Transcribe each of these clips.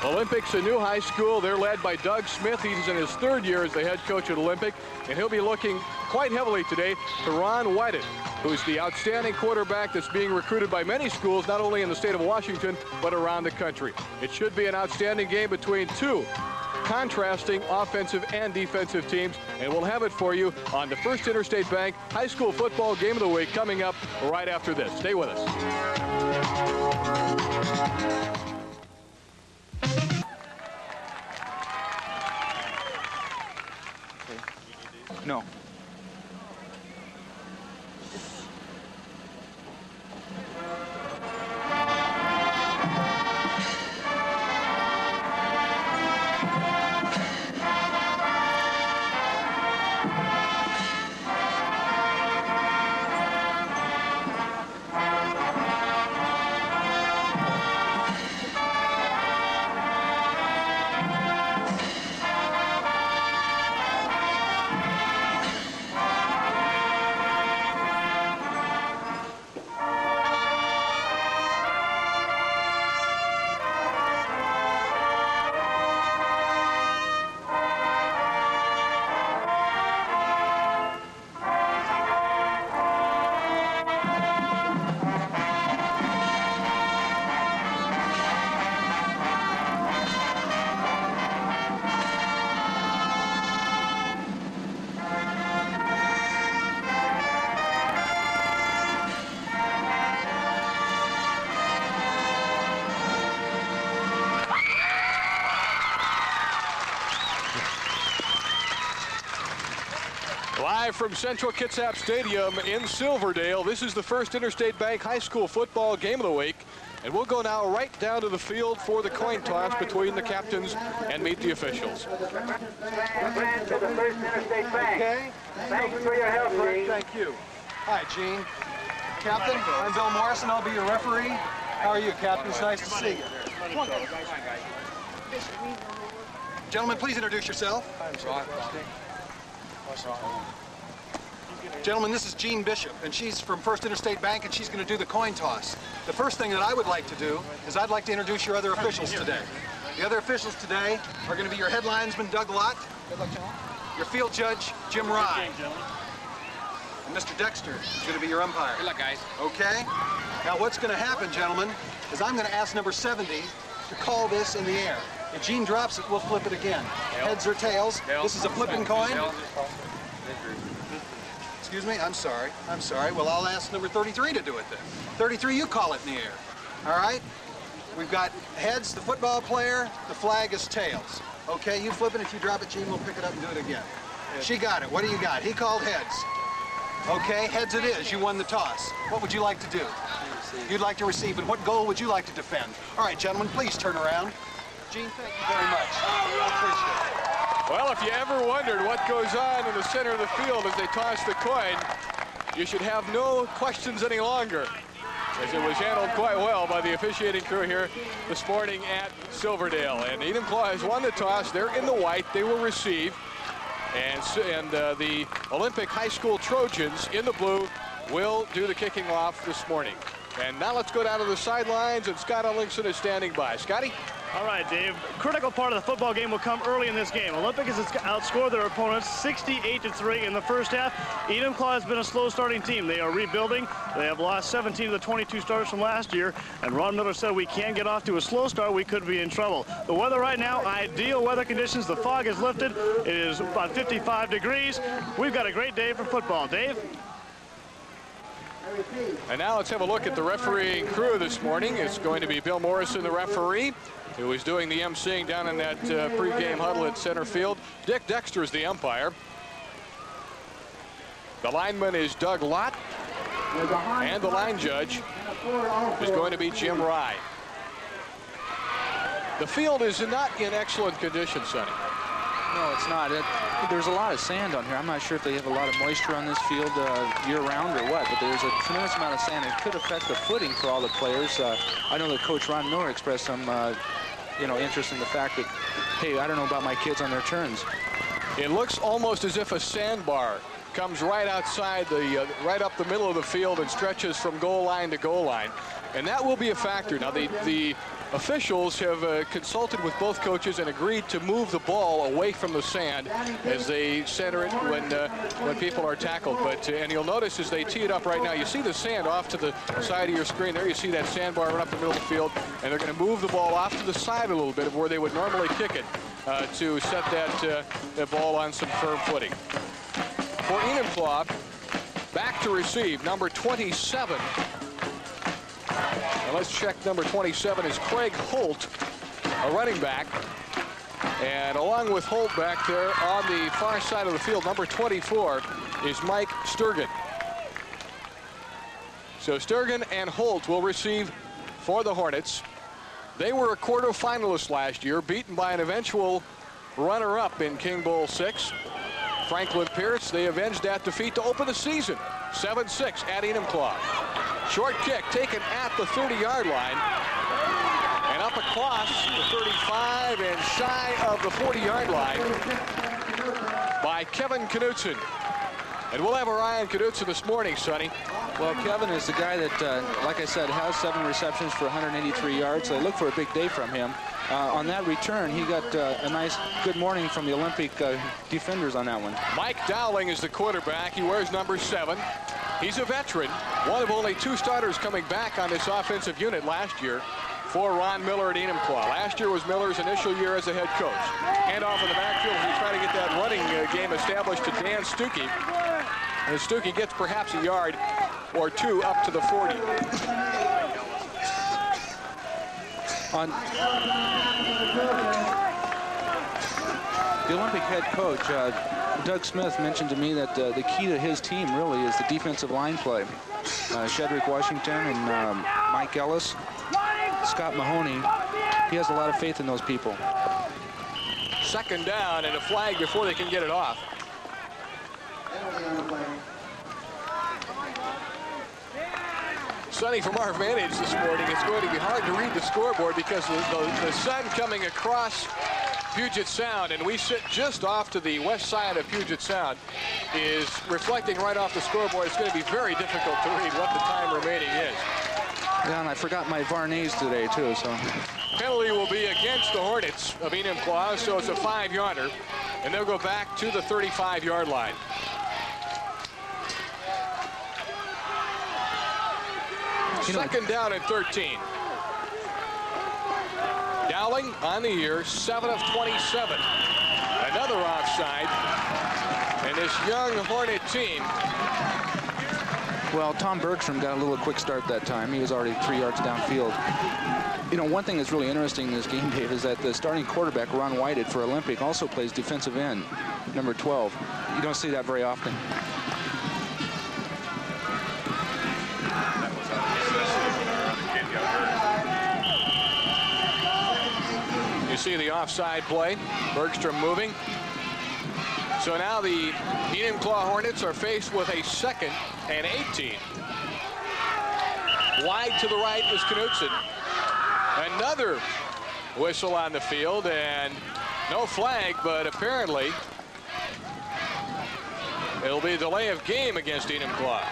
Olympic's a new high school. They're led by Doug Smith. He's in his third year as the head coach at Olympic, and he'll be looking quite heavily today to Ron Whited, who's the outstanding quarterback that's being recruited by many schools, not only in the state of Washington, but around the country. It should be an outstanding game between two contrasting offensive and defensive teams, and we'll have it for you on the First Interstate Bank High School Football Game of the Week coming up right after this. Stay with us. No. Live from Central Kitsap Stadium in Silverdale, this is the First Interstate Bank High School Football Game of the Week. And we'll go now right down to the field for the coin toss between the captains and meet the officials. Friends of the First Interstate Bank. Okay. Thank you for your help, Gene. Thank you. Hi, Gene. Captain, I'm Bill Morrison. I'll be your referee. How are you, Captain? It's nice to see you. Come on, guys. Gentlemen, please introduce yourself. Gentlemen, this is Jean Bishop, and she's from First Interstate Bank, and she's going to do the coin toss. The first thing that I would like to do is I'd like to introduce your other officials today. The other officials today are going to be your head linesman, Doug Lott, your field judge, Jim Rye, and Mr. Dexter is going to be your umpire. Good luck, guys. Okay? Now, what's going to happen, gentlemen, is I'm going to ask number 70 to call this in the air. If Jean drops it, we'll flip it again. Heads or tails. This is a flipping coin. Excuse me, I'm sorry. Well, I'll ask number 33 to do it then. 33, you call it in the air. All right? We've got heads, the football player, the flag is tails. Okay, you flip it. If you drop it, Gene, we'll pick it up and do it again. She got it. What do you got? He called heads. Okay, heads it is. You won the toss. What would you like to do? You'd like to receive, and what goal would you like to defend? All right, gentlemen, please turn around. Gene, thank you very much. I appreciate it. Well, if you ever wondered what goes on in the center of the field as they toss the coin, you should have no questions any longer, as it was handled quite well by the officiating crew here this morning at Silverdale. And Enumclaw has won the toss. They're in the white. They will receive. And the Olympic High School Trojans in the blue will do the kicking off this morning. And now let's go down to the sidelines, and Scott Ellingson is standing by. Scotty? All right, Dave. Critical part of the football game will come early in this game. Olympic has outscored their opponents 68-3 in the first half. Enumclaw has been a slow starting team. They are rebuilding. They have lost 17 of the 22 starters from last year. And Ron Miller said we can't get off to a slow start. We could be in trouble. The weather right now, ideal weather conditions. The fog is lifted. It is about 55 degrees. We've got a great day for football. Dave? And now let's have a look at the refereeing crew this morning. It's going to be Bill Morrison, the referee, who is doing the emceeing down in that pregame huddle at center field. Dick Dexter is the umpire. The lineman is Doug Lott. And the line judge is going to be Jim Rye. The field is not in excellent condition, Sonny. No, it's not. There's a lot of sand on here. I'm not sure if they have a lot of moisture on this field year-round or what, but there's a tremendous amount of sand. It could affect the footing for all the players. I know that Coach Ron Miller expressed some, interest in the fact that, hey, I don't know about my kids on their turns. It looks almost as if a sandbar comes right outside right up the middle of the field and stretches from goal line to goal line. And that will be a factor. Now, the officials have consulted with both coaches and agreed to move the ball away from the sand as they center it when people are tackled. But and you'll notice as they tee it up right now, you see the sand off to the side of your screen there. You see that sandbar run up the middle of the field, and they're going to move the ball off to the side a little bit of where they would normally kick it to set that ball on some firm footing. For Enumclaw, back to receive, number 27. Now let's check number 27 is Craig Holt, a running back. And along with Holt back there on the far side of the field, number 24 is Mike Sturgeon. So Sturgeon and Holt will receive for the Hornets. They were a quarterfinalist last year, beaten by an eventual runner-up in King Bowl 6. Franklin Pierce, they avenged that defeat to open the season. 7-6 at Enumclaw. Short kick taken at the 30-yard line. And up across the 35 and shy of the 40-yard line by Kevin Knutson. And we'll have our eye on Knutson this morning, Sonny. Well, Kevin is the guy that, like I said, has 7 receptions for 183 yards. So they look for a big day from him. On that return, he got a nice good morning from the Olympic defenders on that one. Mike Dowling is the quarterback. He wears number 7. He's a veteran, one of only 2 starters coming back on this offensive unit last year for Ron Miller at Enumclaw. Last year was Miller's initial year as a head coach. Hand off in the backfield. He's trying to get that running game established to Dan Stuckey. And Stuckey gets perhaps a yard or 2 up to the 40. The Olympic head coach, Doug Smith, mentioned to me that the key to his team really is the defensive line play. Shedrick Washington and Mike Ellis, Scott Mahoney, he has a lot of faith in those people. Second down and a flag before they can get it off. Sonny, from our vantage this morning, it's going to be hard to read the scoreboard because the sun coming across Puget Sound, and we sit just off to the west side of Puget Sound, is reflecting right off the scoreboard. It's going to be very difficult to read what the time remaining is. Yeah, and I forgot my Varnays today, too, so. Penalty will be against the Hornets of Enumclaw, so it's a 5-yarder, and they'll go back to the 35-yard line. Second down and 13. Dowling on the year, 7 of 27. Another offside. And this young Hornet team. Well, Tom Bergstrom got a little quick start that time. He was already 3 yards downfield. You know, one thing that's really interesting in this game, Dave, is that the starting quarterback, Ron Whited, for Olympic, also plays defensive end, number 12. You don't see that very often. You see the offside play, Bergstrom moving. So now the Enumclaw Hornets are faced with a 2nd and 18. Wide to the right is Knutson. Another whistle on the field and no flag, but apparently it'll be a delay of game against Enumclaw.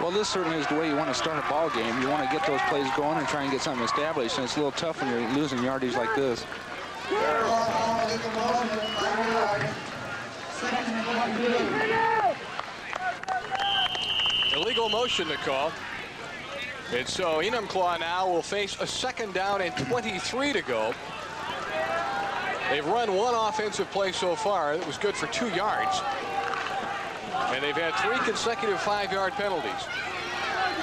Well, this certainly is the way you want to start a ball game. You want to get those plays going and try and get something established, and it's a little tough when you're losing yardage like this. Illegal motion to call. And so Enumclaw now will face a 2nd down and 23 to go. They've run 1 offensive play so far. It was good for 2 yards. And they've had 3 consecutive 5-yard penalties.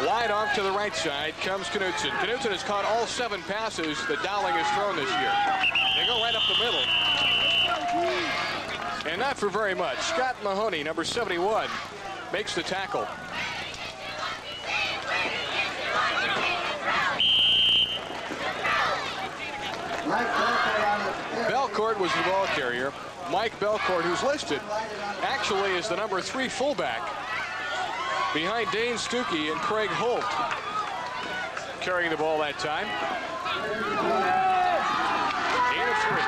Wide off to the right side comes Knutson. Knutson has caught all 7 passes that Dowling has thrown this year. They go right up the middle. And not for very much. Scott Mahoney, number 71, makes the tackle. Belcourt was the ball carrier. Mike Belcourt, who's listed actually is the number 3 fullback behind Dane Stuckey and Craig Holt, carrying the ball that time. Gain of 3.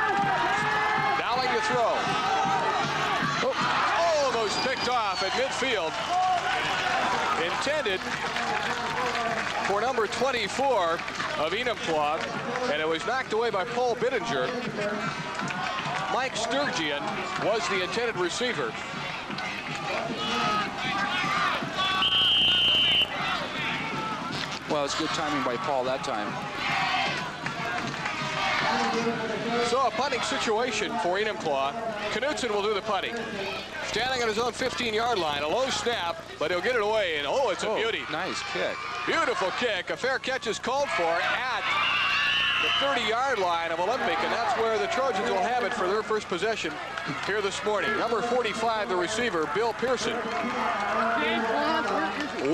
Dowling to throw. Oh, almost picked off at midfield. In intended for number 24 of Enumclaw, and it was knocked away by Paul Bittinger. Mike Sturgeon was the intended receiver. Well, it's good timing by Paul that time. So a punting situation for Enumclaw. Knutson will do the punting. Standing on his own 15-yard line, a low snap, but he'll get it away, and oh, it's a beauty. Nice kick. Beautiful kick. A fair catch is called for at the 30-yard line of Olympic, and that's where the Trojans will have it for their first possession here this morning. Number 45, the receiver, Bill Pearson,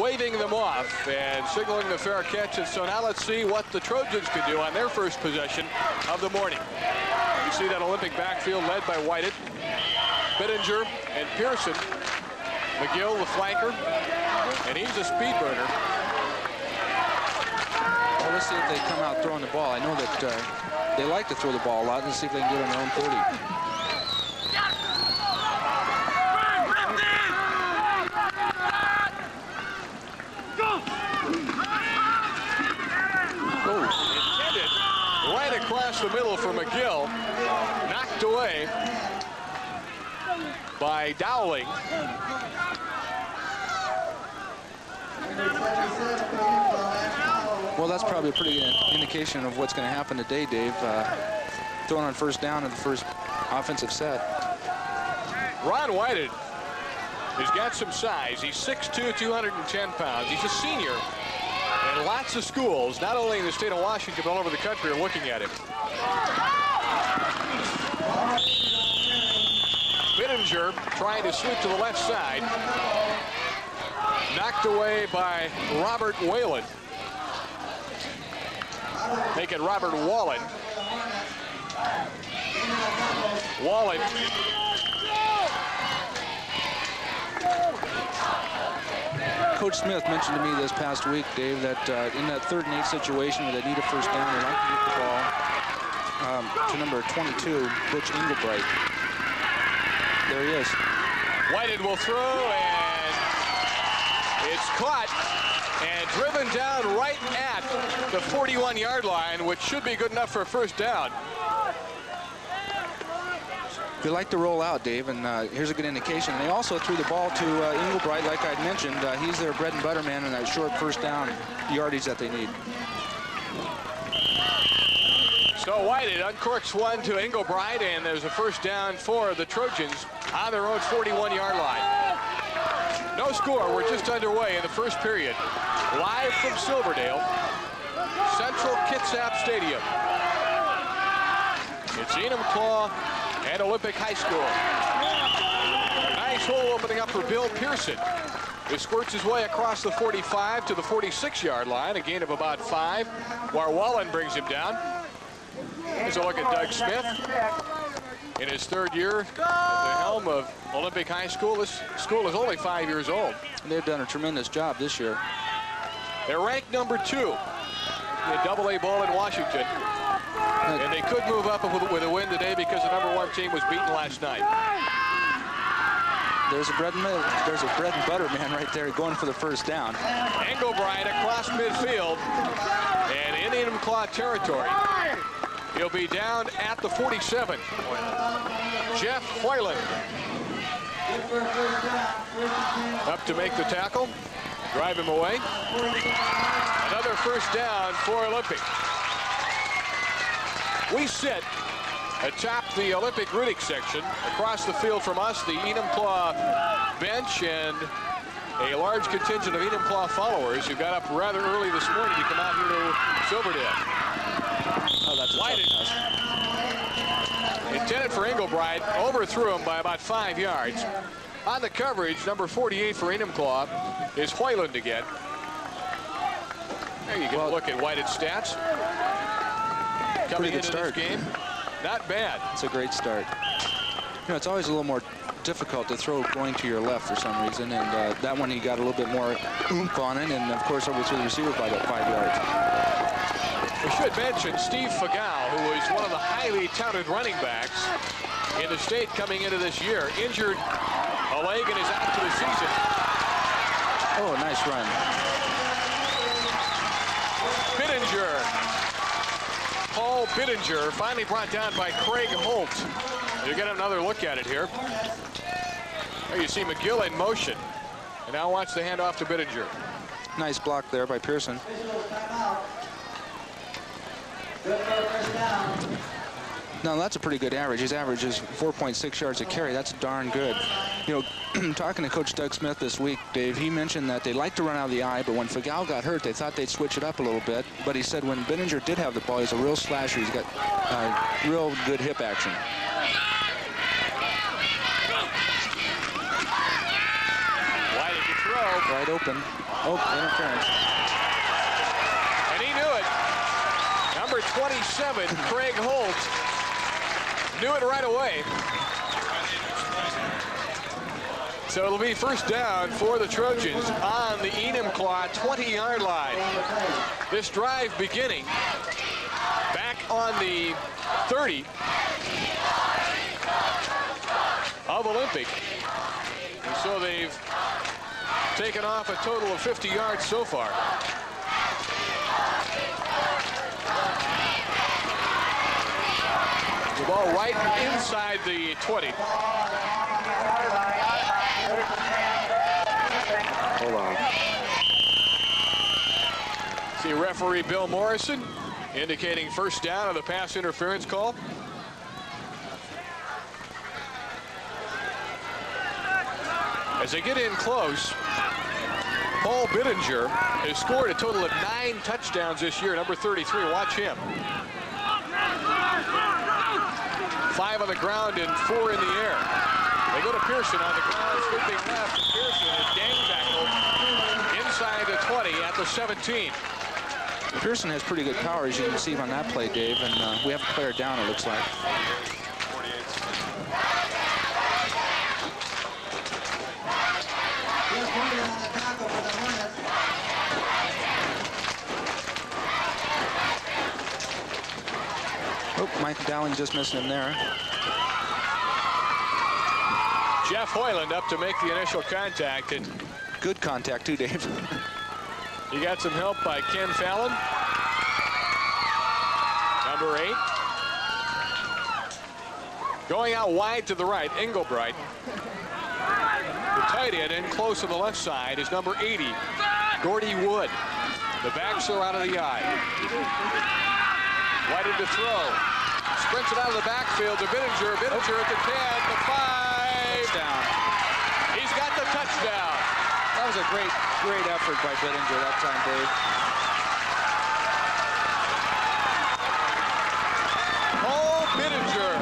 waving them off and signaling the fair catch. And so now let's see what the Trojans can do on their first possession of the morning. You see that Olympic backfield led by Whited, Bittinger, and Pearson. McGill, the flanker, and he's a speed burner. Well, let's see if they come out throwing the ball. I know that they like to throw the ball a lot. Let's see if they can get on their own 30. Intended right across the middle for McGill. Knocked away by Dowling. Well, that's probably a pretty good indication of what's going to happen today, Dave. Throwing on first down in the first offensive set. Ron Whited has got some size. He's 6'2", 210 pounds. He's a senior. And lots of schools, not only in the state of Washington, but all over the country, are looking at him. Bittinger trying to sweep to the left side. Knocked away by Robert Whalen. Make it Robert Wallen. Wallen. Coach Smith mentioned to me this past week, Dave, that in that 3rd and 8 situation where they need a first down, they like to get the ball to number 22, Butch Engelbright. There he is. Whited will throw, and it's caught and driven down right at the 41-yard line, which should be good enough for a first down. They like to roll out, Dave, and here's a good indication. They also threw the ball to Engelbright, like I mentioned. He's their bread and butter man in that short first down yardage that they need. So Whited uncorks one to Engelbright, and there's a first down for the Trojans on their own 41-yard line. No score. We're just underway in the first period. Live from Silverdale, Central Kitsap Stadium. It's Enumclaw and Olympic High School. A nice hole opening up for Bill Pearson, who squirts his way across the 45 to the 46-yard line, a gain of about 5, while Wallen brings him down. Here's a look at Doug Smith in his 3rd year at the helm of Olympic High School. This school is only 5 years old. And they've done a tremendous job this year. They're ranked number 2 in AA ball in Washington. And they could move up with a win today because the number 1 team was beaten last night. There's a bread and butter man right there going for the first down. Engelbright across midfield and in Enumclaw territory. He'll be down at the 47. Jeff Hoyland up to make the tackle. Drive him away. Another first down for Olympic. We sit atop the Olympic Riddick section. Across the field from us, the Enumclaw bench and a large contingent of Enumclaw followers who got up rather early this morning to come out here to Silverdale. Oh, that's a Whited. Intended for Engelbright, overthrew him by about 5 yards. On the coverage, number 48 for Enumclaw is Hoyland again. There you get a look at Whited's stats. Coming into this game, not bad. It's a great start. You know, it's always a little more difficult to throw going to your left for some reason, and that one he got a little bit more oomph on it, and of course overthrew the receiver by about 5 yards. We should mention Steve Fagal, who is one of the highly touted running backs in the state coming into this year. Injured a leg and is out for the season. Oh, nice run. Bittinger. Paul Bittinger finally brought down by Craig Holt. You get another look at it here. There you see McGill in motion. And now watch the handoff to Bittinger. Nice block there by Pearson. Now that's a pretty good average. His average is 4.6 yards a carry. That's darn good. You know, talking to Coach Doug Smith this week, Dave, he mentioned that they like to run out of the eye, but when Fagal got hurt, they thought they'd switch it up a little bit. But he said when Bittinger did have the ball, he's a real slasher. He's got real good hip action. Wide to throw. Wide open. Oh, interference. And he knew it. Number 27, Craig Holt, knew it right away. So it'll be first down for the Trojans on the Enumclaw 20-yard line. This drive beginning back on the 30 of Olympic. And so they've taken off a total of 50 yards so far. The ball right inside the 20. Hold on. See referee Bill Morrison indicating first down on the pass interference call. As they get in close, Paul Bittinger has scored a total of 9 touchdowns this year, number 33. Watch him. 5 on the ground and 4 in the air. They go to Pearson on the ground, sweeping left, and Pearson is gang tackled inside the 20 at the 17. Pearson has pretty good power, as you can see on that play, Dave, and we have a player down, it looks like. Oh, Mike Dowling just missing him there. Jeff Hoyland up to make the initial contact, and good contact too, Dave. he got some help by Ken Fallon, number 8. Going out wide to the right, Engelbright. The tight end in close on the left side is number 80, Gordy Wood. The backs are out of the eye. Whited to throw. Sprints it out of the backfield to Bittinger. Bittinger at the 10, the 5. Down. He's got the touchdown. That was a great effort by Bittinger that time, Dave. Paul Bittinger.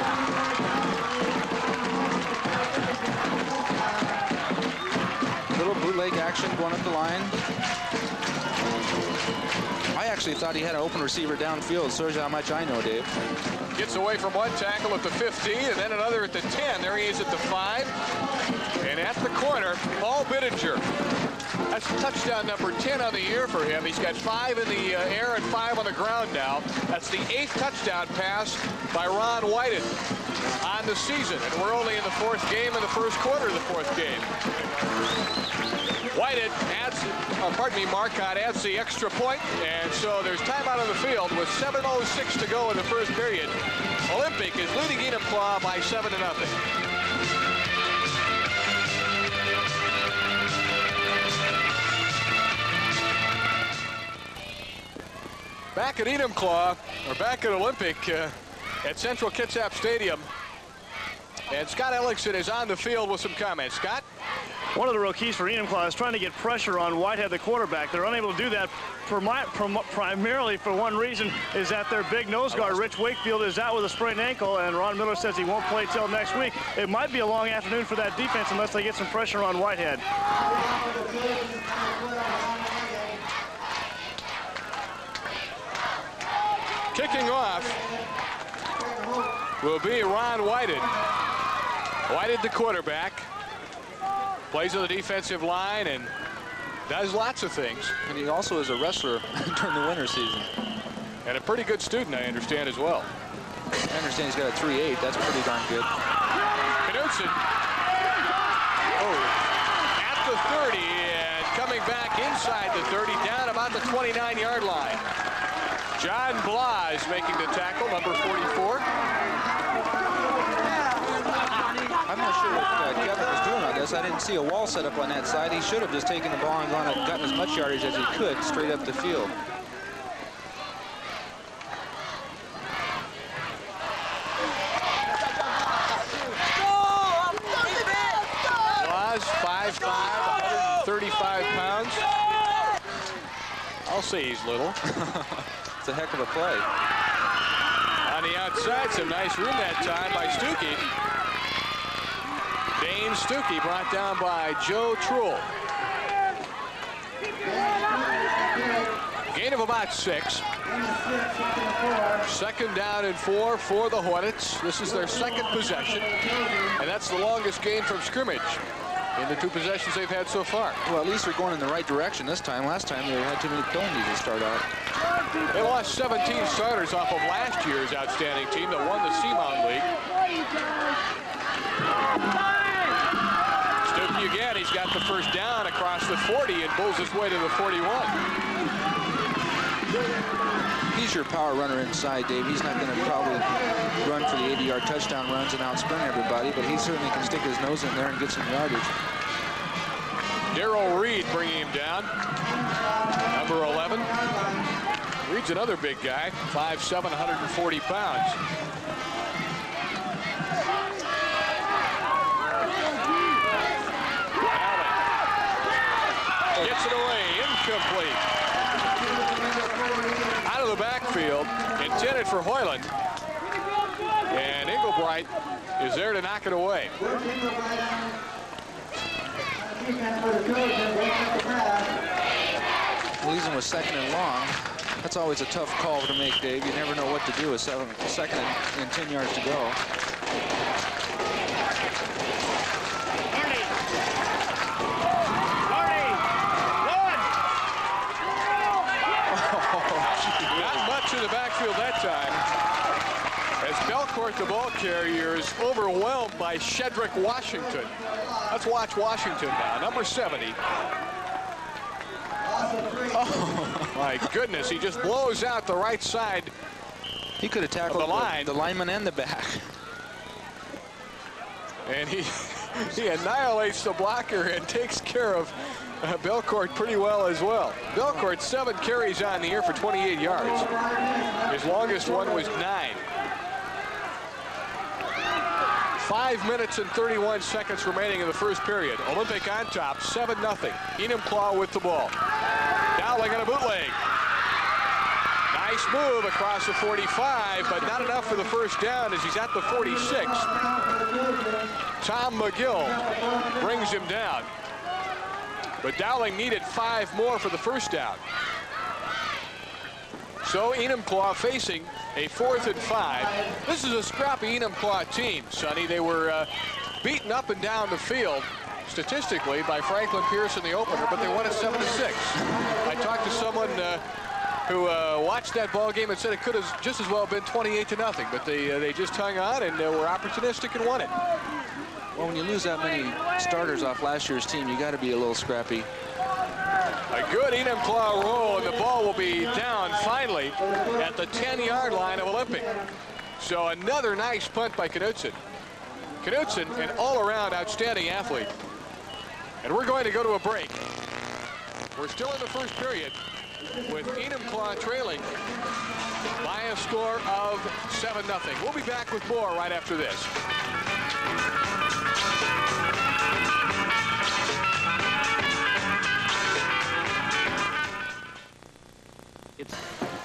Little bootleg action going up the line. I actually thought he had an open receiver downfield. Shows you how much I know, Dave. Gets away from one tackle at the 15, and then another at the 10. There he is at the 5. And at the corner, Paul Bittinger. That's touchdown number 10 on the year for him. He's got 5 in the air and 5 on the ground now. That's the 8th touchdown pass by Ron Whited on the season. And we're only in the 4th game in the first quarter of the 4th game. Whited adds, Marcotte adds the extra point, and so there's time out on the field with 7:06 to go in the first period. Olympic is leading Enumclaw by 7-0. Back at Enumclaw, or back at Olympic at Central Kitsap Stadium. And Scott Ellickson is on the field with some comments. Scott? One of the real keys for Enumclaw is trying to get pressure on Whitehead, the quarterback. They're unable to do that primarily for one reason, is that their big nose guard, Rich Wakefield, is out with a sprained ankle, and Ron Miller says he won't play till next week. It might be a long afternoon for that defense unless they get some pressure on Whitehead. Kicking off will be Ron Whited. Whited, the quarterback, plays on the defensive line and does lots of things. And he also is a wrestler during the winter season. And a pretty good student, I understand, as well. I understand he's got a 3.8. That's pretty darn good. Knudsen. Oh, at the 30, and coming back inside the 30, down about the 29-yard line. John Blas making the tackle, number 44. I'm not sure what Kevin was doing on this. I didn't see a wall set up on that side. He should have just taken the ball and gotten as much yardage as he could straight up the field. Blas, 5'5", 135 pounds. I'll say he's little. It's a heck of a play. On the outside, some nice room that time by Stuckey. Dane Stuckey brought down by Joe Truhl. Gain of about 6. 2nd down and 4 for the Hornets. This is their 2nd possession, and that's the longest gain from scrimmage in the 2 possessions they've had so far. Well, at least they're going in the right direction this time. Last time they had too many penalties to start out. They lost 17 starters off of last year's outstanding team that won the Seamount League. Stuckey again, he's got the first down across the 40 and pulls his way to the 41. He's your power runner inside, Dave. He's not going to probably run for the 80-yard touchdown runs and outsprint everybody, but he certainly can stick his nose in there and get some yardage. Darrell Reed bringing him down, number 11. Reed's another big guy, 5'7", 140 pounds. Allen gets it away, incomplete. Out of the backfield, intended for Hoyland. And Engelbright is there to knock it away. Gleason was 2nd and long. That's always a tough call to make, Dave. You never know what to do with 2nd and 10 yards to go. Not much in the backfield that time, as Belcourt, the ball carrier, is overwhelmed by Shedrick Washington. Let's watch Washington now, number 70. Oh, my goodness, he just blows out the right side. He could have tackled the lineman and the back. And he annihilates the blocker and takes care of Belcourt pretty well as well. Belcourt, 7 carries on the year for 28 yards. His longest one was 9. 5 minutes and 31 seconds remaining in the first period. Olympic on top, 7-0. Enumclaw with the ball. Dowling on a bootleg. Nice move across the 45, but not enough for the first down as he's at the 46. Tom McGill brings him down. But Dowling needed 5 more for the first down. So Enumclaw facing a 4th and 5. This is a scrappy Enumclaw team, Sonny. They were beaten up and down the field statistically by Franklin Pierce in the opener, but they won it 7-6. I talked to someone who watched that ball game and said it could have just as well been 28-0, but they just hung on and were opportunistic and won it. Well, when you lose that many starters off last year's team, you got to be a little scrappy. A good Enumclaw roll, and the ball will be down finally at the 10-yard line of Olympic. So another nice punt by Knudsen. Knudsen, an all-around outstanding athlete. And we're going to go to a break. We're still in the first period with Enumclaw trailing by a score of 7-0. We'll be back with more right after this.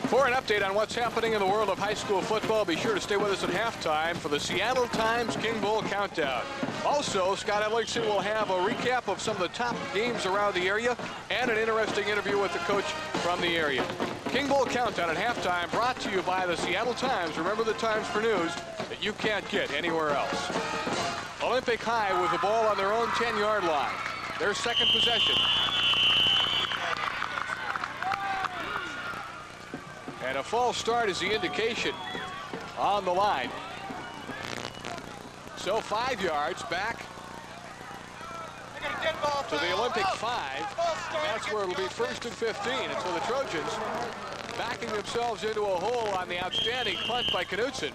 For an update on what's happening in the world of high school football, be sure to stay with us at halftime for the Seattle Times King Bowl Countdown. Also, Scott Ellingson will have a recap of some of the top games around the area and an interesting interview with the coach from the area. King Bowl Countdown at halftime brought to you by the Seattle Times. Remember the Times for news that you can't get anywhere else. Olympic High with the ball on their own 10-yard line. Their second possession. And a false start is the indication on the line. So 5 yards back to the Olympic 5, and that's where it'll be 1st and 15. And so the Trojans backing themselves into a hole on the outstanding punt by Knudsen.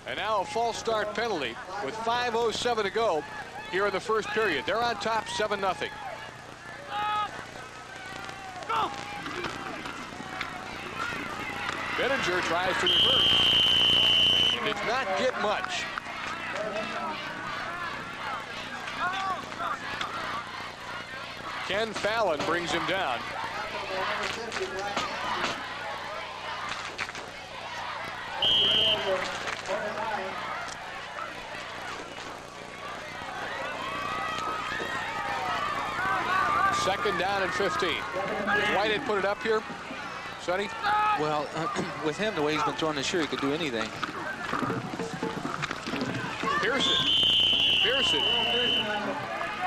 And now a false start penalty with 5:07 to go here in the first period. They're on top 7-0. Benninger tries to reverse. He did not get much. Ken Fallon brings him down. Second down and 15. White had put it up here. Sonny? Well, with him, the way he's been throwing this year, he could do anything. Pearson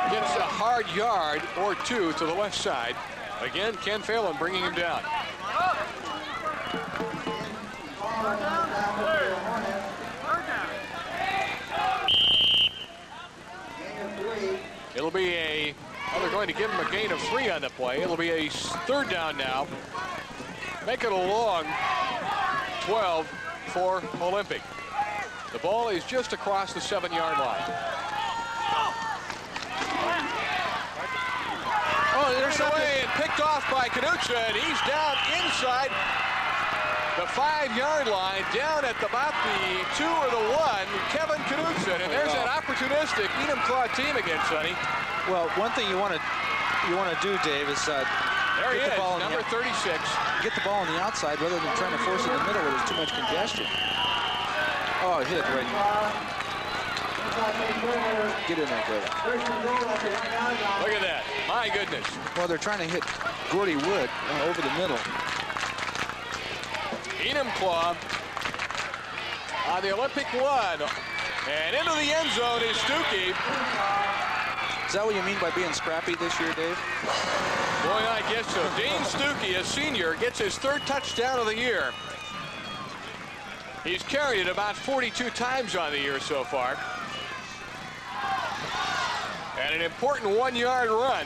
gets a hard yard or two to the left side. Again, Ken Phelan bringing him down. It'll be a, well, they're going to give him a gain of 3 on the play. It'll be a 3rd down now. Make it a long 12 for Olympic. The ball is just across the 7-yard line. Oh, there's away and picked off by Knudsen. He's down inside the 5-yard line, down at about the 2 or the 1, Kevin Knudsen. And there's that opportunistic Enumclaw team again, Sonny. Well, one thing you want to do, Dave, is there he get the is, ball number 36. Get the ball on the outside rather than trying to force it in the middle where there's too much congestion. Oh, it hit right. Get in there, Dave. Look at that. My goodness. Well, they're trying to hit Gordy Wood over the middle. Enumclaw on the Olympic 1. And into the end zone is Stuckey. Is that what you mean by being scrappy this year, Dave? Boy, I guess so. Dane Stuckey, a senior, gets his 3rd touchdown of the year. He's carried it about 42 times on the year so far. And an important 1-yard run.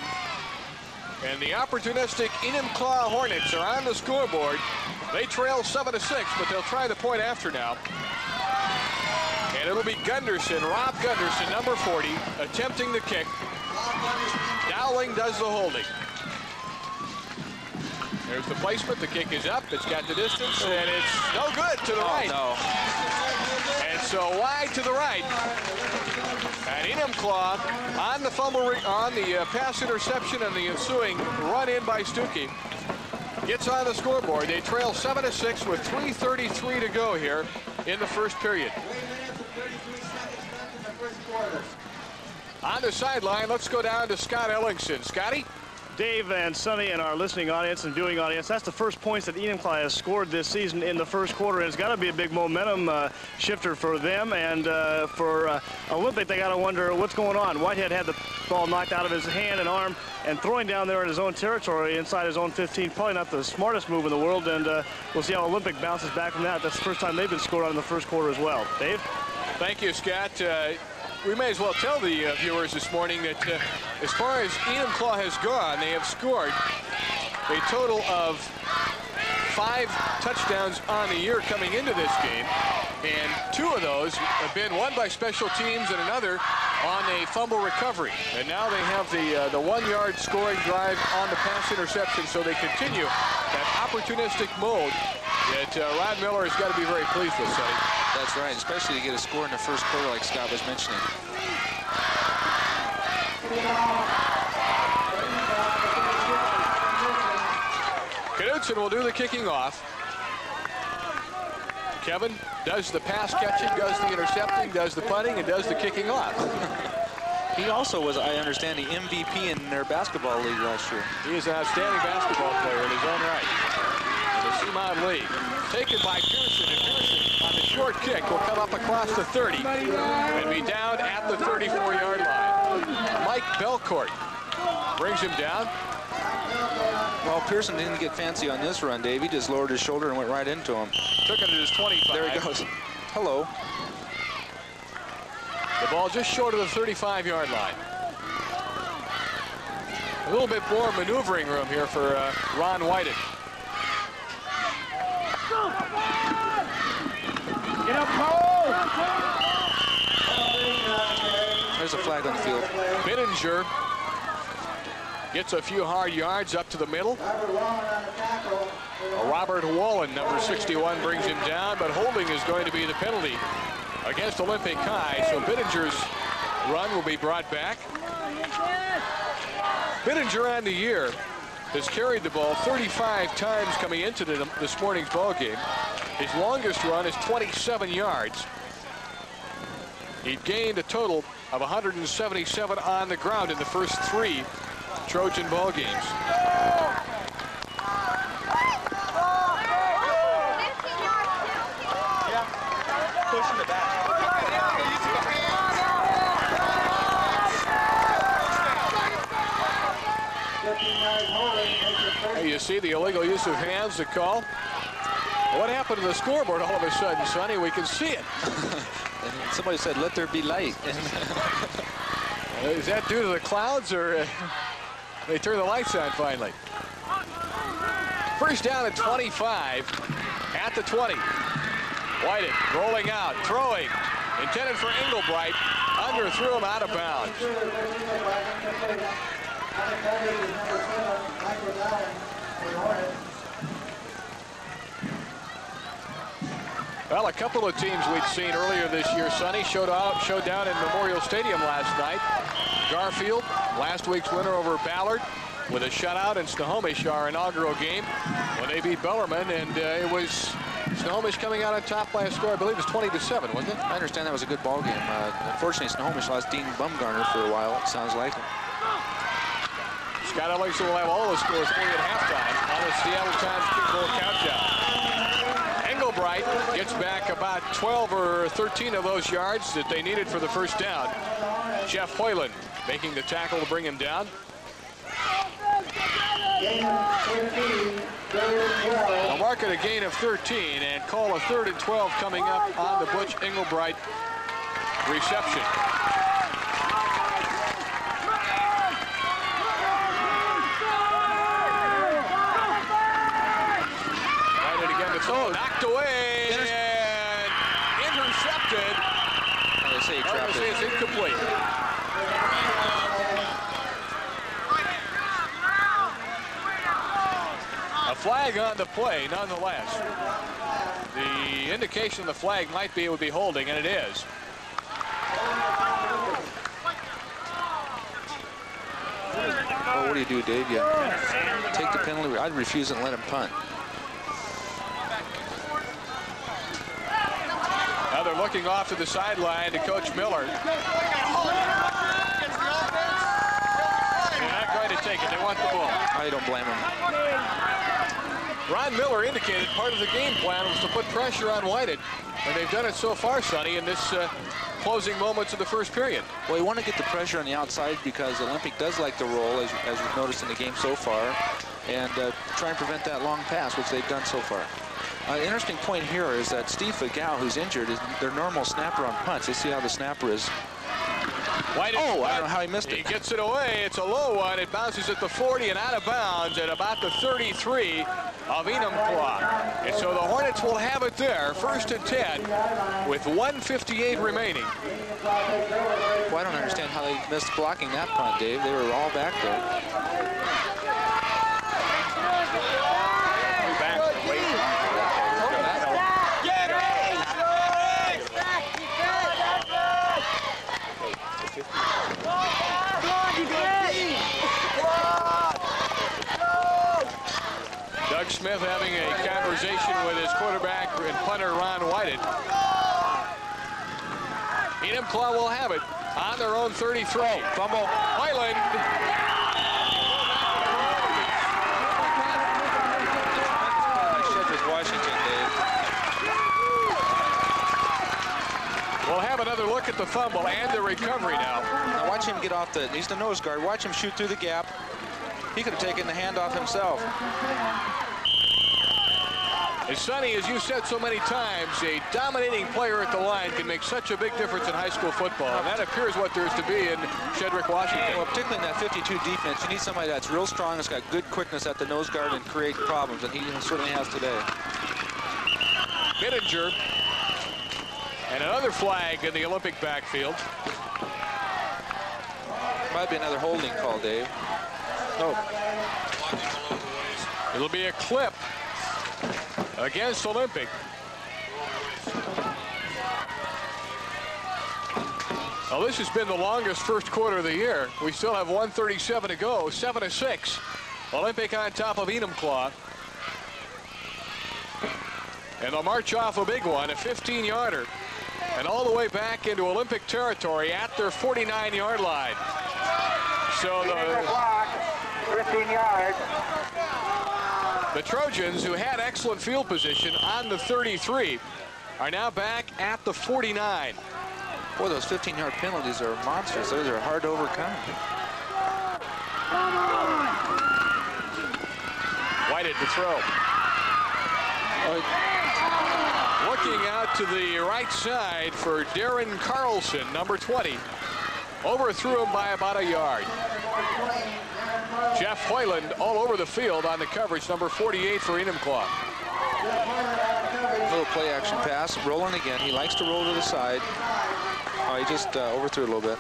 And the opportunistic Enumclaw Hornets are on the scoreboard. They trail 7-6, but they'll try the point after now. And it'll be Gunderson, Rob Gunderson, number 40, attempting the kick. Dowling does the holding. There's the placement. The kick is up. It's got the distance, and it's no good to the right. No. And so wide to the right. And Enumclaw on the fumble, on the pass interception and the ensuing run in by Stuckey gets on the scoreboard. They trail 7-6 with 3:33 to go here in the first period. On the sideline, let's go down to Scott Ellingson. Scotty? Dave and Sonny and our listening audience and viewing audience, that's the first points that Enumclaw has scored this season in the first quarter, and it's got to be a big momentum shifter for them. And for Olympic, they got to wonder what's going on. Whitehead had the ball knocked out of his hand and arm and throwing down there in his own territory inside his own 15. Probably not the smartest move in the world, and we'll see how Olympic bounces back from that. That's the first time they've been scored on in the first quarter as well. Dave? Thank you, Scott. We may as well tell the viewers this morning that as far as Enumclaw has gone, they have scored a total of 5 touchdowns on the year coming into this game, and 2 of those have been one by special teams and another on a fumble recovery. And now they have the 1-yard scoring drive on the pass interception, so they continue that opportunistic mode that Rod Miller has got to be very pleased with, Sonny. That's right, especially to get a score in the first quarter like Scott was mentioning. Knudsen will do the kicking off. Kevin does the pass catching, does the intercepting, does the punting, and does the kicking off. He also was, I understand, the MVP in their basketball league last year. He is an outstanding basketball player in his own right. In the Seamount League. Taken by Pearson, and Pearson on the short kick will come up across the 30 and be down at the 34-yard line. Mike Belcourt brings him down. Well, Pearson didn't get fancy on this run, Dave. He just lowered his shoulder and went right into him. Took him to his 25. There he goes. Hello. The ball just short of the 35-yard line. A little bit more maneuvering room here for Ron Whited. Get up, Cole! There's a flag on the field. Bittinger gets a few hard yards up to the middle. Robert Wallen, number 61, brings him down, but holding is going to be the penalty against Olympic High. So Bittinger's run will be brought back. Bittinger on the year has carried the ball 35 times coming into this morning's ball game. His longest run is 27 yards. He gained a total of 177 on the ground in the first 3 Trojan ball games. Pushing the back. Hey, you see the illegal use of hands, the call. What happened to the scoreboard all of a sudden, Sonny? We can see it. Somebody said, let there be light. Is that due to the clouds, or they turn the lights on finally? First down at 25 at the 20. Whited rolling out, throwing, intended for Englebright. Underthrew him out of bounds. Well, a couple of teams we'd seen earlier this year, Sonny, showed down in Memorial Stadium last night. Garfield, last week's winner over Ballard, with a shutout, and Snohomish, our inaugural game, when they beat Bellarmine, and it was Snohomish coming out on top by a score, I believe it was 20-7, wasn't it? I understand that was a good ball game. Unfortunately, Snohomish lost Dean Bumgarner for a while, it sounds like. Scott Ellingson will have all the scores for you at halftime on the Seattle Times Kickball Countdown. Englebright gets back about 12 or 13 of those yards that they needed for the first down. Jeff Hoyland making the tackle to bring him down. They'll mark it a gain of 13 and call a 3rd and 12 coming up on the Butch Englebright reception. Oh, knocked away and intercepted. They say he trapped it. It's incomplete. A flag on the play, nonetheless. The indication of the flag might be it would be holding, and it is. Oh, what do you do, Dave? You take the penalty. I'd refuse and let him punt. Now they're looking off to the sideline to Coach Miller. They're not going to take it. They want the ball. I don't blame him. Ron Miller indicated part of the game plan was to put pressure on Whited, and they've done it so far, Sonny, in this closing moments of the first period. Well, you want to get the pressure on the outside because Olympic does like to roll, as we've noticed in the game so far, and try and prevent that long pass, which they've done so far. Interesting point here is that Steve Fagau, who's injured, is their normal snapper on punts. Let's see how the snapper is. Whited, I don't know how he missed it. He gets it away. It's a low one. It bounces at the 40 and out of bounds at about the 33 of Enumclaw. And so the Hornets will have it there, 1st and 10, with 1:58 remaining. Well, I don't understand how they missed blocking that punt, Dave. They were all back there. Doug Smith having a conversation with his quarterback and punter Ron Whited. Enumclaw will have it on their own 33. Fumble. Highland. Washington, Dave. We'll have another look at the fumble and the recovery now. Now watch him get off he's the nose guard. Watch him shoot through the gap. He could have taken the handoff himself. And Sonny, as you said so many times, a dominating player at the line can make such a big difference in high school football. And that appears what there is to be in Shedrick, Washington. Well, particularly in that 52 defense, you need somebody that's real strong, that's got good quickness at the nose guard and create problems, and he certainly has today. Bittinger. And another flag in the Olympic backfield. Might be another holding call, Dave. Oh. It'll be a clip against Olympic. Well, this has been the longest first quarter of the year. We still have 1:37 to go, 7-6. Olympic on top of Enumclaw. And they'll march off a big one, a 15-yarder. And all the way back into Olympic territory at their 49-yard line. So the 15 yards. The Trojans, who had excellent field position on the 33, are now back at the 49. Boy, those 15-yard penalties are monsters. Those are hard to overcome. Whited to throw. Looking out to the right side for Darren Carlson, number 20. Overthrew him by about a yard. Jeff Hoyland all over the field on the coverage, number 48 for Enumclaw. Little play action pass, rolling again. He likes to roll to the side. Oh, he just overthrew a little bit.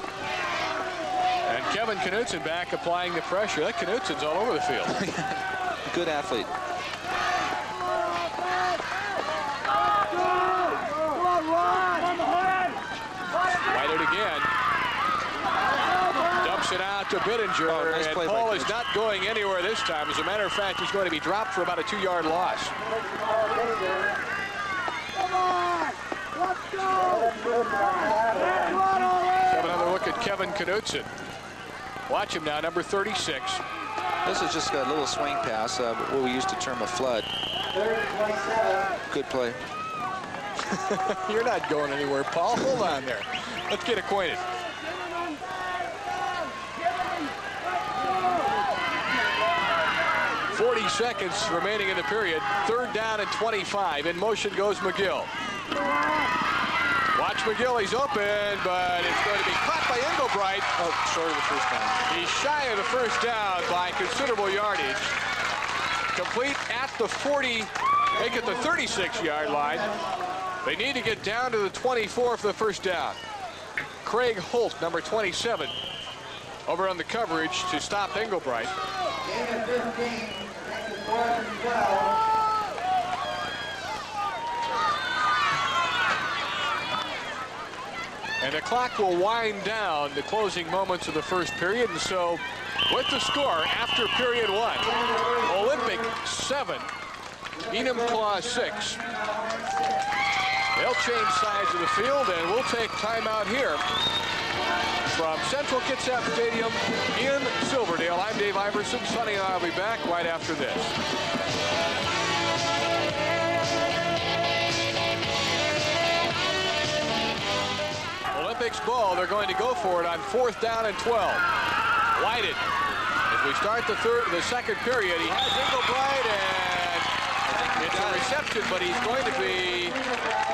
And Kevin Knutson back applying the pressure. That Knutson's all over the field. Good athlete. Whited again. Dumps it out to Bittinger. Oh, nice and play Paul by is Knutson. not going anywhere this time. As a matter of fact, he's going to be dropped for about a 2-yard loss. Have another look at Kevin Knutson. Watch him now, number 36. This is just a little swing pass, what we used to term a flood. Good play. You're not going anywhere, Paul. Hold on there. Let's get acquainted. .40 seconds remaining in the period. 3rd down and 25. In motion goes McGill. Watch McGill. He's open, but it's going to be caught by Engelbright. Oh, short of the first down. He's shy of the first down by considerable yardage. Complete at the 40, make it the 36-yard line. They need to get down to the 24 for the first down. Craig Holt, number 27, over on the coverage to stop Engelbright. And the clock will wind down the closing moments of the first period. And so with the score after period 1, Olympic 7, Enumclaw 6. They'll change sides of the field, and we'll take timeout here from Central Kitsap Stadium in Silverdale. I'm Dave Iverson. Sonny and I will be back right after this. Olympics ball. They're going to go for it on 4th down and 12. Whited. As we start the second period, he has Engelbright, and it's a reception, but he's going to be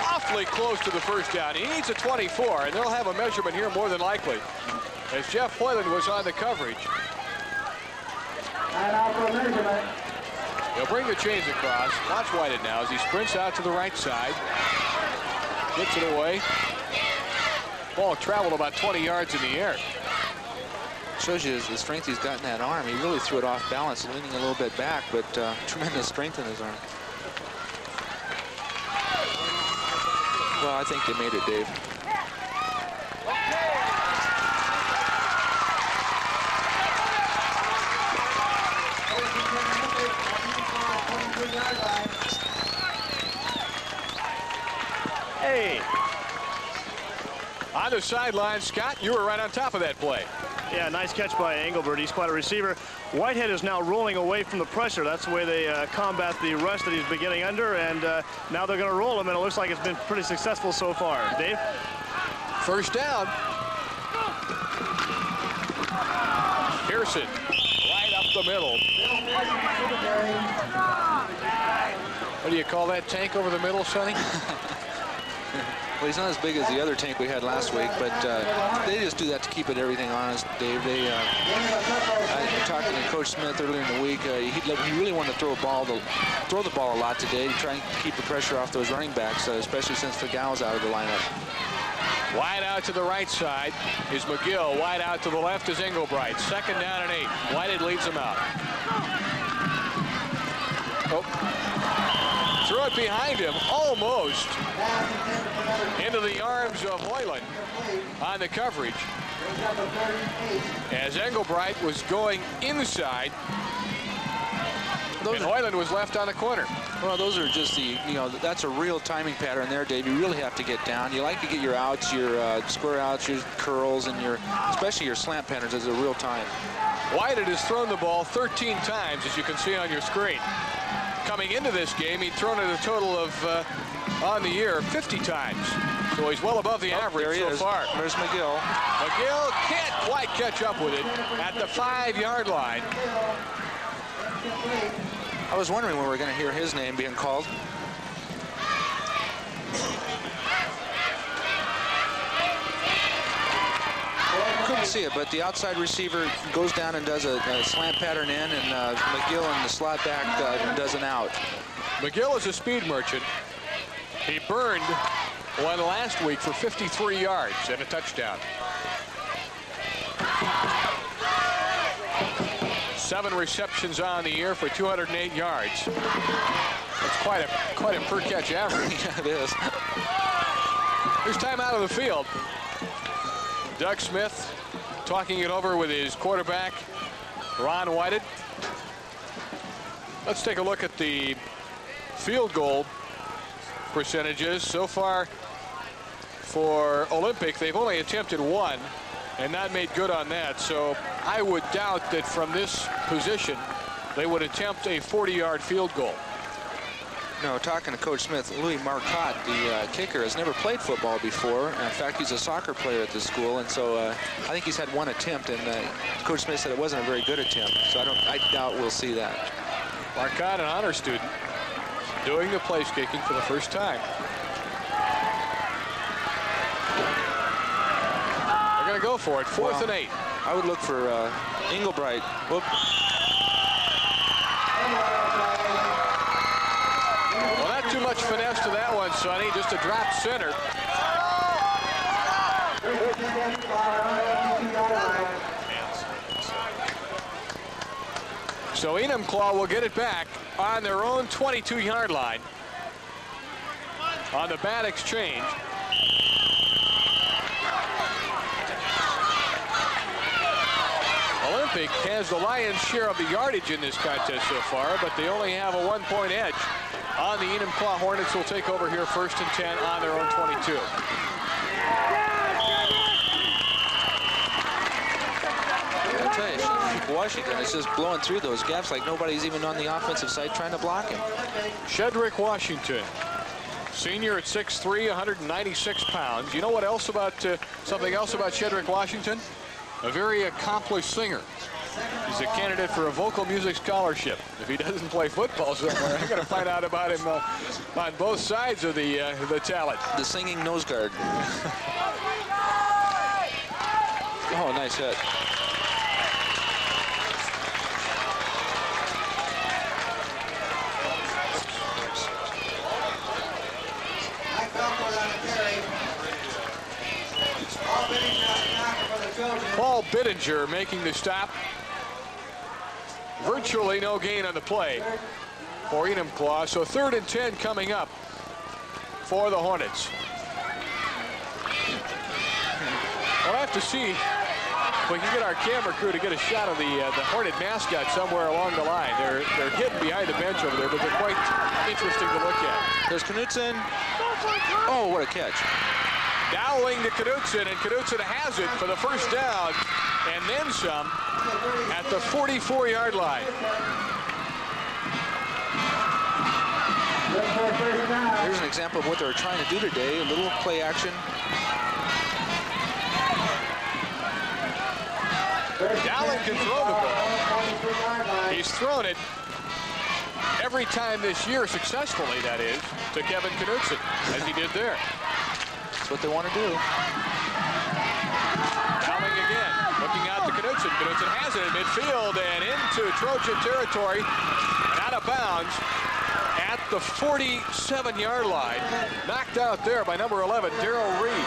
awfully close to the first down. He needs a 24, and they'll have a measurement here more than likely, as Jeff Hoyland was on the coverage. He'll bring the chains across. Watch Whited now as he sprints out to the right side. Gets it away. Ball traveled about 20 yards in the air. Shows you the strength he's got in that arm. He really threw it off balance, leaning a little bit back, but tremendous strength in his arm. Well, I think they made it, Dave. Hey. On the sideline, Scott, you were right on top of that play. Yeah, nice catch by Engelbert. He's quite a receiver. Whitehead is now rolling away from the pressure. That's the way they combat the rush that he's been getting under, and now they're going to roll him, and it looks like it's been pretty successful so far. Dave? First down. Pearson, right up the middle. What do you call that tank over the middle, Sonny? Well, he's not as big as the other tank we had last week, but they just do that to keep everything honest, Dave. They, I was talking to Coach Smith earlier in the week. He really wanted to throw the ball a lot today to try and keep the pressure off those running backs, especially since Fagau's out of the lineup. Wide out to the right side is McGill. Wide out to the left is Englebright. 2nd down and 8. Whitehead leads him out. Oh. Threw it behind him, almost into the arms of Hoyland on the coverage. As Englebright was going inside, and Hoyland was left on the corner. Well, those are just the, that's a real timing pattern there, Dave. You really have to get down. You like to get your outs, your square outs, your curls, and especially your slant patterns as a real time. Whitehead has thrown the ball 13 times, as you can see on your screen. Coming into this game, he'd thrown it a total of, on the year, 50 times. So he's well above the average so far. There's McGill. McGill can't quite catch up with it at the 5-yard line. I was wondering when we were going to hear his name being called. Couldn't see it, but the outside receiver goes down and does a slant pattern in, and McGill in the slot back does an out. McGill is a speed merchant. He burned one last week for 53 yards and a touchdown. 7 receptions on the year for 208 yards. That's quite a per catch average. Yeah, it is. There's time out of the field. Doug Smith talking it over with his quarterback, Ron Whitehead. Let's take a look at the field goal percentages. So far for Olympic, they've only attempted 1 and not made good on that. So I would doubt that from this position they would attempt a 40-yard field goal. No, talking to Coach Smith, Louis Marcotte, the kicker, has never played football before. In fact, he's a soccer player at this school, and so I think he's had 1 attempt, and Coach Smith said it wasn't a very good attempt. So I doubt we'll see that. Marcotte, an honor student, doing the place kicking for the first time. They're going to go for it. 4th and 8. I would look for Englebright. Whoop. Well, not too much finesse to that one, Sonny. Just a drop center. So Enumclaw will get it back on their own 22-yard line on the bad exchange. Olympic has the lion's share of the yardage in this contest so far, but they only have a 1-point edge on the Enumclaw Hornets. Will take over here 1st and 10 on their own 22. I'll tell you, Washington is just blowing through those gaps like nobody's even on the offensive side trying to block him. Shedrick Washington, senior at 6'3", 196 pounds. You know what else about, something else about Shedrick Washington? A very accomplished singer. He's a candidate for a vocal music scholarship. If he doesn't play football somewhere, I got to find out about him on both sides of the talent. The singing nose guard. Oh, nice hit. Paul Bittinger making the stop. Virtually no gain on the play for Enumclaw. So 3rd and 10 coming up for the Hornets. We'll have to see if we can get our camera crew to get a shot of the Hornet mascot somewhere along the line. They're hidden behind the bench over there, but they're quite interesting to look at. There's Knutson. Oh, what a catch. Dowling to Knutson, and Knutson has it for the 1st down, and then some at the 44-yard line. Here's an example of what they're trying to do today, a little play action. Dowling can throw the ball. He's thrown it every time this year successfully, that is, to Kevin Knutson, as he did there. That's what they want to do. Dowling again, looking out to Knutson. Knutson has it in midfield and into Trojan territory and out of bounds at the 47-yard line. Knocked out there by number 11, Darrell Reed.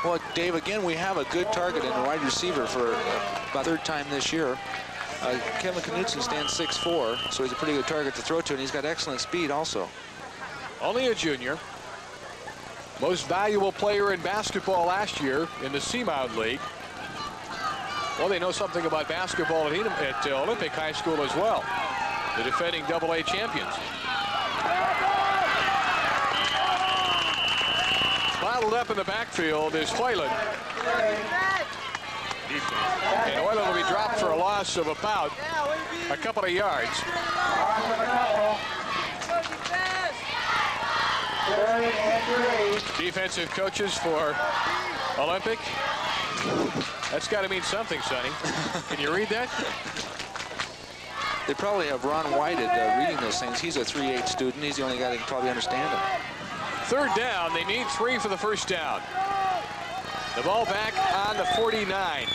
Well, Dave, again, we have a good target in the wide receiver for about third time this year. Kevin Knutson stands 6'4", so he's a pretty good target to throw to, and he's got excellent speed also. Only a junior. Most valuable player in basketball last year in the Seamount League. Well, they know something about basketball at Olympic High School as well. The defending AA champions. Bottled up in the backfield is Hoyland. And Hoyland will be dropped for a loss of about a couple of yards. Defensive coaches for Olympic. That's got to mean something, Sonny. Can you read that? They probably have Ron Whited reading those things. He's a 3/8 student. He's the only guy that can probably understand them. Third down. They need 3 for the first down. The ball back on the 49.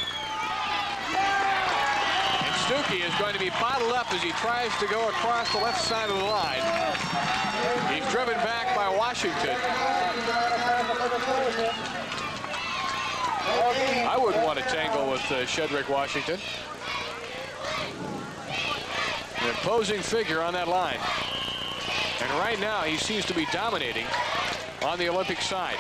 And Stuckey is going to be bottled up as he tries to go across the left side of the line. He's driven back by Washington. I wouldn't want to tangle with Shedrick Washington. An imposing figure on that line. And right now he seems to be dominating on the Olympic side.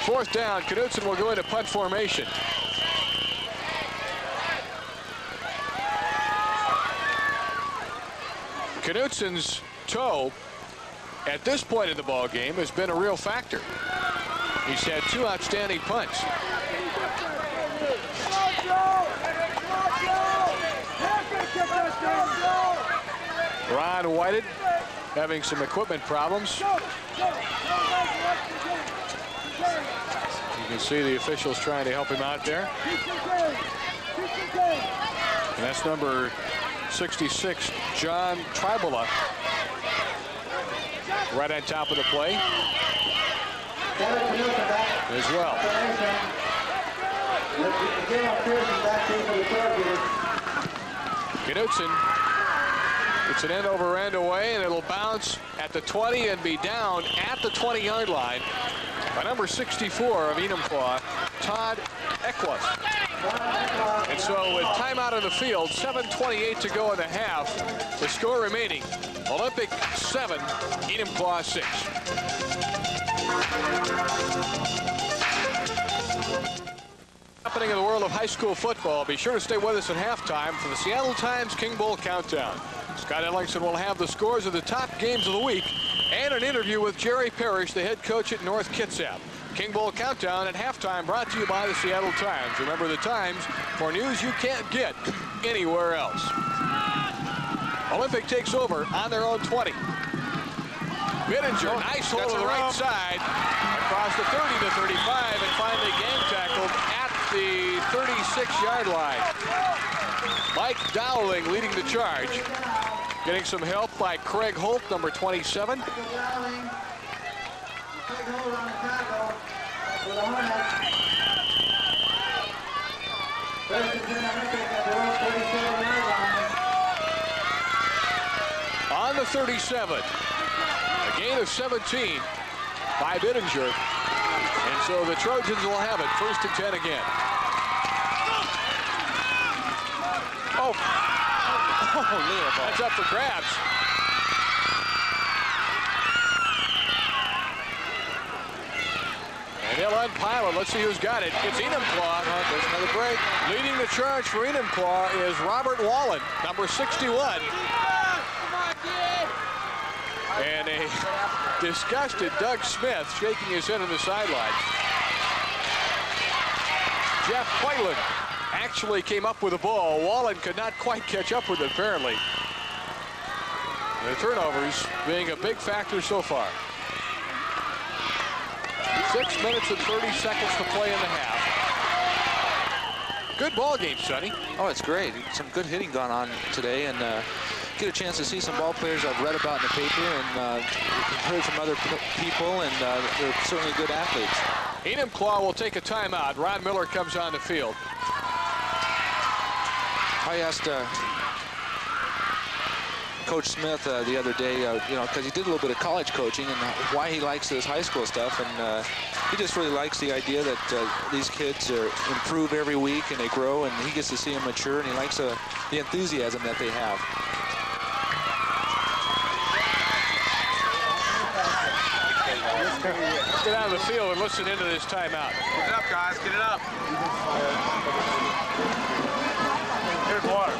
Fourth down, Knutson will go into punt formation. Knutson's toe at this point in the ball game has been a real factor. He's had 2 outstanding punts. Ron Whited having some equipment problems. You can see the officials trying to help him out there. And that's number 66, John Tribola, right on top of the play as well. Knutson, it's an end over end away, and it'll bounce at the 20 and be down at the 20-yard line by number 64 of Enumclaw, Todd Eckwas. And so with timeout on the field, 7:28 to go in the half, the score remaining, Olympic 7, Enumclaw 6. Happening in the world of high school football. Be sure to stay with us at halftime for the Seattle Times King Bowl Countdown. Scott Ellingson will have the scores of the top games of the week and an interview with Jerry Parrish, the head coach at North Kitsap. King Bowl Countdown at halftime brought to you by the Seattle Times. Remember the Times for news you can't get anywhere else. Olympic takes over on their own 20. Bittinger, nice hold to the right side, across the 30 to 35, and finally game tackled at the 36-yard line. Mike Dowling leading the charge. Getting some help by Craig Holt, number 27. On the 37, a gain of 17 by Bittinger. And so the Trojans will have it, 1st and 10 again. Oh, that's up for grabs. And he'll unpile it. Let's see who's got it. It's Enumclaw. There's another break. Leading the charge for Enumclaw is Robert Wallen, number 61. And a disgusted Doug Smith shaking his head on the sideline. Jeff Hoyland actually came up with the ball. Wallen could not quite catch up with it, apparently. The turnovers being a big factor so far. 6 minutes and 30 seconds to play in the half. Good ball game, Sonny. Oh, it's great. Some good hitting going on today, and get a chance to see some ball players I've read about in the paper and heard from other people, and they're certainly good athletes. Enumclaw will take a timeout. Ron Miller comes on the field. I asked Coach Smith the other day, you know, because he did a little bit of college coaching, and why he likes this high school stuff, and he just really likes the idea that these kids improve every week and they grow, and he gets to see them mature, and he likes the enthusiasm that they have. Let's get out of the field and listen into this timeout. Get it up, guys. Get it up. Here's water.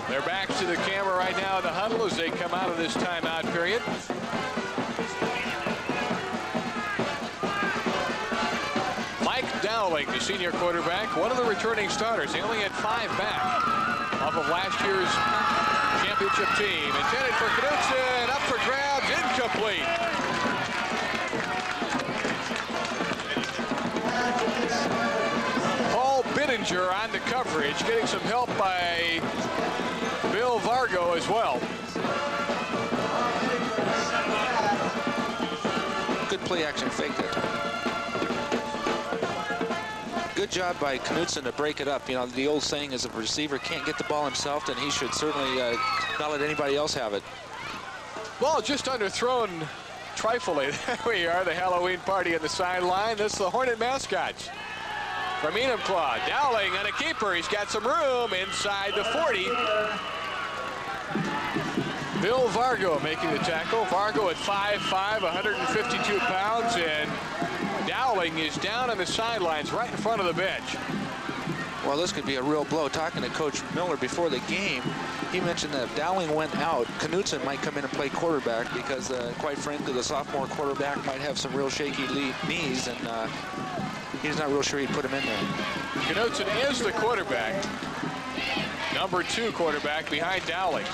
They're back to the camera right now in the huddle as they come out of this timeout period. Mike Dowling, the senior quarterback, one of the returning starters. He only had 5 back off of last year's championship team. Intended for Knudsen, up for grabs, incomplete. Paul Bittinger on the coverage, getting some help by Bill Vargo as well. Good play action fake there. Good job by Knudsen to break it up. You know, the old saying is if a receiver can't get the ball himself, then he should certainly not let anybody else have it. Ball just underthrown trifling. There we are, the Halloween party at the sideline. This is the Hornet mascots. From Enumclaw, Dowling on a keeper. He's got some room inside the 40. Bill Vargo making the tackle. Vargo at 5'5", 152 pounds, and Dowling is down on the sidelines right in front of the bench. Well, this could be a real blow. Talking to Coach Miller before the game, he mentioned that if Dowling went out, Knudsen might come in and play quarterback because, quite frankly, the sophomore quarterback might have some real shaky knees, and he's not real sure he'd put him in there. Knudsen is the quarterback, number 2 quarterback behind Dowling.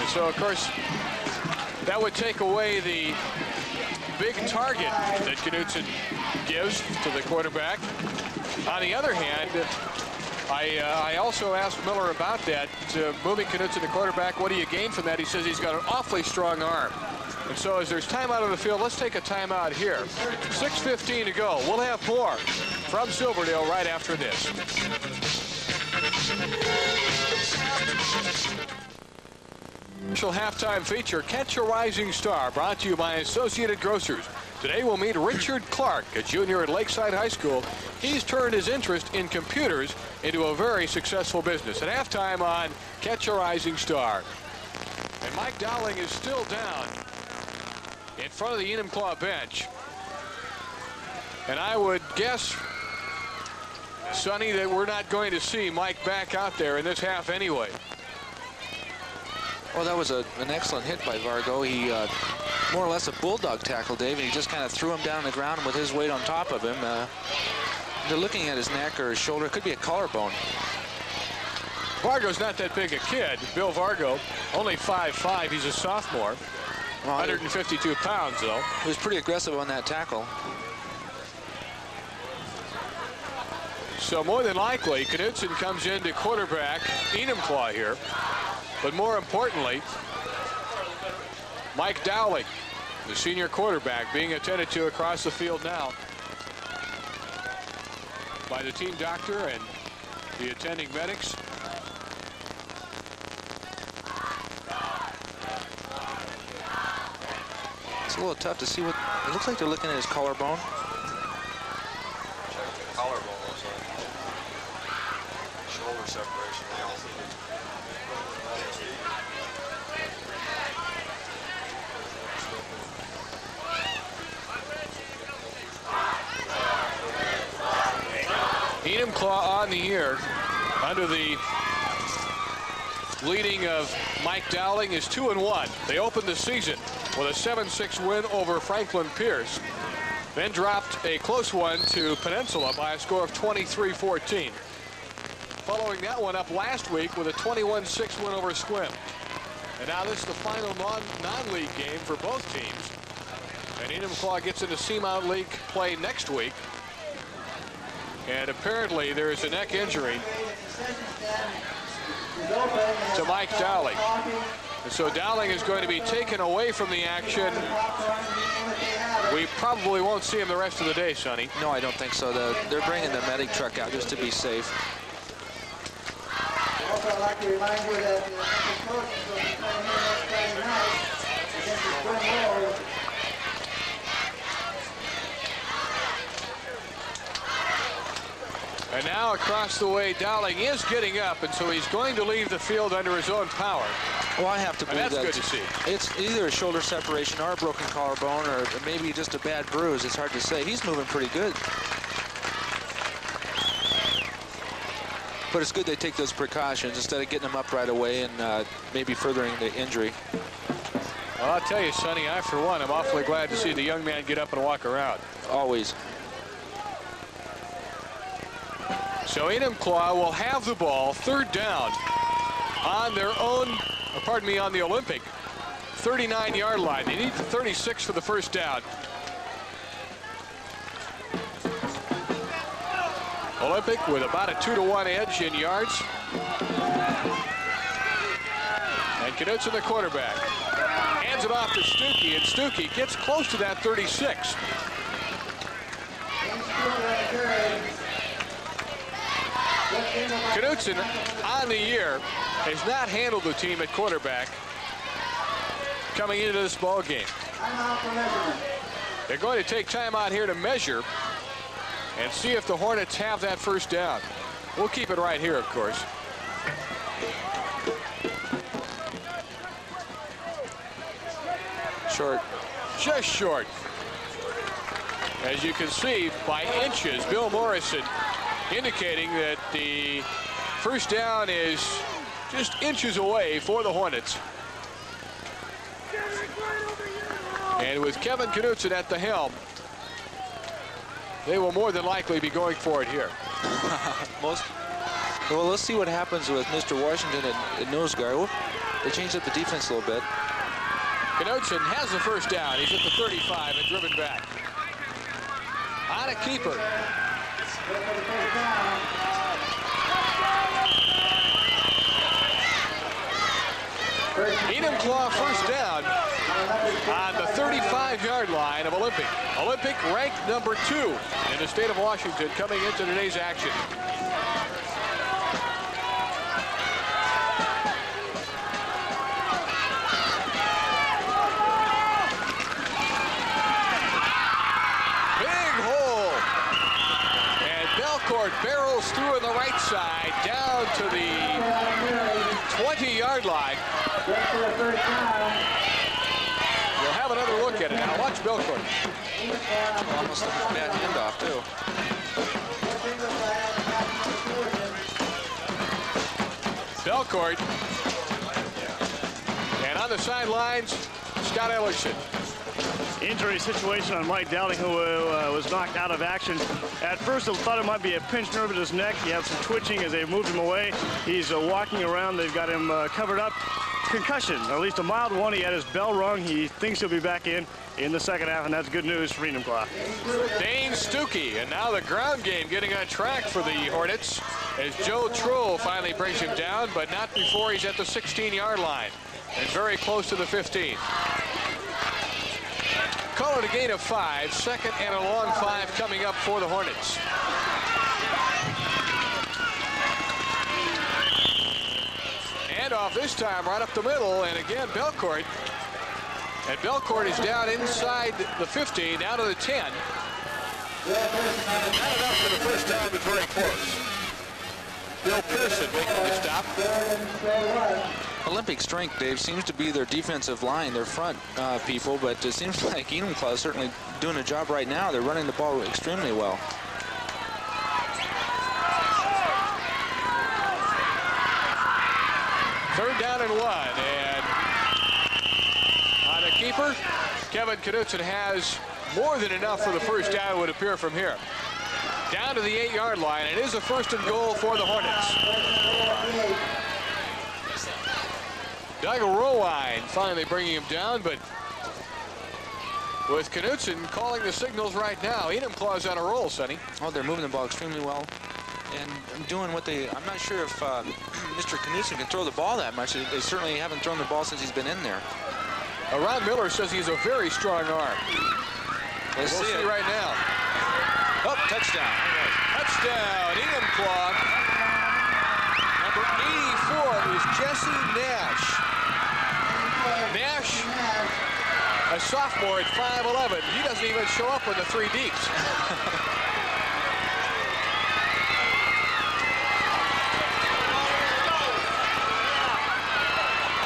And so, of course, that would take away the big target that Knudsen gives to the quarterback. On the other hand, I also asked Miller about that. Moving Knudsen to quarterback, what do you gain from that? He says he's got an awfully strong arm. And so as there's time out of the field, let's take a timeout here. 6:15 to go. We'll have more from Silverdale right after this. Special halftime feature, Catch a Rising Star, brought to you by Associated Grocers. Today we'll meet Richard Clark, a junior at Lakeside High School. He's turned his interest in computers into a very successful business. At halftime on Catch a Rising Star. And Mike Dowling is still down in front of the Enumclaw bench. And I would guess, Sonny, that we're not going to see Mike back out there in this half anyway. Well, that was an excellent hit by Vargo. He more or less a bulldog tackle, Dave, and he just kind of threw him down on the ground with his weight on top of him. They're looking at his neck or his shoulder. It could be a collarbone. Vargo's not that big a kid. Bill Vargo, only 5'5". He's a sophomore. 152 pounds, though. He was pretty aggressive on that tackle. So more than likely, Knudsen comes in to quarterback Enumclaw here. But more importantly, Mike Dowling, the senior quarterback, being attended to across the field now by the team doctor and the attending medics. It's a little tough to see what it looks like. They're looking at his collarbone. Check the collarbone also. Shoulder separation. Enumclaw on the year under the leading of Mike Dowling is 2-1. They opened the season with a 7-6 win over Franklin Pierce, then dropped a close one to Peninsula by a score of 23-14. following that one up last week with a 21-6 win over Squim. And now this is the final non-league game for both teams. And Enumclaw gets into Seamount League play next week. And apparently there is a neck injury to Mike Dowling. And so Dowling is going to be taken away from the action. We probably won't see him the rest of the day, Sonny. No, I don't think so. They're bringing the medic truck out just to be safe. Also, I'd like to remind you that the coach will be playing here next Friday night against the Twin Wolves. And now across the way, Dowling is getting up, and so he's going to leave the field under his own power. Well, I have to believe that's that good to see. It's either a shoulder separation or a broken collarbone or maybe just a bad bruise. It's hard to say. He's moving pretty good. But it's good they take those precautions instead of getting him up right away and maybe furthering the injury. Well, I'll tell you, Sonny, I, for one, am awfully glad to see the young man get up and walk around. Always. So Enumclaw will have the ball, third down, on their own, on the Olympic 39-yard line. They need 36 for the first down. Olympic with about a 2-to-1 edge in yards. And Knudsen, the quarterback, hands it off to Stuckey, and Stuckey gets close to that 36. Knudsen on the year has not handled the team at quarterback coming into this ball game. They're going to take time out here to measure and see if the Hornets have that first down. We'll keep it right here, of course. Short. Just short. As you can see, by inches, Bill Morrison indicating that the first down is just inches away for the Hornets. And with Kevin Knudsen at the helm, they will more than likely be going for it here. Well, let's see what happens with Mr. Washington and nose guard. Whoop, they changed up the defense a little bit. Knudsen has the first down. He's at the 35 and driven back. On a keeper. Enumclaw first down on the 35-yard line of Olympic. Olympic ranked number 2 in the state of Washington coming into today's action. Big hole. And Belcourt barrels through on the right side down to the 20-yard line. We'll have another look at it now. Watch Belcourt. Almost a bad handoff, too. Belcourt. And on the sidelines, Scott Ellerson. Injury situation on Mike Dowling, who was knocked out of action. At first, I thought it might be a pinched nerve in his neck. He had some twitching as they moved him away. He's walking around. They've got him covered up. Concussion, at least a mild one. He had his bell rung. He thinks he'll be back in the second half, and that's good news for Enumclaw. Dane Stuckey, and now the ground game getting on track for the Hornets as Joe Troll finally brings him down, but not before he's at the 16-yard line and very close to the 15. Call it a gain of 5, second and a long 5 coming up for the Hornets. Handoff this time right up the middle, and again Belcourt. And Belcourt is down inside the 15, down to the 10. Not enough for the first down, but very close. Bill Pearson making the stop. Olympic strength, Dave, seems to be their defensive line, their front people, but it seems like Enumclaw is certainly doing a job right now. They're running the ball extremely well. Third down and 1, and on a keeper, Kevin Knudsen has more than enough for the first down, it would appear from here. down to the 8-yard line. It is a 1st and goal for the Hornets. Doug Rowine finally bringing him down, but with Knutson calling the signals right now, Enumclaw's on a roll, Sonny. Oh, they're moving the ball extremely well and doing what they, I'm not sure if Mr. Knutson can throw the ball that much. They certainly haven't thrown the ball since he's been in there. Ron Miller says he's a very strong arm. We'll see right now. Oh, touchdown. Touchdown, Enumclaw. Number 84 is Jesse Nash. Nash, a sophomore at 5'11". He doesn't even show up in the 3 deeps.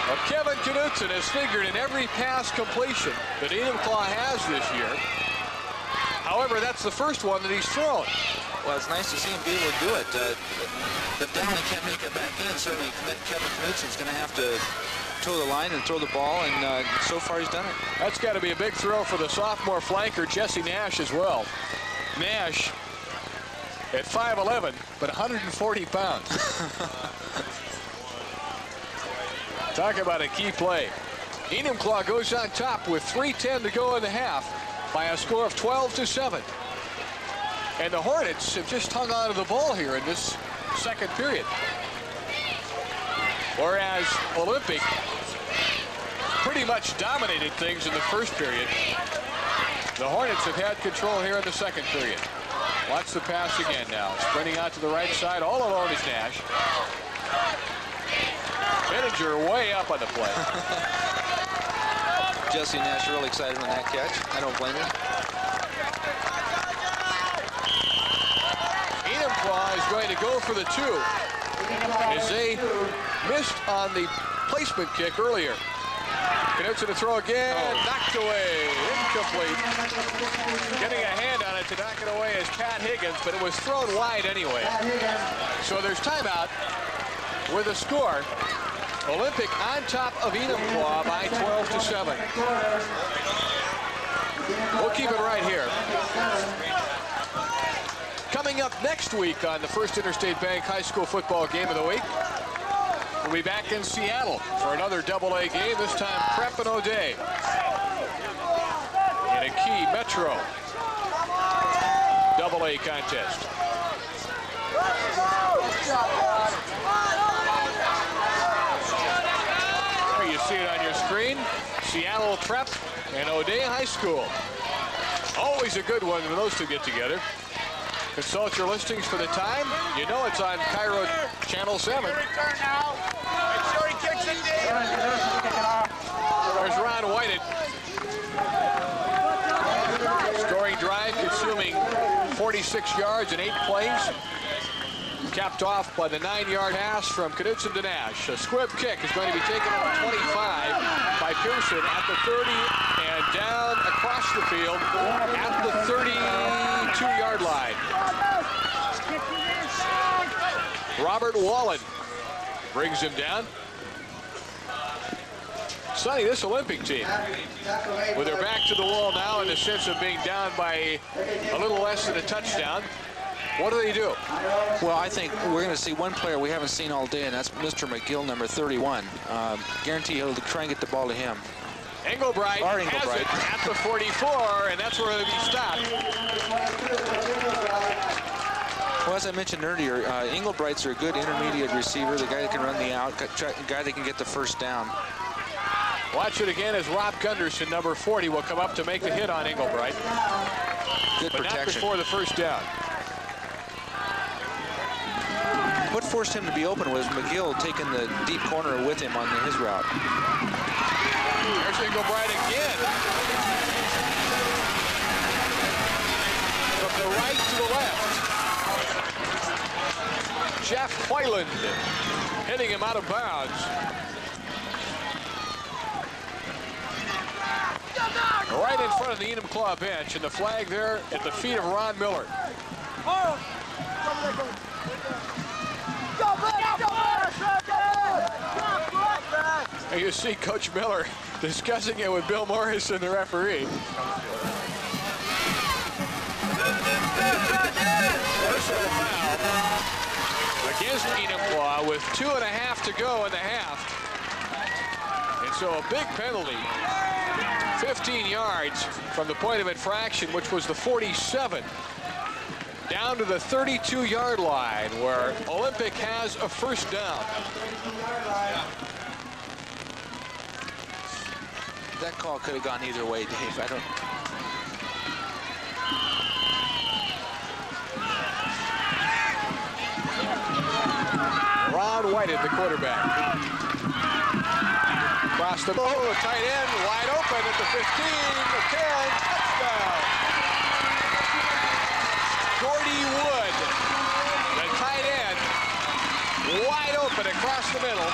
Well, Kevin Knutson has figured in every pass completion that Enumclaw has this year. However, that's the first one that he's thrown. Well, it's nice to see him be able to do it. If Downey can't make it back in, certainly Kevin Knutson's going to have to toe the line and throw the ball, and so far he's done it. That's got to be a big throw for the sophomore flanker, Jesse Nash, as well. Nash at 5'11", but 140 pounds. Talk about a key play. Enumclaw goes on top with 3:10 to go in the half by a score of 12-7. And the Hornets have just hung on to the ball here in this second period. Whereas Olympic pretty much dominated things in the first period. The Hornets have had control here in the second period. Watch the pass again now. Sprinting out to the right side. All alone is Nash. Manager way up on the play. Jesse Nash really excited on that catch. I don't blame him. Enumclaw is going to go for the 2 as they missed on the placement kick earlier. Knutson to throw again, knocked away, incomplete. Getting a hand on it to knock it away is Pat Higgins, but it was thrown wide anyway. So there's timeout with a score. Olympic on top of Enumclaw by 12-7. We'll keep it right here. Coming up next week on the First Interstate Bank High School football game of the week, we'll be back in Seattle for another AA game, this time Prep and O'Day in a key Metro AA contest. There you see it on your screen. Seattle Prep and O'Day High School. Always a good one when those two get together. Consult your listings for the time. You know it's on Cairo Channel 7. Return now. Make sure he kicks it deep. There's Ron Whited. Scoring drive consuming 46 yards in 8 plays. Capped off by the 9-yard pass from Knutson to Nash. A squib kick is going to be taken at the 25 by Pearson at the 30 and down across the field at the 32-yard line. Robert Wallen brings him down. Sonny, this Olympic team, with their back to the wall now in the sense of being down by a little less than a touchdown, what do they do? Well, I think we're going to see one player we haven't seen all day, and that's Mr. McGill, number 31. Guarantee he'll try and get the ball to him. Englebright has it at the 44, and that's where he'll be stopped. Well, as I mentioned earlier, Englebright's a good intermediate receiver, the guy that can run the out, guy that can get the first down. Watch it again as Rob Gunderson, number 40, will come up to make the hit on Englebright. Good but protection. Not before the first down. What forced him to be open was McGill taking the deep corner with him on his route. There's Englebright again. From the right to the left. Jeff Hoyland hitting him out of bounds. Right in front of the Enumclaw bench, and the flag there at the feet of Ron Miller. And you see Coach Miller discussing it with Bill Morrison, the referee. Personal foul against Enumclaw with 2.5 to go in the half. And so a big penalty, 15 yards from the point of infraction, which was the 47, down to the 32-yard line, where Olympic has a first down. That call could have gone either way, Dave. I don't. Ron White at the quarterback. Across the middle, a tight end, wide open at the 15, the 10, touchdown. Gordy Wood, the tight end, wide open across the middle.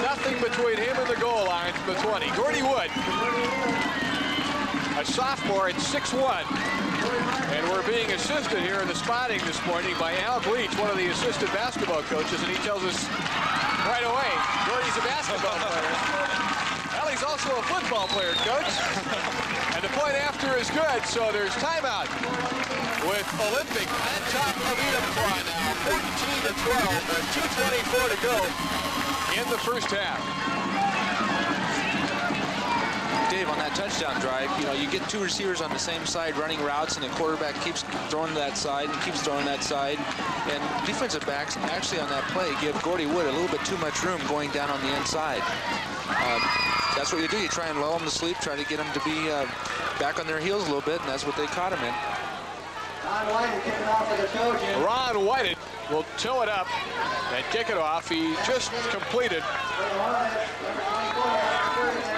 Nothing between him and the goal line from the 20. Gordy Wood, a sophomore at 6'1". And we're being assisted here in the spotting this morning by Al Bleach, one of the assistant basketball coaches, and he tells us right away, Gordy's a basketball player. Well, he's also a football player, coach. And the point after is good, so there's timeout with Olympic on top of Enumclaw now, 14-12, 2:24 to go in the first half. Dave, on that touchdown drive, you know, you get two receivers on the same side running routes, and the quarterback keeps throwing to that side and keeps throwing that side. And defensive backs actually on that play give Gordy Wood a little bit too much room going down on the inside. That's what you do. You try and lull them to sleep, try to get them to be back on their heels a little bit, and that's what they caught him in. Ron White kicking off for the Trojans. Ron White will tow it up and kick it off. He just completed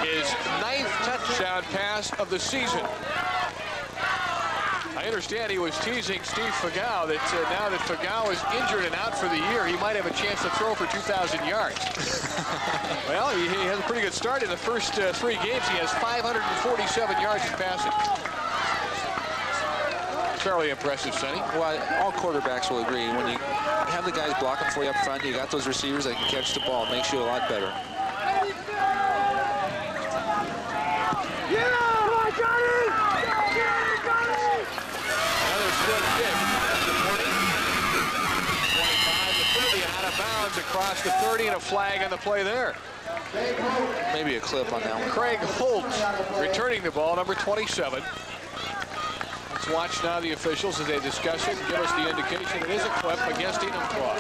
his 9th touchdown pass of the season. I understand he was teasing Steve Fagau that now that Fagau is injured and out for the year, he might have a chance to throw for 2,000 yards. Well, he has a pretty good start in the first 3 games. He has 547 yards in passing. Fairly impressive, Sonny. Well, all quarterbacks will agree. When you have the guys blocking for you up front, you got those receivers that can catch the ball. It makes you a lot better. Another split kick. 25 to 30 and out of bounds across the 30 and a flag on the play there. Maybe a clip on that one. Craig Holt returning the ball, number 27. Let's watch now the officials as they discuss it and give us the indication it is a clip against Enumclaw.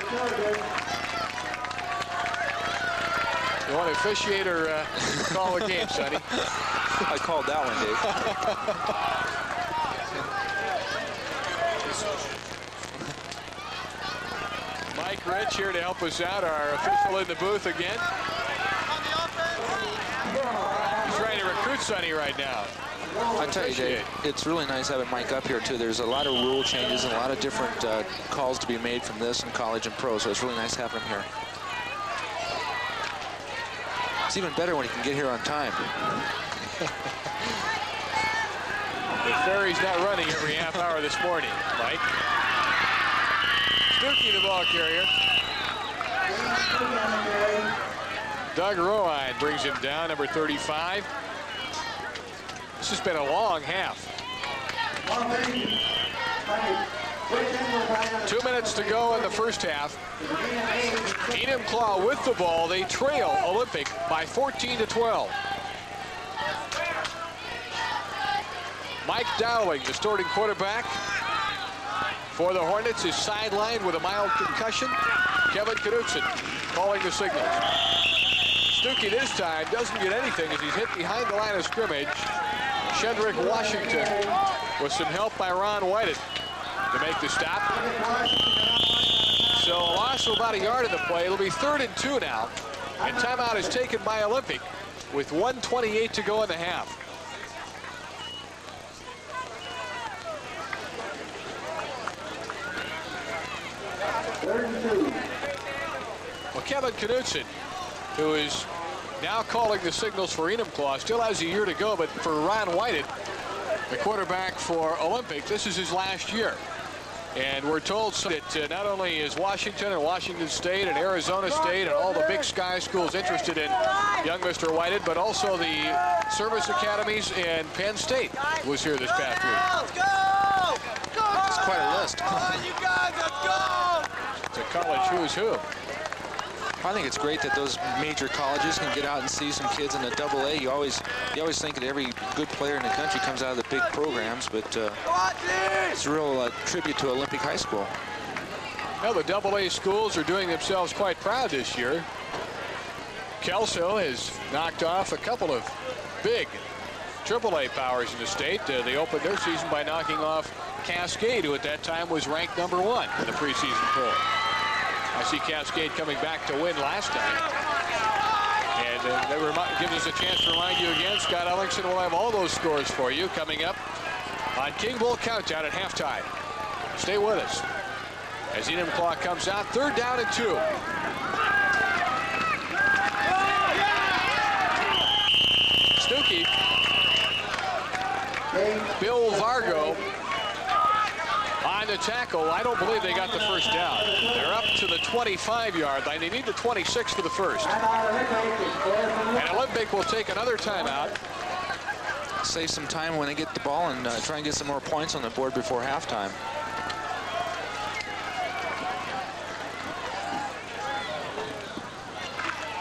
You want to officiate or call the game, Sonny? I called that one, Dave. Mike Rich here to help us out, our official in the booth again. He's trying to recruit Sonny right now. I tell you, Dave, it's really nice having Mike up here, too. There's a lot of rule changes and a lot of different calls to be made from this in college and pro, so it's really nice having him here. It's even better when he can get here on time. The ferry's not running every half hour this morning, Mike. Stookie, the ball carrier. Doug Rowine brings him down, number 35. This has been a long half. 2 minutes to go in the first half. Enumclaw with the ball. They trail Olympic by 14-12. Mike Dowling, the starting quarterback for the Hornets, is sidelined with a mild concussion. Kevin Knutson calling the signals. Stookie this time doesn't get anything as he's hit behind the line of scrimmage. Shedrick Washington with some help by Ron White to make the stop. So a loss of about a yard in the play. It'll be 3rd and 2 now. And timeout is taken by Olympic with 1:28 to go in the half. Well, Kevin Knutson, who is now calling the signals for Enumclaw, still has a year to go, but for Ron White, the quarterback for Olympic, this is his last year. And we're told that not only is Washington and Washington State and Arizona State and all the Big Sky schools interested in young Mr. Whited, but also the service academies, and Penn State was here this past week. Let's go! Go! It's quite a list. Come on, you guys, let's go! It's a college who's who. I think it's great that those major colleges can get out and see some kids in the AA. You always think that every good player in the country comes out of the big programs, but it's a real tribute to Olympic High School. Well, the AA schools are doing themselves quite proud this year. Kelso has knocked off a couple of big AAA powers in the state. They opened their season by knocking off Cascade, who at that time was ranked #1 in the preseason poll. I see Cascade coming back to win last time. And that gives us a chance to remind you again, Scott Ellingson will have all those scores for you coming up on King Bull Countdown at halftime. Stay with us as Enumclaw comes out. 3rd down and 2. Stuckey. Bill Vargo on the tackle. I don't believe they got the first down. They're up to the 25-yard line. They need the 26 for the first. And Olympic will take another timeout. Save some time when they get the ball and try and get some more points on the board before halftime.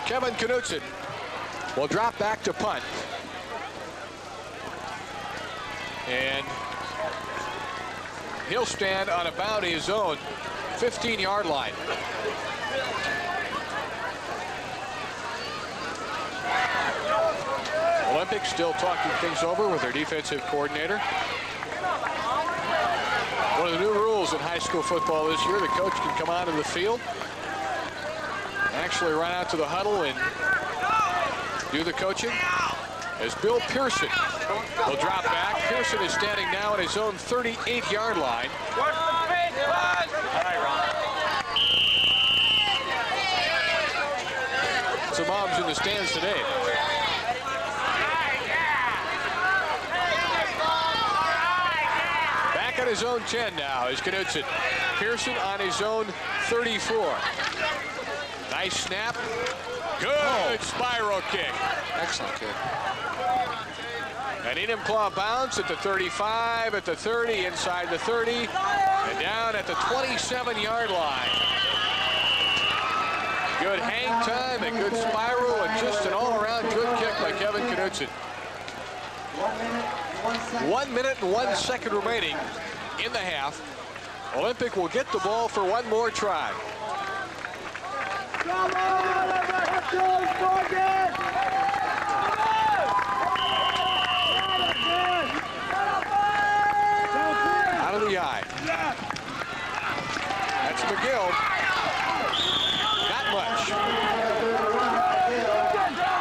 Kevin Knutson will drop back to punt. And he'll stand on about his own 15-yard line. Olympic still talking things over with their defensive coordinator. One of the new rules in high school football this year, the coach can come onto the field, actually run out to the huddle and do the coaching, as Bill Pearson will drop back. Pearson is standing now at his own 38-yard line. Some moms in the stands today. Back at his own 10 now is Knutson. Pearson on his own 34. Nice snap. Good spiral kick. Excellent kick. And Enumclaw bounce at the 35, at the 30, inside the 30, and down at the 27-yard line. Good hang time, a good spiral, and just an all-around good kick by Kevin Knutson. 1 minute and 1 second remaining in the half. Olympic will get the ball for one more try. Out of the eye. That's McGill. Not much.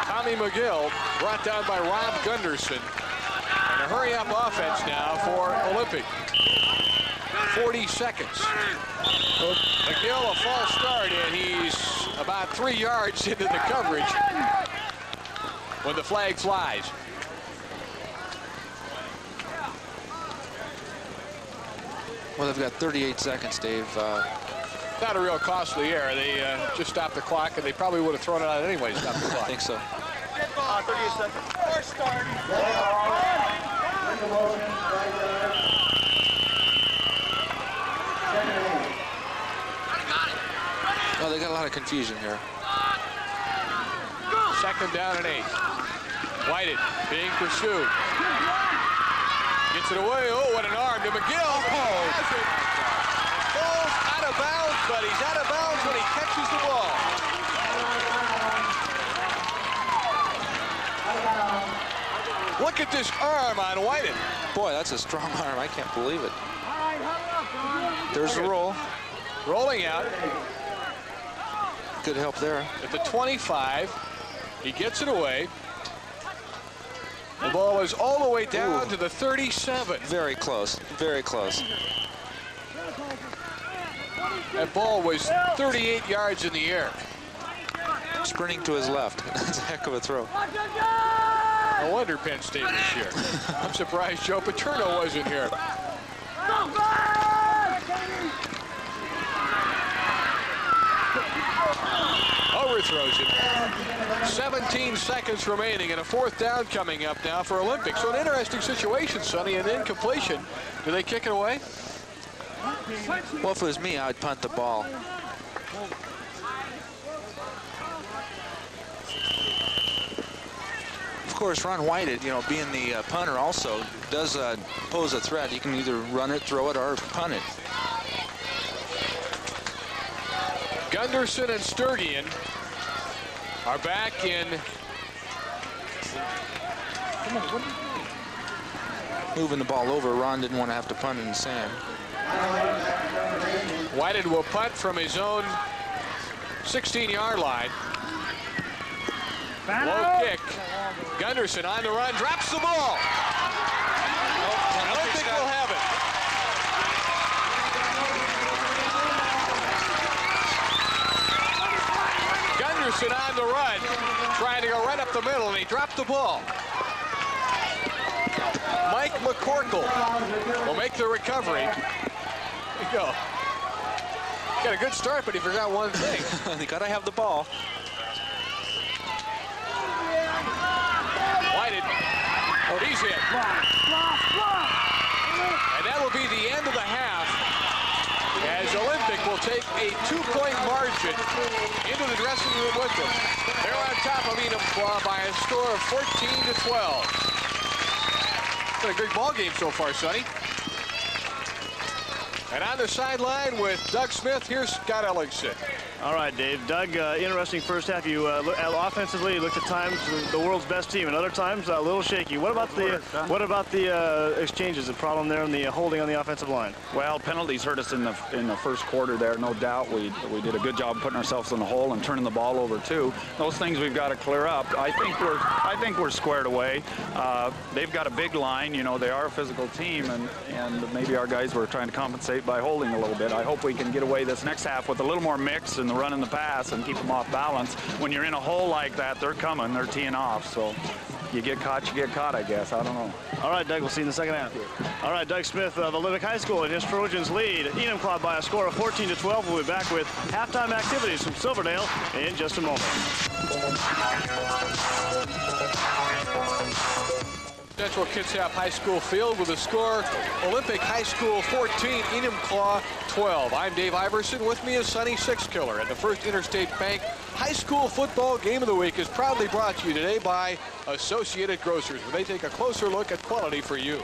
Tommy McGill brought down by Rob Gunderson. And a hurry-up offense now for Olympic. 40 seconds. McGill a false start, and he's about 3 yards into the coverage when the flag flies. Well, they've got 38 seconds, Dave. Not a real costly error. They just stopped the clock, and they probably would have thrown it out anyway to stop the clock. I think so. 38 seconds. We're starting. Oh, they got a lot of confusion here. 2nd down and 8. Whited being pursued. Gets it away. Oh, what an arm to McGill. Oh, falls out of bounds, but he's out of bounds when he catches the ball. Look at this arm on Whited. Boy, that's a strong arm. I can't believe it. There's the roll. Rolling out Good help there. at the 25. He gets it away. The ball is all the way down to the 37. Very close. Very close. That ball was 38 yards in the air. Sprinting to his left. That's a heck of a throw. No wonder Penn State this year. I'm surprised Joe Paterno wasn't here. seconds remaining and a 4th down coming up now for Olympic. So an interesting situation, Sonny, an incompletion. Do they kick it away? Well, if it was me, I'd punt the ball. Of course, Ron Whited, being the punter also does pose a threat. You can either run it, throw it, or punt it. Gunderson and Sturgeon are back in. Moving the ball over, Ron didn't want to have to punt in the sand. Whited will punt from his own 16-yard line. Low kick. Gunderson on the run, drops the ball. Olympic will have it. Gunderson on the run, trying to go right up the middle, and he dropped the ball. Mike McCorkle will make the recovery. There you go. Got a good start, but he forgot one thing. They got to have the ball. Whited. Oh, he's hit. And that will be the end of the half, as Olympic will take a 2-point margin into the dressing room with them. They're on top of Enumclaw by a score of 14-12. It's been a great ball game so far, Sonny. And on the sideline with Doug Smith, here's Scott Ellingson. All right, Dave. Doug, interesting first half. You offensively, you looked at times the world's best team, and other times a little shaky. What about the exchanges? The problem there in the holding on the offensive line. Well, penalties hurt us in the first quarter there, no doubt. We did a good job putting ourselves in the hole and turning the ball over too. Those things we've got to clear up. I think we're squared away. They've got a big line. They are a physical team, and maybe our guys were trying to compensate by holding a little bit. I hope we can get away this next half with a little more mix and the run and the pass and keep them off balance. When you're in a hole like that, they're coming, they're teeing off. So you get caught, I guess. I don't know. All right, Doug, we'll see you in the second half. All right, Doug Smith of Olympic High School and his Trojans lead Enumclaw by a score of 14-12. We'll be back with halftime activities from Silverdale in just a moment. Central Kitsap High School field with a score Olympic High School 14, Enumclaw 12. I'm Dave Iverson. With me is Sonny Sixkiller. And the First Interstate Bank High School Football Game of the Week is proudly brought to you today by Associated Grocers, where they take a closer look at quality for you.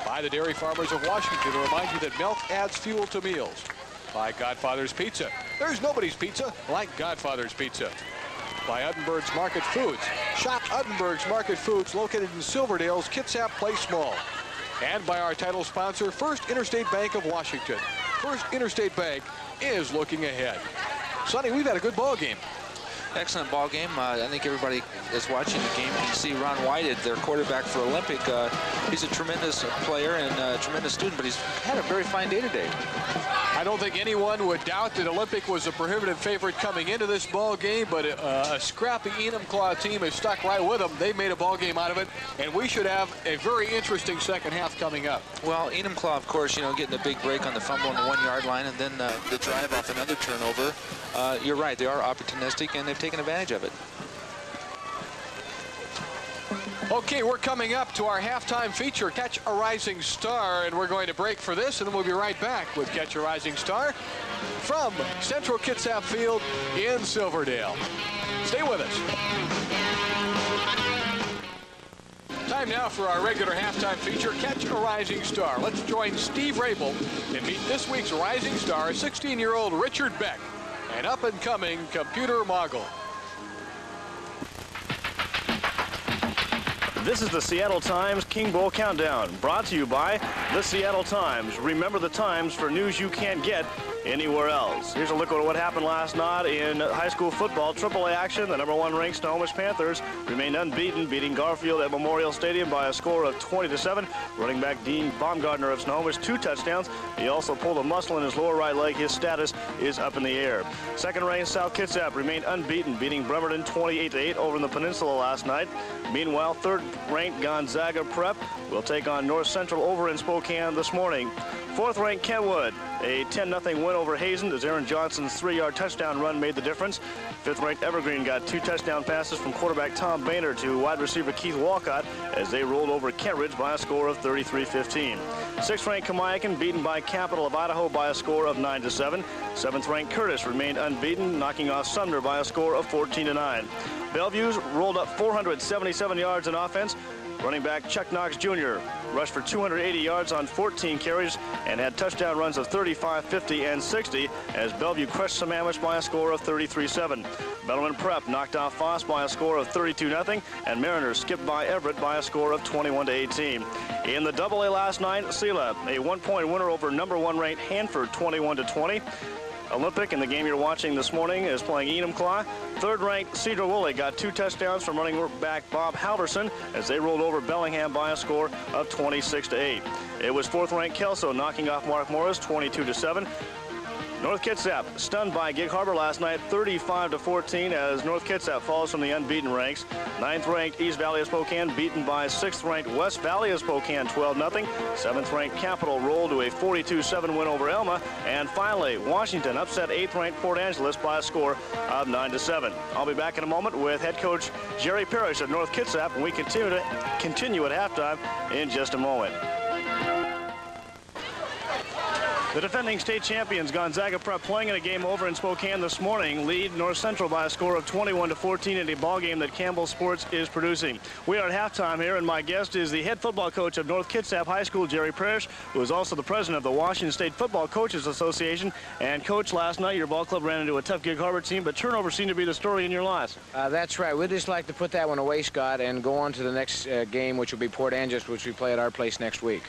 By the Dairy Farmers of Washington, to remind you that milk adds fuel to meals. By Godfather's Pizza. There's nobody's pizza like Godfather's Pizza. By Uddenberg's Market Foods. Shop Uddenberg's Market Foods, located in Silverdale's Kitsap Place Mall. And by our title sponsor, First Interstate Bank of Washington. First Interstate Bank is looking ahead. Sonny, we've had a good ball game. Excellent ball game. I think everybody that's watching the game can see Ron Whited, their quarterback for Olympic. He's a tremendous player and a tremendous student, but he's had a very fine day today. I don't think anyone would doubt that Olympic was a prohibitive favorite coming into this ball game, but a scrappy Enumclaw team has stuck right with them. They made a ball game out of it, and we should have a very interesting second half coming up. Well, Enumclaw, of course, getting a big break on the fumble on the 1-yard line, and then the drive off another turnover. You're right, they are opportunistic, and they've taken advantage of it. Okay, we're coming up to our halftime feature, Catch a Rising Star, and we're going to break for this, and then we'll be right back with Catch a Rising Star from Central Kitsap Field in Silverdale. Stay with us. Time now for our regular halftime feature, Catch a Rising Star. Let's join Steve Rabel and meet this week's Rising Star, 16-year-old Richard Beck, an up-and-coming computer mogul. This is the Seattle Times King Bowl Countdown, brought to you by the Seattle Times. Remember the times for news you can't get anywhere else. Here's a look at what happened last night in high school football. AAA action. The #1 ranked Snohomish Panthers remained unbeaten, beating Garfield at Memorial Stadium by a score of 20-7. Running back Dean Baumgartner of Snohomish, 2 touchdowns. He also pulled a muscle in his lower right leg. His status is up in the air. Second ranked South Kitsap remained unbeaten, beating Bremerton 28-8 over in the peninsula last night. Meanwhile, third ranked Gonzaga Prep will take on North Central over in Spokane this morning. Fourth-ranked Kentwood, a 10-0 win over Hazen as Aaron Johnson's 3-yard touchdown run made the difference. Fifth-ranked Evergreen got 2 touchdown passes from quarterback Tom Boehner to wide receiver Keith Walcott as they rolled over Kent Ridge by a score of 33-15. Sixth-ranked Kamiakin beaten by Capital of Idaho by a score of 9-7. Seventh-ranked Curtis remained unbeaten, knocking off Sumner by a score of 14-9. Bellevue's rolled up 477 yards in offense. Running back Chuck Knox Jr. rushed for 280 yards on 14 carries and had touchdown runs of 35, 50, and 60 as Bellevue crushed Sammamish by a score of 33-7. Bellarmine Prep knocked off Foss by a score of 32-0, and Mariners skipped by Everett by a score of 21-18. In the AA last night, Sela, a 1-point winner over number 1 ranked Hanford, 21-20. Olympic, in the game you're watching this morning, is playing Enumclaw. Third-ranked Cedar Woolley got 2 touchdowns from running back Bob Halverson as they rolled over Bellingham by a score of 26-8. It was fourth-ranked Kelso knocking off Mark Morris 22-7. North Kitsap stunned by Gig Harbor last night 35-14 as North Kitsap falls from the unbeaten ranks. Ninth-ranked East Valley of Spokane beaten by 6th-ranked West Valley of Spokane 12-0. 7th-ranked Capital rolled to a 42-7 win over Elma. And finally, Washington upset 8th-ranked Port Angeles by a score of 9-7. I'll be back in a moment with head coach Jerry Parrish of North Kitsap, and we continue at halftime in just a moment. The defending state champions Gonzaga Prep, playing in a game over in Spokane this morning, lead North Central by a score of 21-14 in a ball game that Campbell Sports is producing. We are at halftime here, and my guest is the head football coach of North Kitsap High School, Jerry Parrish, who is also the president of the Washington State Football Coaches Association. And coach, last night your ball club ran into a tough Gig Harbor team, but turnovers seem to be the story in your loss. That's right. We'd just like to put that one away, Scott, and go on to the next game, which will be Port Angeles, which we play at our place next week.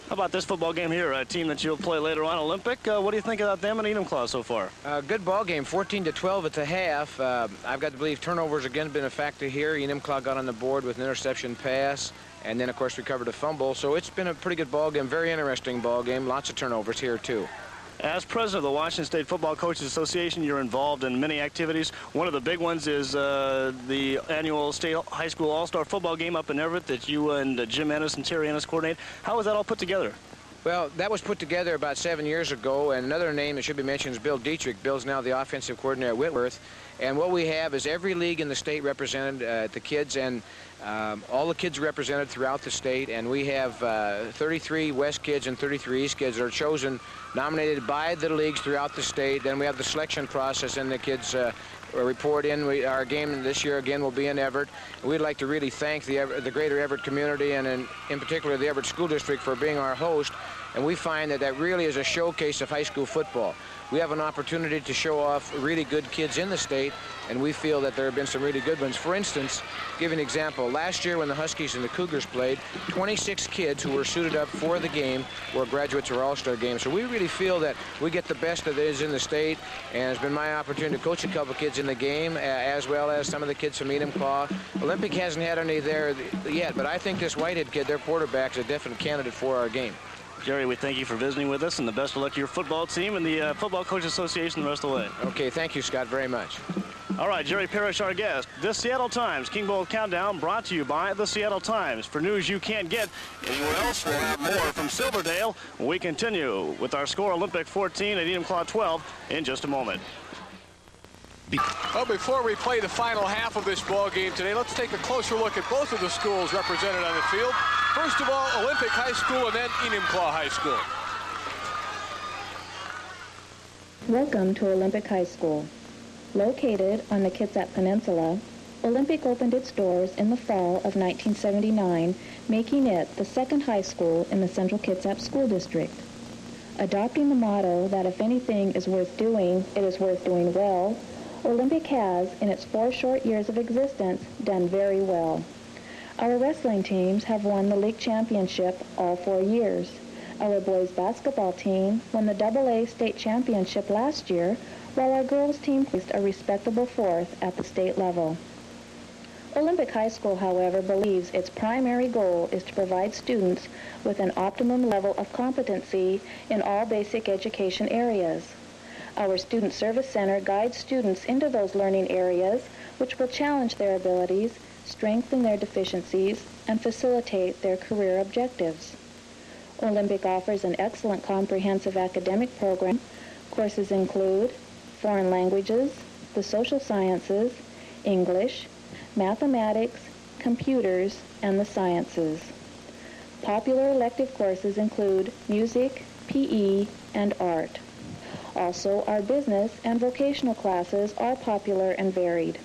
How about this football game here, a team that you'll play later on, Olympic? What do you think about them and Enumclaw so far? Good ball game, 14-12 at the half. I've got to believe turnovers again been a factor here. Enumclaw got on the board with an interception pass, and then, of course, recovered a fumble. So it's been a pretty good ball game, very interesting ball game. Lots of turnovers here, too. As president of the Washington State Football Coaches Association, you're involved in many activities. One of the big ones is the annual State High School All-Star Football game up in Everett that you and Jim Ennis and Terry Ennis coordinate. How was that all put together? Well, that was put together about 7 years ago, and another name that should be mentioned is Bill Dietrich. Bill's now the offensive coordinator at Whitworth. And what we have is every league in the state represented, the kids, and all the kids represented throughout the state. And we have 33 West kids and 33 East kids that are chosen, nominated by the leagues throughout the state. Then we have the selection process, and the kids report in. Our game this year, again, will be in Everett. We'd like to really thank the greater Everett community, and in particular the Everett School District, for being our host. And we find that that really is a showcase of high school football. We have an opportunity to show off really good kids in the state, and we feel that there have been some really good ones. For instance, give you an example. Last year when the Huskies and the Cougars played, 26 kids who were suited up for the game were graduates of our All-Star game. So we really feel that we get the best that is in the state, and it's been my opportunity to coach a couple kids in the game, as well as some of the kids from Enumclaw. Olympic hasn't had any there yet, but I think this Whitehead kid, their quarterback, is a definite candidate for our game. Jerry, we thank you for visiting with us, and the best of luck to your football team and the Football Coaches Association the rest of the way. Okay, thank you, Scott, very much. All right, Jerry Parrish, our guest. This Seattle Times King Bowl Countdown brought to you by the Seattle Times. For news you can't get anywhere else, we'll have more from Silverdale. We continue with our score, Olympic 14 and Enumclaw 12, in just a moment. Well, before we play the final half of this ball game today, let's take a closer look at both of the schools represented on the field. First of all, Olympic High School and then Enumclaw High School. Welcome to Olympic High School. Located on the Kitsap Peninsula, Olympic opened its doors in the fall of 1979, making it the second high school in the Central Kitsap School District. Adopting the motto that if anything is worth doing, it is worth doing well, Olympic has, in its 4 short years of existence, done very well. Our wrestling teams have won the league championship all 4 years. Our boys basketball team won the AA state championship last year, while our girls team placed a respectable 4th at the state level. Olympic High School, however, believes its primary goal is to provide students with an optimum level of competency in all basic education areas. Our Student Service Center guides students into those learning areas which will challenge their abilities, strengthen their deficiencies, and facilitate their career objectives. Olympic offers an excellent comprehensive academic program. Courses include foreign languages, the social sciences, English, mathematics, computers, and the sciences. Popular elective courses include music, PE, and art. Also, our business and vocational classes are popular and varied.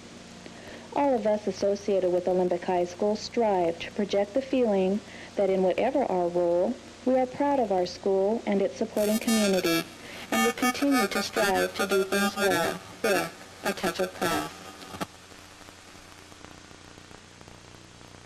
All of us associated with Olympic High School strive to project the feeling that in whatever our role, we are proud of our school and its supporting community, and will continue to strive to do things well with a touch of pride.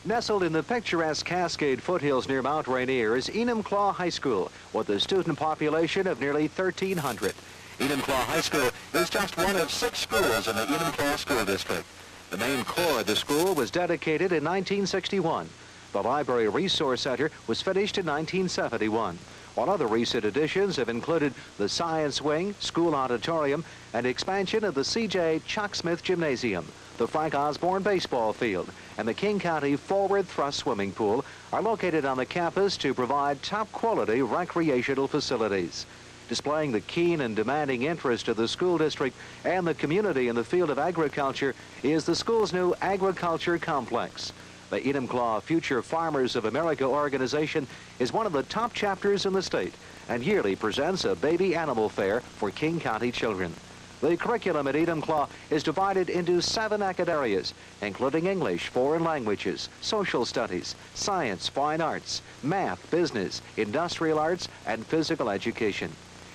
Nestled in the picturesque Cascade foothills near Mount Rainier is Enumclaw High School, with a student population of nearly 1,300. Enumclaw High School is just one of 6 schools in the Enumclaw School District. The main core of the school was dedicated in 1961. The Library Resource Center was finished in 1971, while other recent additions have included the Science Wing, School Auditorium, and expansion of the C.J. Chuck Smith Gymnasium. The Frank Osborne Baseball Field and the King County Forward Thrust Swimming Pool are located on the campus to provide top-quality recreational facilities. Displaying the keen and demanding interest of the school district and the community in the field of agriculture is the school's new agriculture complex. The Enumclaw Future Farmers of America organization is one of the top chapters in the state and yearly presents a baby animal fair for King County children. The curriculum at Enumclaw is divided into 7 academic areas, including English, foreign languages, social studies, science, fine arts, math, business, industrial arts, and physical education.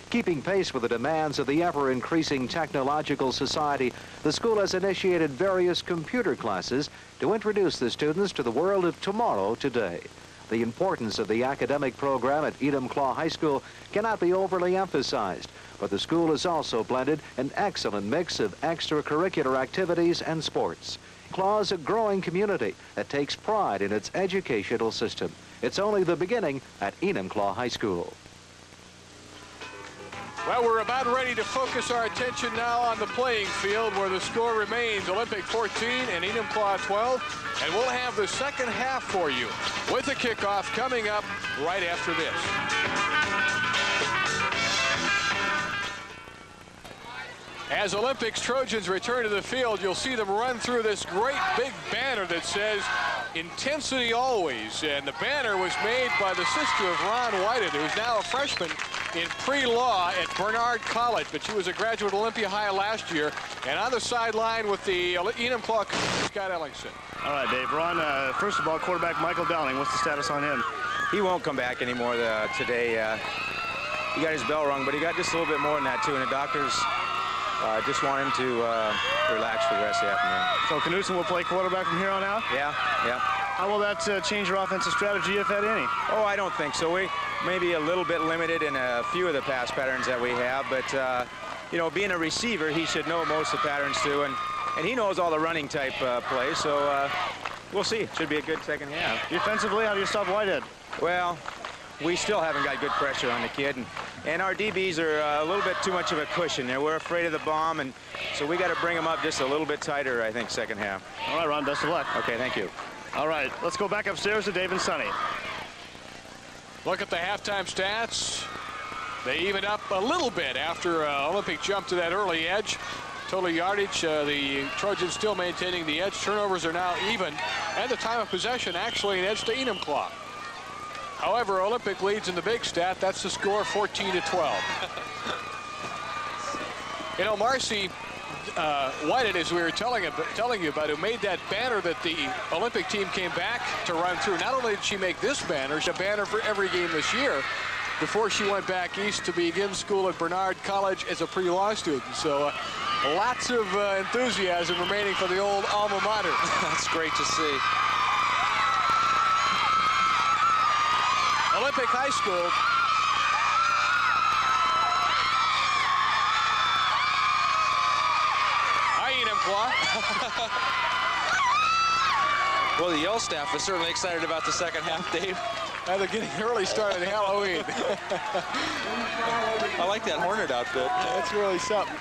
Keeping pace with the demands of the ever-increasing technological society, the school has initiated various computer classes to introduce the students to the world of tomorrow today. The importance of the academic program at Enumclaw High School cannot be overly emphasized, but the school has also blended an excellent mix of extracurricular activities and sports. Enumclaw is a growing community that takes pride in its educational system. It's only the beginning at Enumclaw High School. Well, we're about ready to focus our attention now on the playing field, where the score remains Olympic 14 and Enumclaw 12. And we'll have the second half for you with the kickoff coming up right after this. As Olympics Trojans return to the field, you'll see them run through this great big banner that says "Intensity Always." And the banner was made by the sister of Ron Whited, who's now a freshman in pre-law at Bernard College, but she was a graduate Olympia High last year. And on the sideline with the Enumclaw, Scott Ellingson. All right, Dave. Ron, first of all, quarterback Michael Dowling, what's the status on him? He won't come back anymore today. He got his bell rung, but he got just a little bit more than that, too, and the doctors just want him to relax for the rest of the afternoon. So Knudsen will play quarterback from here on out? Yeah. How will that change your offensive strategy, if at any? Oh, I don't think so. We may be a little bit limited in a few of the pass patterns that we have, but, you know, being a receiver, he should know most of the patterns, too, and he knows all the running type plays, so we'll see. It should be a good second half. Defensively, how do you stop Whitehead? Well, we still haven't got good pressure on the kid, and our DBs are a little bit too much of a cushion there. We're afraid of the bomb, and so we got to bring them up just a little bit tighter, I think, second half. All right, Ron, best of luck. Okay, thank you. All right, let's go back upstairs to Dave and Sonny. Look at the halftime stats. They evened up a little bit after Olympic jumped to that early edge. Total yardage, the Trojans still maintaining the edge. Turnovers are now even, and the time of possession actually an edge to Enumclaw. However, Olympic leads in the big stat. That's the score, 14-12. You know, Marcy Whitehead, as we were telling you about, who made that banner that the Olympic team came back to run through. Not only did she make this banner, she had a banner for every game this year before she went back east to begin school at Bernard College as a pre-law student. So lots of enthusiasm remaining for the old alma mater. That's great to see. Olympic High School. Hi, Enumclaw. Well, the Yell staff is certainly excited about the second half, Dave. They're getting an early start at Halloween. I like that Hornet outfit. That's really something.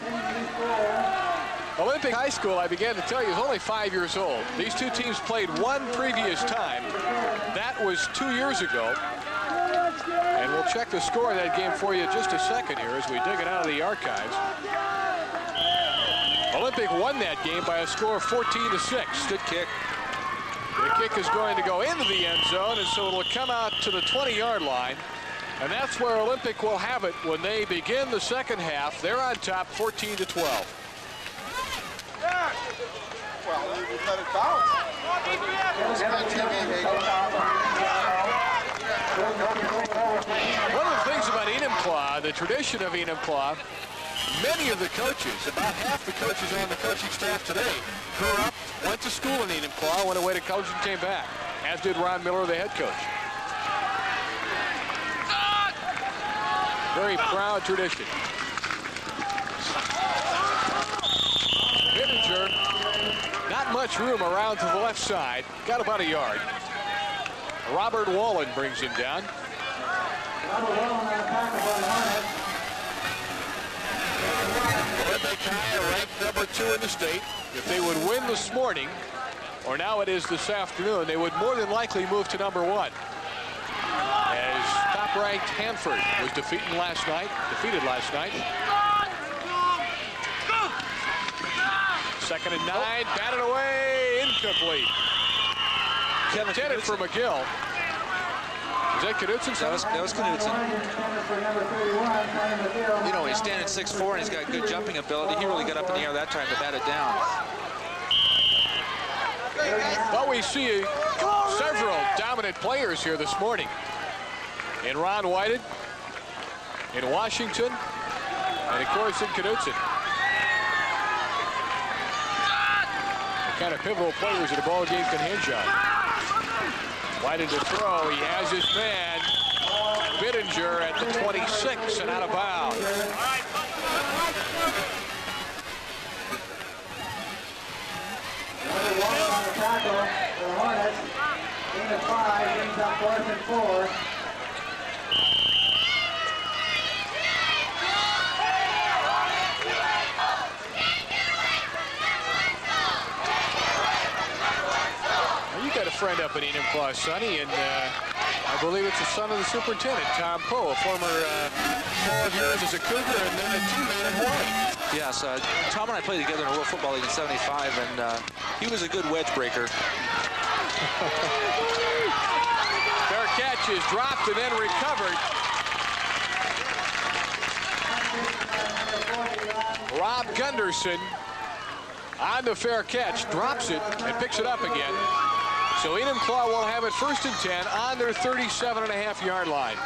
Olympic High School, I began to tell you, is only 5 years old. These two teams played one previous time. That was 2 years ago. And And we'll check the score of that game for you in just a second here as we dig it out of the archives. Olympic won that game by a score of 14-6. Good kick. The kick is going to go into the end zone, and so it'll come out to the 20-yard line. And that's where Olympic will have it when they begin the second half. They're on top, 14-12. Well, you let it bounce. One of the things about Enumclaw, the tradition of Enumclaw, many of the coaches, about half the coaches on the coaching staff today, grew up, went to school in Enumclaw, went away to college and came back, as did Ron Miller, the head coach. Very proud tradition. Bittinger, not much room around to the left side, got about a yard. Robert Wallen brings him down. Ranked number 2 in the state. If they would win this morning, or now it is this afternoon, they would more than likely move to number 1. As top-ranked Hanford was defeated last night. Second and 9, batted away, incomplete. Intended for McGill. Is that Knudsen? That was Knudsen. You know, he's standing 6'4", and he's got good jumping ability. He really got up in the air that time to bat it down. Well, we see several dominant players here this morning. In Ron Whited, in Washington, and of course in Knudsen. The kind of pivotal players that a ball game can hinge on. Whited to throw, he has his man, Bittinger at the 26 and out of bounds. Number 1 on the tackle for the Hornets. Gain of 5, brings up 4th and 4. Friend up in Enumclaw, Sonny, and I believe it's the son of the superintendent, Tom Poe, a former 12 years as a Cougar and then a teammate in Hawaii. Yes, Tom and I played together in a World Football League in '75, and he was a good wedge breaker. Fair catch is dropped and then recovered. Rob Gunderson on the fair catch, drops it and picks it up again. So Enumclaw will have it 1st and 10 on their 37.5-yard line.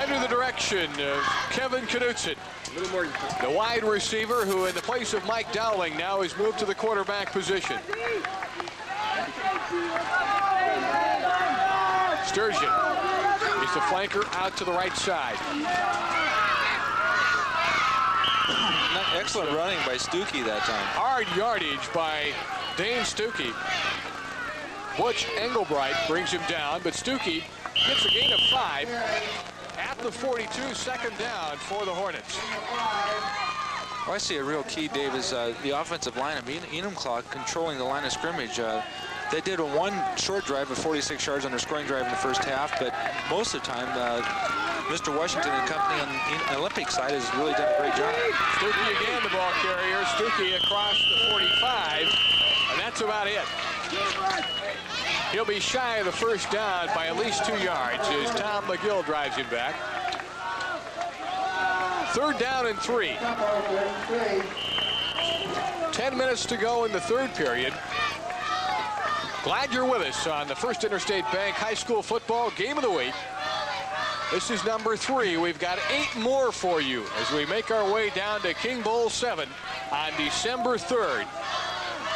Under the direction of Kevin Knudsen, the wide receiver who in the place of Mike Dowling now is moved to the quarterback position. Sturgeon is the flanker out to the right side. Excellent running by Stuckey that time. Hard yardage by Dane Stuckey. Butch Engelbright brings him down, but Stuckey gets a gain of 5 at the 42, 2nd down for the Hornets. Well, I see a real key, Dave, is the offensive line of Enumclaw controlling the line of scrimmage. They did one short drive of 46 yards on their scoring drive in the first half, but most of the time, Mr. Washington and company on the Olympic side has really done a great job. Stuckey again, the ball carrier. Stuckey across the 45, and that's about it. He'll be shy of the 1st down by at least 2 yards as Tom McGill drives him back. 3rd down and 3. 10 minutes to go in the 3rd period. Glad you're with us on the First Interstate Bank High School Football Game of the Week. This is number 3. We've got 8 more for you as we make our way down to King Bowl 7 on December 3rd.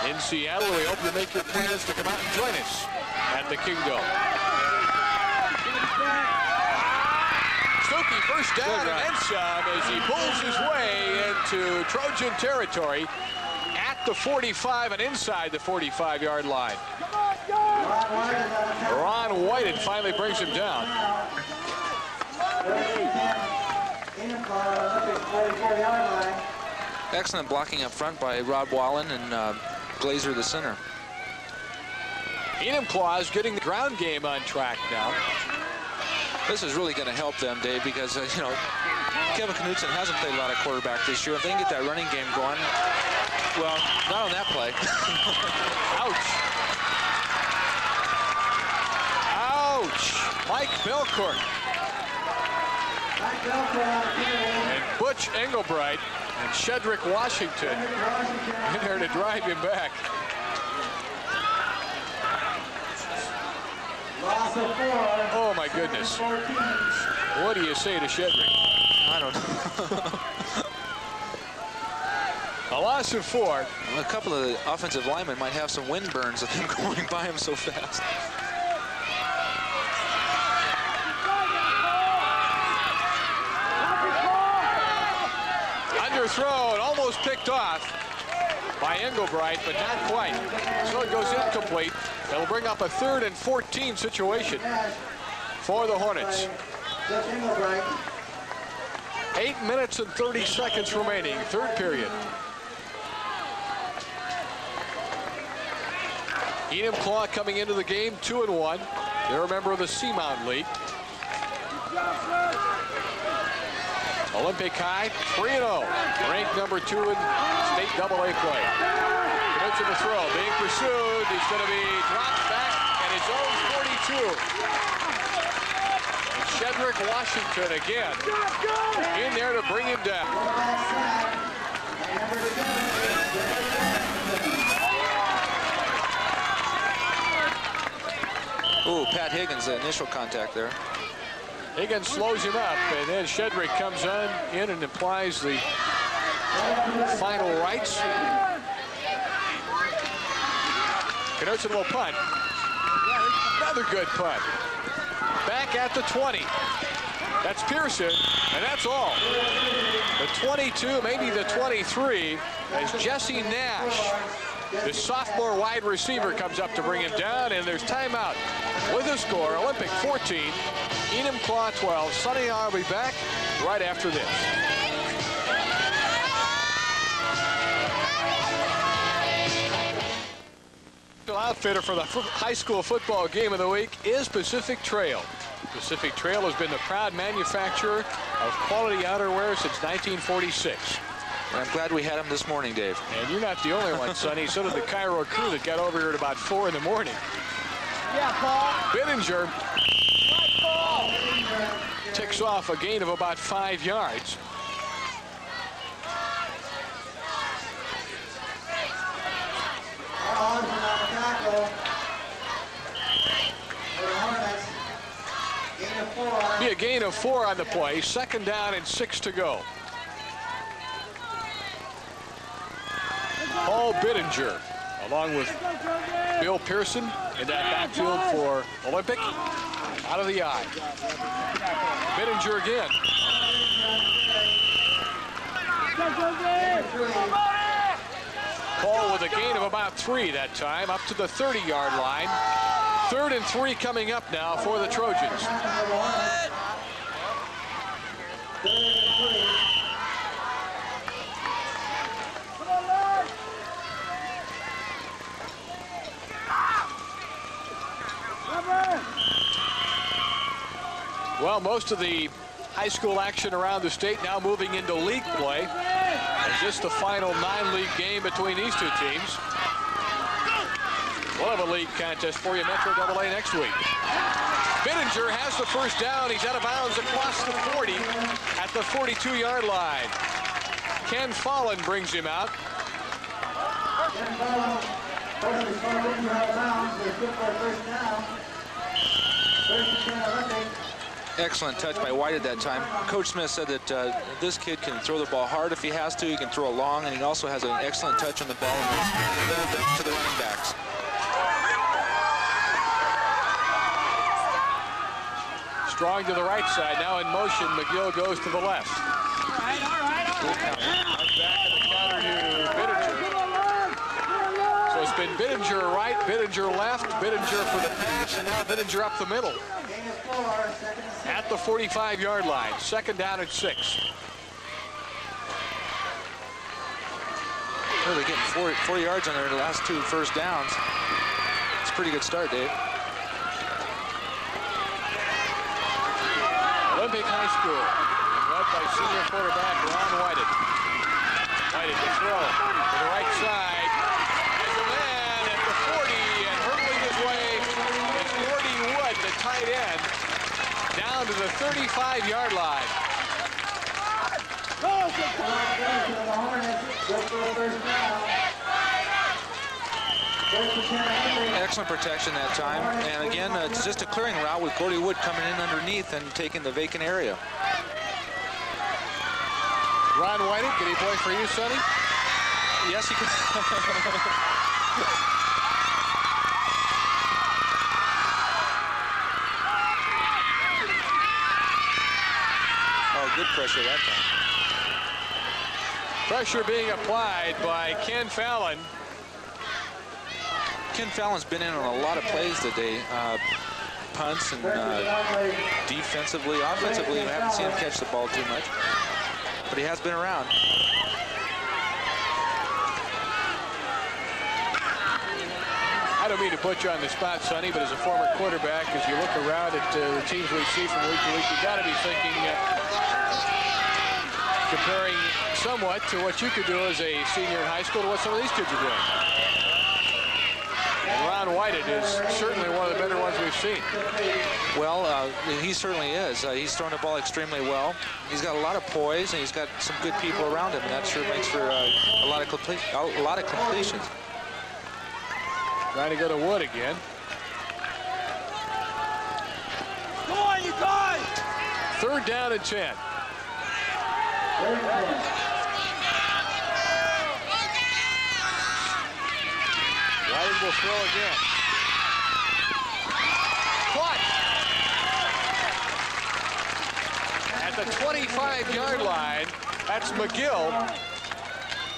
In Seattle, we hope you make your plans to come out and join us at the Kingdome. Stuckey 1st down and then some as he pulls his way into Trojan territory at the 45 and inside the 45-yard line. Ron Whited finally brings him down. Excellent blocking up front by Rob Wallen and Glazer, the center. Enumclaw is getting the ground game on track now. This is really going to help them, Dave, because, you know, Kevin Knutson hasn't played a lot of quarterback this year. If they can get that running game going, well, not on that play. Ouch. Ouch. Mike Belcourt. And Butch Engelbright and Shedrick Washington in there to drive him back. Oh my goodness. What do you say to Shedrick? I don't know. A loss of 4. A couple of the offensive linemen might have some wind burns of them going by him so fast. Underthrown, almost picked off by Engelbright, but not quite. So it goes incomplete. That'll bring up a 3rd and 14 situation for the Hornets. 8 minutes and 30 seconds remaining, 3rd period. Enumclaw coming into the game 2-1. They're a member of the Seamount League. Olympic High 3-0, ranked number 2 in state AA play. Knutson to throw, being pursued. He's going to be dropped back at his own 42. And Shedrick Washington again in there to bring him down. Ooh, Pat Higgins, the initial contact there. Higgins slows him up, and then Shedrick comes in and applies the final rights. Knutson will punt. Another good punt. Back at the 20. That's Pearson, and that's all. The 22, maybe the 23, as Jesse Nash, the sophomore wide receiver, comes up to bring him down, and there's timeout. With a score, Olympic 14, Enumclaw 12. Sonny and I will be back right after this. The outfitter for the high school football game of the week is Pacific Trail. Pacific Trail has been the proud manufacturer of quality outerwear since 1946. And I'm glad we had him this morning, Dave. And you're not the only one, Sonny. So did the Cairo crew that got over here at about 4 in the morning. Yeah, Paul. Bittinger ticks off a gain of about 5 yards. Be a gain of 4 on the play. 2nd down and 6 to go. Paul Bittinger, along with Bill Pearson in that backfield for Olympic. Out of the eye. Bittinger again. Paul with a gain of about 3 that time, up to the 30-yard line. 3rd and 3 coming up now for the Trojans. Well, most of the high school action around the state now moving into league play. It's just the final 9-league game between these two teams. We'll have a league contest for you, Metro AA, next week. Bittinger has the 1st down. He's out of bounds across the 40 at the 42-yard line. Ken Fallon brings him out. Excellent touch by White at that time. Coach Smith said that this kid can throw the ball hard if he has to. He can throw it long, and he also has an excellent touch on the ball to the running backs. Strong to the right side. Now in motion, McGill goes to the left. Back in the counter to Bittinger. So it's been Bittinger right, Bittinger left, Bittinger for the pass, and now Bittinger up the middle. At the 45-yard line. 2nd down and 6. Really getting 4 yards on their last 2 first downs. It's pretty good start, Dave. Olympic High School, led by senior quarterback Ron Whited. Whited to throw to the right side. As a man at the 40 and hurtling his way is Gordy Wood, the tight end, down to the 35-yard line. Excellent protection that time. And again, it's just a clearing route with Gordy Wood coming in underneath and taking the vacant area. Ron Whiting, can he play for you, Sonny? Yes, he can. Oh, good pressure that time. Pressure being applied by Ken Fallon. Ken Fallon's been in on a lot of plays today. Punts and defensively, offensively, I haven't seen him catch the ball too much. But he has been around. I don't mean to put you on the spot, Sonny, but as a former quarterback, as you look around at the teams we see from week to week, you've got to be thinking, comparing somewhat to what you could do as a senior in high school to what some of these kids are doing. And Ron Whited is certainly one of the better ones we've seen. Well, he certainly is. He's throwing the ball extremely well. He's got a lot of poise, and he's got some good people around him, and that sure makes for a lot of completions. Trying to go to Wood again. Go on, you guys! 3rd down and 10. Whiting will throw again. Caught at the 25-yard line. That's McGill.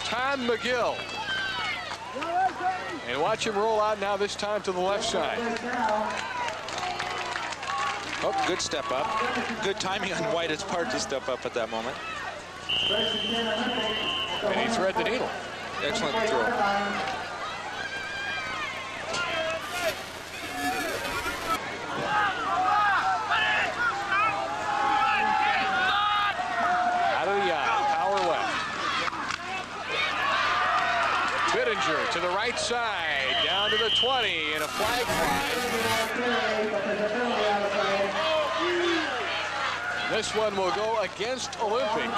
Tom McGill. And watch him roll out now, this time to the left side. Oh, good step up. Good timing on White's part to step up at that moment. And he thread the needle. Excellent throw. Out of the eye, power left. Bittinger to the right side, down to the 20, and a flag flies. This one will go against Olympic.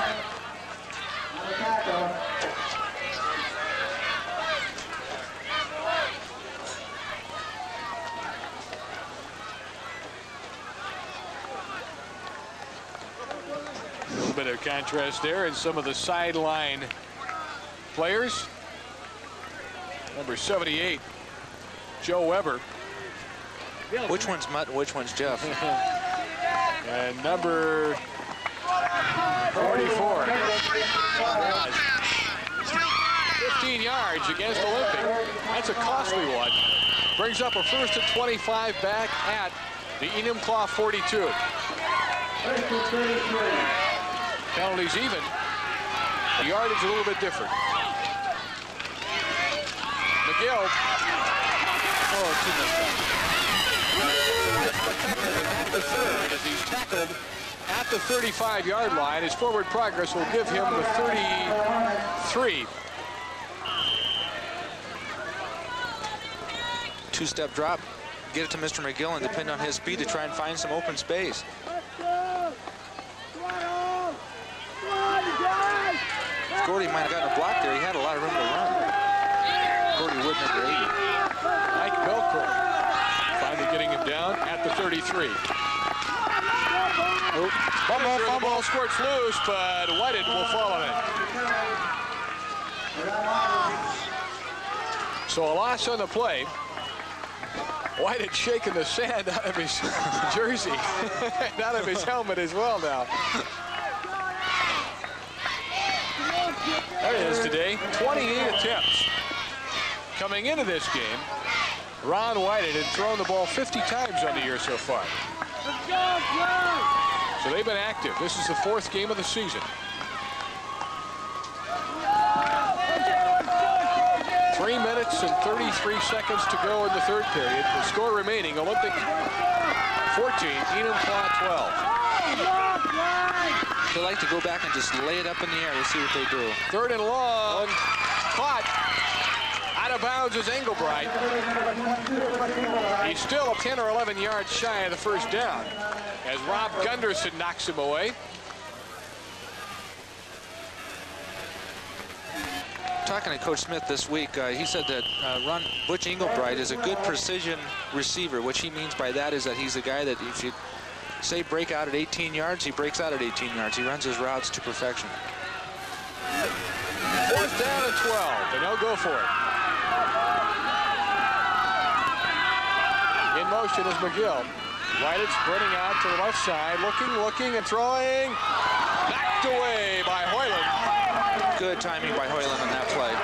A little bit of contrast there in some of the sideline players. Number 78, Joe Weber. Which one's Mutt and which one's Jeff? And number 44. 15 yards against Olympic. That's a costly one. Brings up a 1st and 25 back at the Enumclaw 42. Penalties even. The yardage a little bit different. McGill. Oh, too much at the 3rd as he's tackled at the 35-yard line. His forward progress will give him the 33. Two-step drop. Get it to Mr. McGill and depend on his speed to try and find some open space. Gordy might have gotten a block there. He had a lot of room to run. Gordy Wood, number 80. Mike Belcourt finally getting him down at the 33. Fumble. Ball squirts loose, but Whited will fall on it. So a loss on the play. Whited shaking the sand out of his jersey and out of his helmet as well now. There it is today, 28 attempts. Coming into this game, Ron Whited had thrown the ball 50 times on the year so far. So they've been active. This is the 4th game of the season. 3 minutes and 33 seconds to go in the third period. The score remaining, Olympic 14, Enumclaw 12. They like to go back and just lay it up in the air. Let's see what they do. Third and long. Caught. Out of bounds is Engelbright. He's still 10 or 11 yards shy of the first down as Rob Gunderson knocks him away. Talking to Coach Smith this week, he said that Butch Engelbright is a good precision receiver. What he means by that is that he's a guy that if you say break out at 18 yards, he breaks out at 18 yards. He runs his routes to perfection. Fourth down and 12, and they'll go for it. In motion is McGill. Whited sprinting out to the left side, looking, and throwing. Knocked away by Hoyland. Good timing by Hoyland on that play.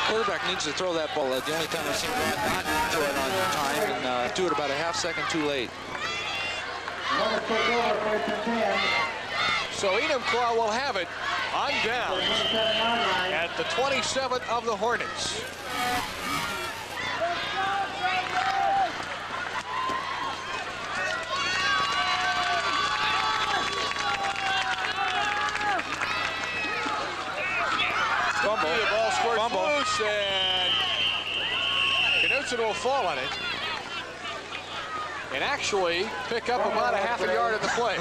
Quarterback needs to throw that ball. The only time I've seen him not throw it on time and do it about a half second too late. So Enumclaw will have it on down at the 27 of the Hornets. Fumble. The ball squirts loose, and Knutson will fall on it and actually pick up about a half a yard at the play.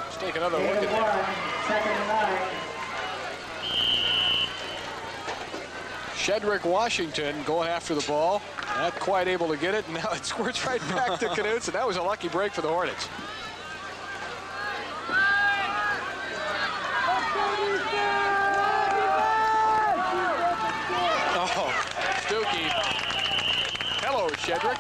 Let's take another look at that. Shedrick Washington going after the ball. Not quite able to get it, and now it squirts right back to Knutson. That was a lucky break for the Hornets. Oh, Stuckey. Hello, Shedrick.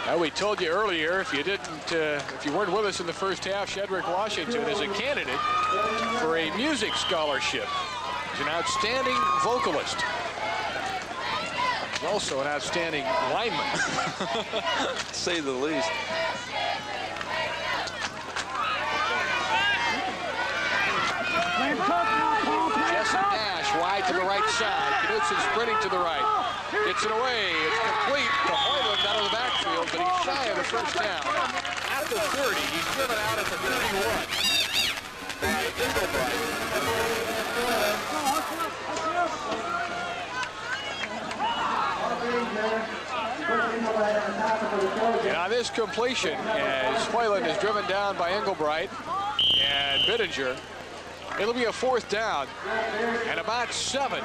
Now, we told you earlier, if you weren't with us in the first half, Shedrick Washington is a candidate for a music scholarship. He's an outstanding vocalist. He's also an outstanding lineman. To say the least. Jessup Nash wide to the right side. Knutson sprinting to the right. Gets it away. It's complete to Hoyland out of the backfield, but he's shy of the first down. At the 30, he's driven out at the 31. And on this completion, as Hoyland is driven down by Engelbright and Bittinger, it'll be a fourth down and about 7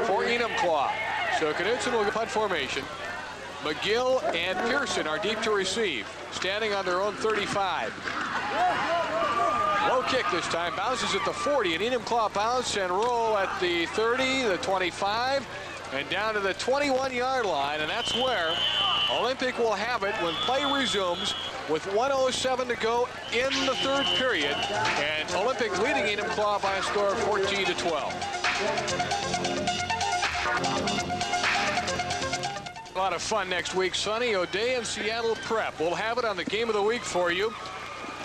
for Enumclaw. So Knutson will punt formation. McGill and Pearson are deep to receive, standing on their own 35. Low kick this time, bounces at the 40, and Enumclaw bounce and roll at the 30, the 25, and down to the 21-yard line, and that's where Olympic will have it when play resumes with 1:07 to go in the third period, and Olympic leading Enumclaw by a score of 14-12. A lot of fun next week, Sonny. O'Day and Seattle Prep. We'll have it on the Game of the Week for you,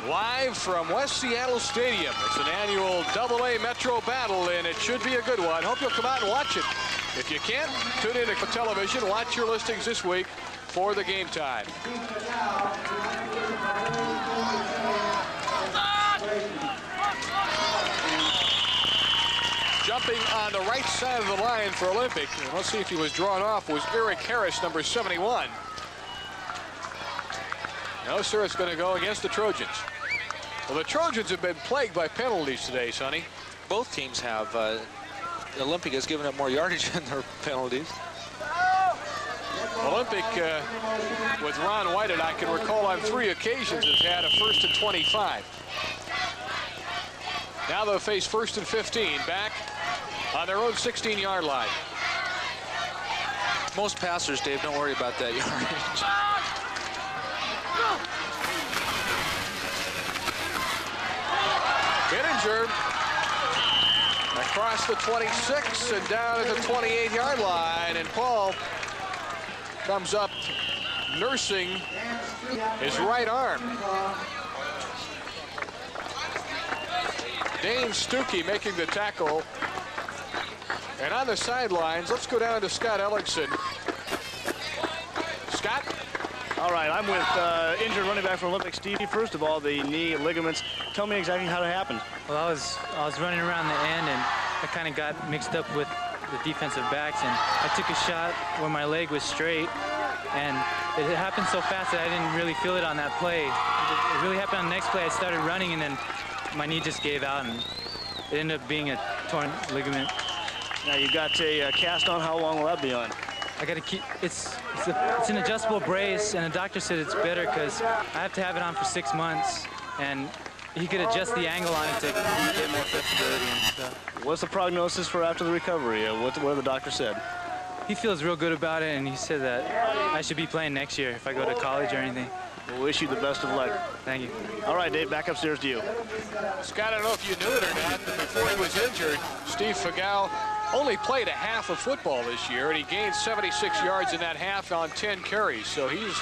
live from West Seattle Stadium. It's an annual AA Metro battle, and it should be a good one. Hope you'll come out and watch it. If you can't, tune in to television. Watch your listings this week for the game time. Jumping on the right side of the line for Olympic, and let's see if he was drawn off, was Eric Harris, number 71. No, sir, it's going to go against the Trojans. Well, the Trojans have been plagued by penalties today, Sonny. Both teams have. Olympic has given up more yardage than their penalties. Olympic, with Ron Whited, I can recall on 3 occasions has had a 1st and 25. Now they'll face 1st and 15, back on their own 16-yard line. Most passers, Dave, don't worry about that yardage. Bittinger across the 26 and down at the 28-yard line. And Paul comes up nursing his right arm. Dane Stuckey making the tackle. And on the sidelines, let's go down to Scott Ellickson. Scott? All right, I'm with injured running back from Olympic, Steve. First of all, the knee ligaments. Tell me exactly how it happened. Well, I was running around the end, and I kind of got mixed up with the defensive backs, and I took a shot where my leg was straight, and it happened so fast that I didn't really feel it on that play. It really happened on the next play. I started running, and then my knee just gave out, and it ended up being a torn ligament. Now you got a cast on. How long will that be on? I got to keep. It's an adjustable brace, and the doctor said it's better because I have to have it on for 6 months, and he could adjust the angle on it to get more flexibility and stuff. What's the prognosis for after the recovery? What the doctor said? He feels real good about it, and he said that I should be playing next year if I go to college or anything. We'll wish you the best of luck. Thank you. All right, Dave, back upstairs to you. Scott, I don't know if you knew it or not, but before he was injured, Steve Fagau only played a half of football this year, and he gained 76 yards in that half on 10 carries. So he's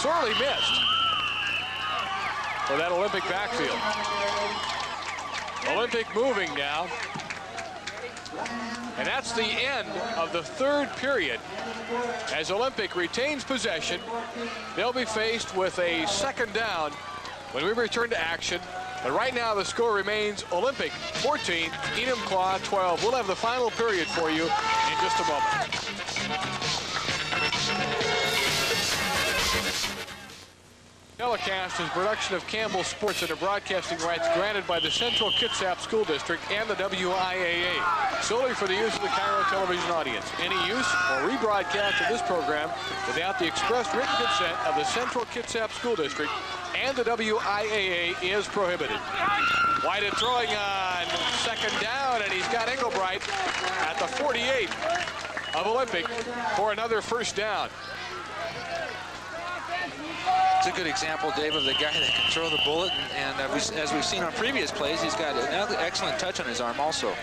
sorely missed for that Olympic backfield. Olympic moving now. And that's the end of the third period. As Olympic retains possession, they'll be faced with a second down when we return to action. But right now the score remains Olympic 14, Enumclaw 12. We'll have the final period for you in just a moment. Telecast is production of Campbell Sports under broadcasting rights granted by the Central Kitsap School District and the WIAA, solely for the use of the Cairo television audience. Any use or rebroadcast of this program without the express written consent of the Central Kitsap School District and the WIAA is prohibited. White throwing on second down, and he's got Engelbright at the 48 of Olympic for another first down. It's a good example, Dave, of the guy that can throw the bullet, and as we've seen on previous plays, he's got an excellent touch on his arm also.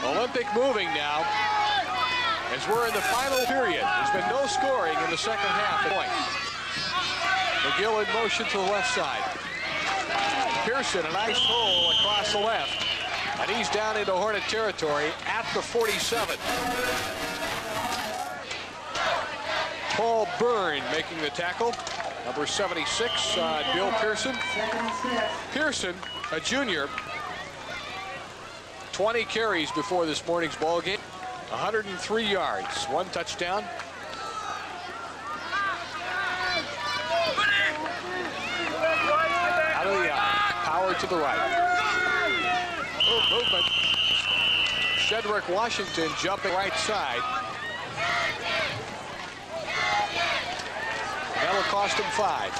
Olympic moving now as we're in the final period. There's been no scoring in the second half. McGill in motion to the left side. Pearson, a nice hole across the left, and he's down into Hornet territory at the 47. Paul Byrne making the tackle. Number 76, Bill Pearson. Pearson, a junior, 20 carries before this morning's ball game. 103 yards, 1 touchdown. Out of the eye, power to the right. Oh, movement. Shedrick Washington jumping right side. That'll cost him 5.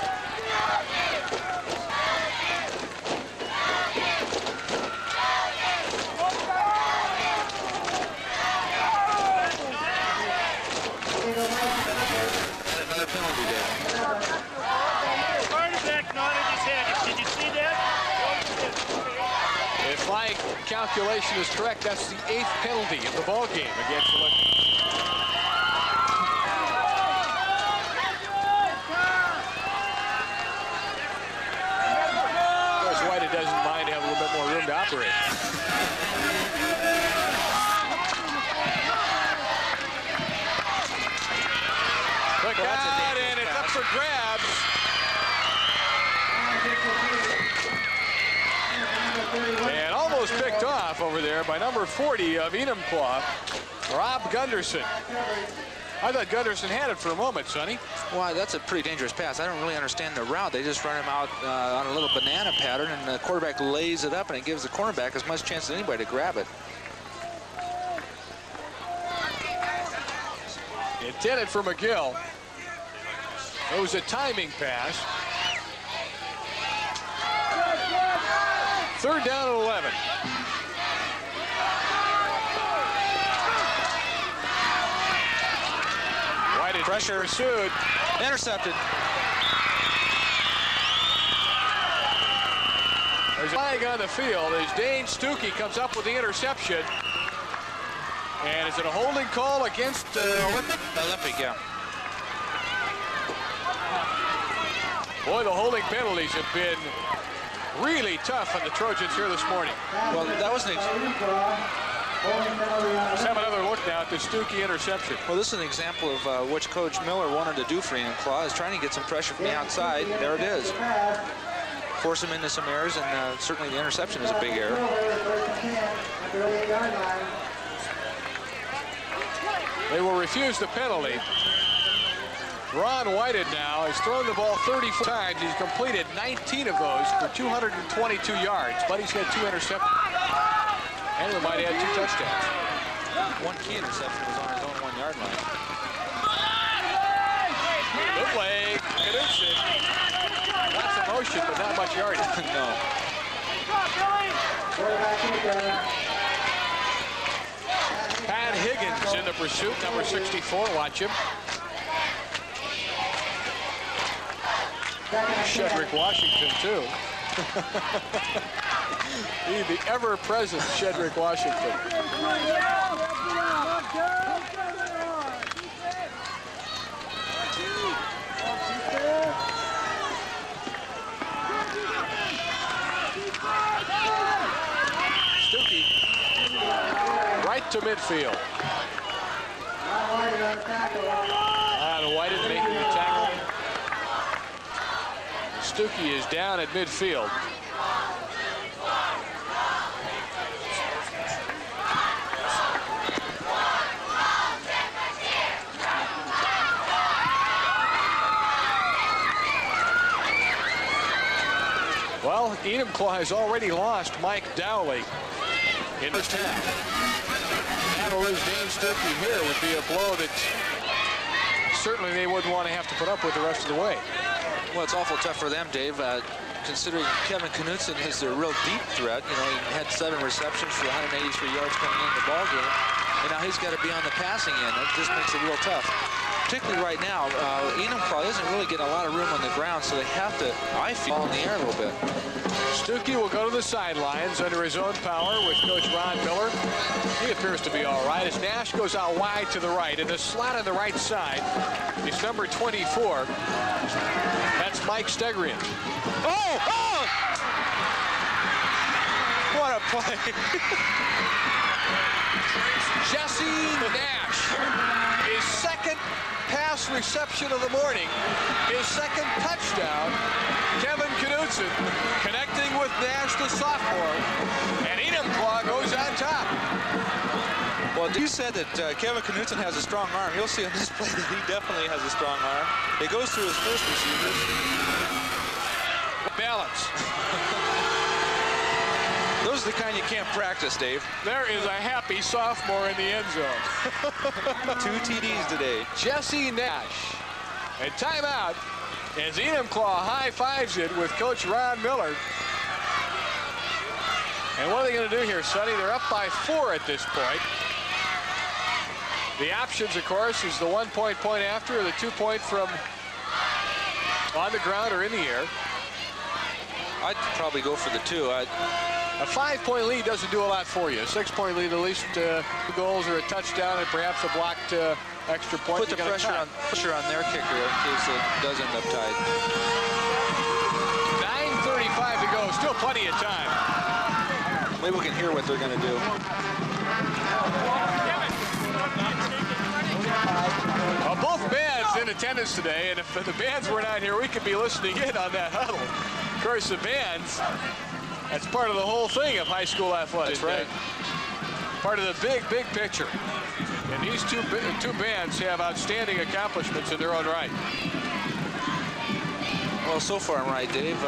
Another penalty there. Quarterback nodded his head. Did you see that? If my calculation is correct, that's the 8th penalty in the ball game against Olympic. Doesn't mind having a little bit more room to operate. Look out, and it's up for grabs. And almost picked off over there by number 40 of Enumclaw, Rob Gunderson. I thought Gunderson had it for a moment, Sonny. Well, that's a pretty dangerous pass. I don't really understand the route. They just run him out on a little banana pattern, and the quarterback lays it up, and it gives the cornerback as much chance as anybody to grab it. Intended for McGill. It was a timing pass. 3rd down and 11. Pressure pursued. Intercepted. There's a flag on the field as Dane Stuckey comes up with the interception. And is it a holding call against Olympic? Olympic, yeah. Boy, the holding penalties have been really tough on the Trojans here this morning. Well, that was an Let's have another look now at the Stuckey interception. Well, this is an example of what Coach Miller wanted to do for Enumclaw, is trying to get some pressure from the outside. There it is. Force him into some errors, and certainly the interception is a big error. They will refuse the penalty. Ron Whited now has thrown the ball 34 times. He's completed 19 of those for 222 yards, but he's had 2 interceptions. And we might add 2 touchdowns. One key interception was on his own 1-yard line. Good leg, Knudsen. Lots of motion, but not much yardage. No. Pat Higgins in the pursuit, number 64. Watch him. Shedrick Washington, too. The ever-present Shedrick Washington. Stuckey right to midfield. And Whited making the tackle. Stuckey is down at midfield. Well, Enumclaw has already lost Mike Dowley in the first half. Now to lose Dane Stuckey here would be a blow that certainly they wouldn't want to have to put up with the rest of the way. Well, it's awful tough for them, Dave, considering Kevin Knudsen is their real deep threat. You know, he had 7 receptions for 183 yards coming in the ball game, and now he's got to be on the passing end. That just makes it real tough. Particularly right now, Enumclaw doesn't really get a lot of room on the ground, so they have to, I feel, in the air a little bit. Stuckey will go to the sidelines under his own power with Coach Ron Miller. He appears to be all right as Nash goes out wide to the right. In the slot on the right side is number 24. That's Mike Stegrian. Oh! Oh! What a play. Jesse Nash, his second pass reception of the morning, his second touchdown. Kevin Knudsen connecting with Nash, the sophomore, and Enumclaw goes on top. Well, you said that Kevin Knudsen has a strong arm. You'll see on this play that he definitely has a strong arm. It goes through his first receivers. Balance. Those are the kind you can't practice, Dave. There is a happy sophomore in the end zone. 2 TDs today. Jesse Nash. And timeout as Enumclaw high-fives it with Coach Ron Miller. And what are they going to do here, Sonny? They're up by 4 at this point. The options, of course, is the 1-point point after or the 2-point from on the ground or in the air. I'd probably go for the 2. A 5-point lead doesn't do a lot for you. A 6-point lead, at least 2 goals or a touchdown and perhaps a blocked extra point. Put the pressure on their kicker in case it does end up tied. 9:35 to go. Still plenty of time. Maybe we can hear what they're going to do. Both bands in attendance today, and if the bands were not here, we could be listening in on that huddle. Of course, the bands, that's part of the whole thing of high school athletics. That's right. Part of the big, big picture. And these two bands have outstanding accomplishments in their own right. Well, so far I'm right, Dave.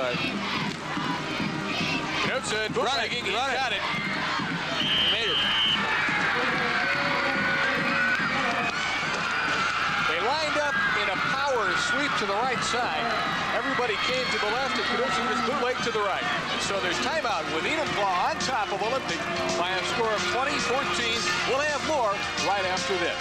Knudsen, bootlegging, he got it. He made it. They lined up in a power sweep to the right side. Everybody came to the left, and Knudsen was bootlegged to the right. And so there's timeout with Enumclaw on top of Olympic by a score of 20-14. We'll have more right after this.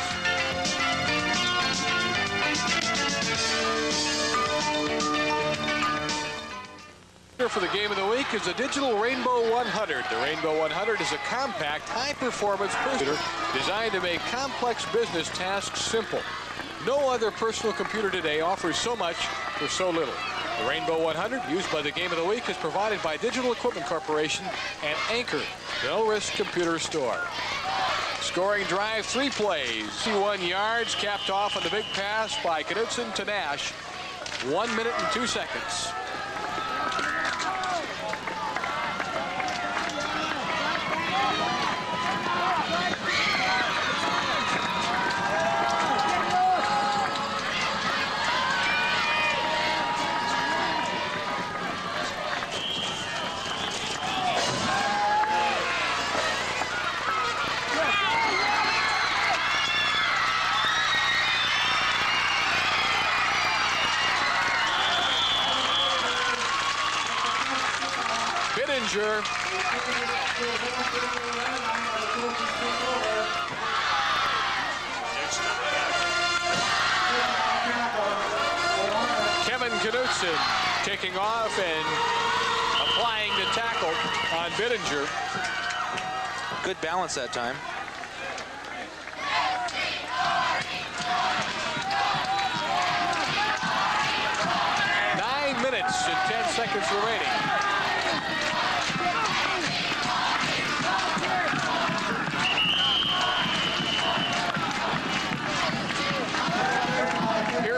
for the game of the week is the digital Rainbow 100. The Rainbow 100 is a compact, high-performance computer designed to make complex business tasks simple. No other personal computer today offers so much for so little. The Rainbow 100, used by the game of the week, is provided by Digital Equipment Corporation and Anchor, no-risk computer store. Scoring drive, 3 plays. 61 yards, capped off on the big pass by Knudsen to Nash. 1 minute and 2 seconds. Kevin Knudsen kicking off and applying the tackle on Bittinger. Good balance that time. Nine minutes and 10 seconds remaining.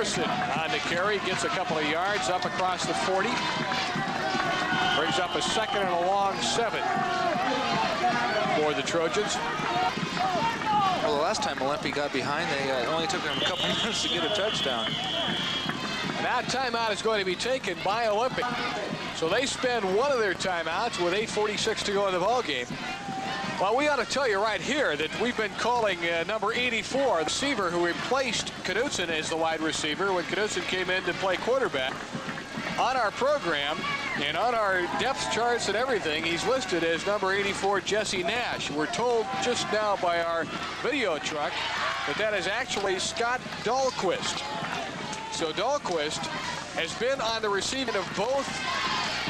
On the carry, gets a couple of yards up across the 40. Brings up a second and a long 7 for the Trojans. Well, the last time Olympic got behind, they only took them a couple minutes to get a touchdown. And that timeout is going to be taken by Olympic. So they spend one of their timeouts with 8:46 to go in the ball game. Well, we ought to tell you right here that we've been calling number 84, the receiver who replaced Knudsen as the wide receiver when Knudsen came in to play quarterback. On our program and on our depth charts and everything, he's listed as number 84, Jesse Nash. We're told just now by our video truck that that is actually Scott Dahlquist. So Dahlquist has been on the receiving of both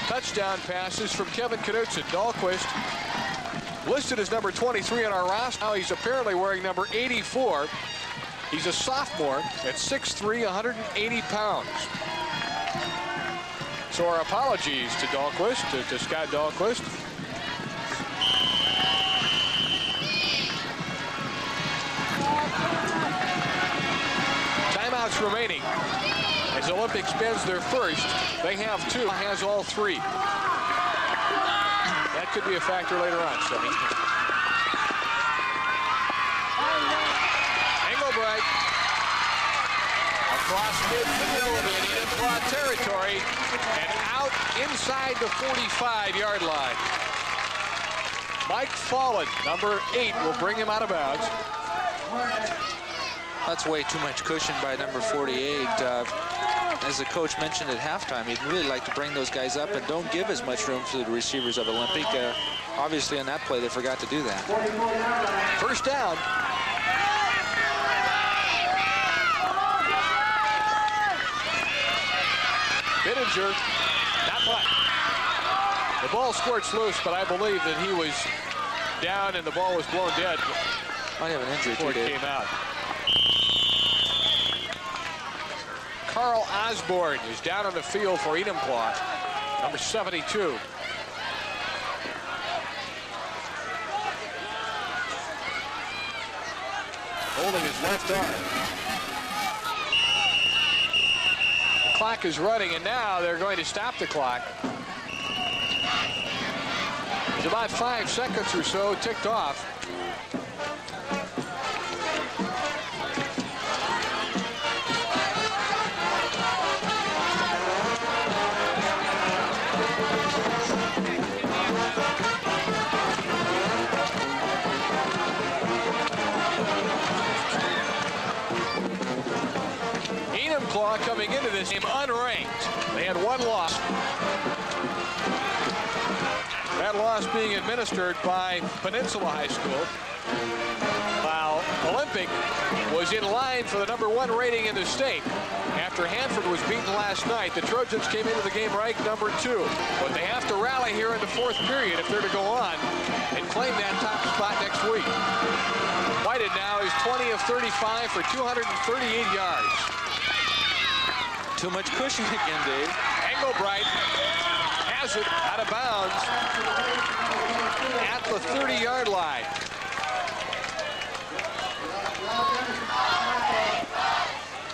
touchdown passes from Kevin Knudsen. Dahlquist listed as number 23 on our roster. Now he's apparently wearing number 84. He's a sophomore at 6'3", 180 pounds. So our apologies to Dahlquist, to Scott Dahlquist. Timeouts remaining. As Olympic spends their first, they have 2, has all 3. That could be a factor later on, Sonny. Engelbright across midfield in Enumclaw territory and out inside the 45-yard line. Mike Fallen, number 8, will bring him out of bounds. That's way too much cushion by number 48. As the coach mentioned at halftime, he'd really like to bring those guys up and don't give as much room to the receivers of Olympic. Obviously, on that play, they forgot to do that. First down. Bittinger, not much. The ball squirts loose, but I believe that he was down and the ball was blown dead. Might have an injury before it came out. Carl Osborne is down on the field for Enumclaw, number 72. Holding his left arm. The clock is running, and now they're going to stop the clock. There's about 5 seconds or so ticked off. Enumclaw coming into this game unranked. They had 1 loss. That loss being administered by Peninsula High School. While Olympic was in line for the #1 rating in the state. After Hanford was beaten last night, the Trojans came into the game ranked #2. But they have to rally here in the 4th period if they're to go on and claim that top spot next week. Whited now is 20 of 35 for 238 yards. Too much cushion again, Dave. Engelbright has it out of bounds at the 30-yard line.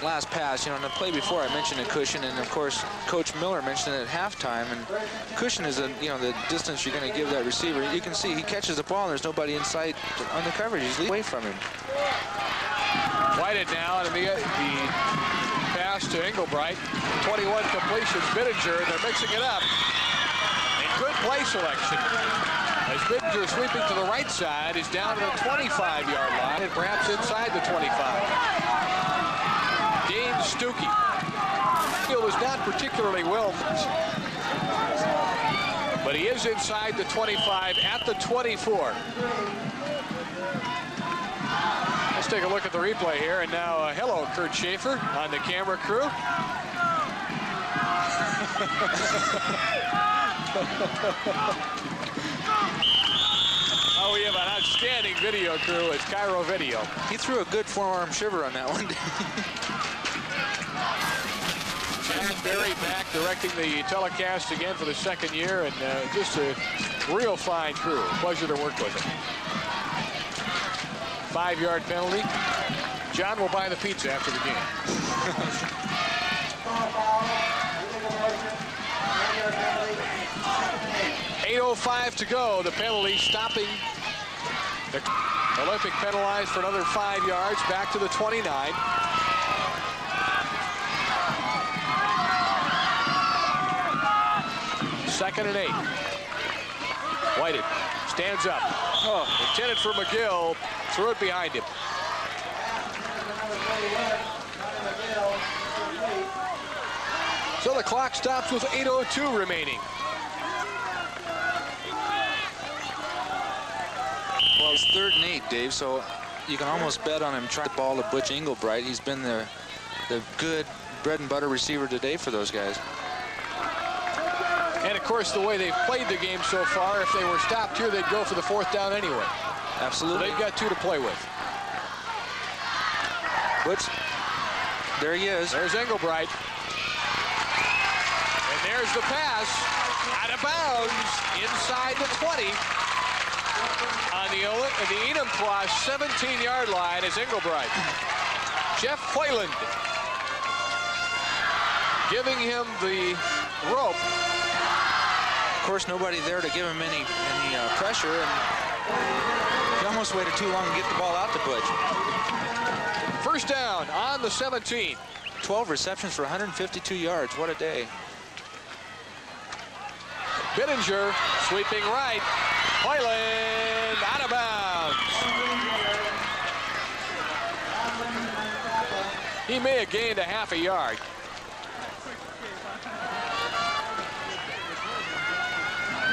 Last pass, you know, in the play before I mentioned a cushion, and of course Coach Miller mentioned it at halftime, and cushion is, the distance you're going to give that receiver. You can see he catches the ball and there's nobody inside on the coverage. He's away from him. Whited now, and the pass to Engelbright. 21 completions, Bittinger, and they're mixing it up. And good play selection. As Bittinger sweeping to the right side is down to the 25-yard line and perhaps inside the 25. Dane Stuckey. Field is not particularly well, but he is inside the 25 at the 24. Let's take a look at the replay here, and now hello, Kurt Schaefer on the camera crew. Oh, we have an outstanding video crew. It's Cairo Video. He threw a good forearm shiver on that one. Jack Berry back directing the telecast again for the 2nd year, and just a real fine crew. Pleasure to work with them. 5-yard penalty. John will buy the pizza after the game. 8:05 to go. The penalty stopping. The Olympic penalized for another 5 yards back to the 29. Second and 8. Whited stands up. Oh, intended for McGill. Threw it behind him. So the clock stops with 8:02 remaining. Well, it's 3rd and 8, Dave, so you can almost bet on him trying the ball to Butch Engelbright. He's been the good bread and butter receiver today for those guys. And of course, the way they've played the game so far, if they were stopped here, they'd go for the 4th down anyway. Absolutely. So they've got 2 to play with. Butch, there he is. There's Engelbright. And there's the pass out of bounds inside the 20. On the Enumclaw 17-yard line is Engelbright. Jeff Hoyland giving him the rope. Of course, nobody there to give him any pressure, and he almost waited too long to get the ball out to Butch. 1st down on the 17. 12 receptions for 152 yards. What a day. Bittinger sweeping right. Hoyland out of bounds. He may have gained a half a yard.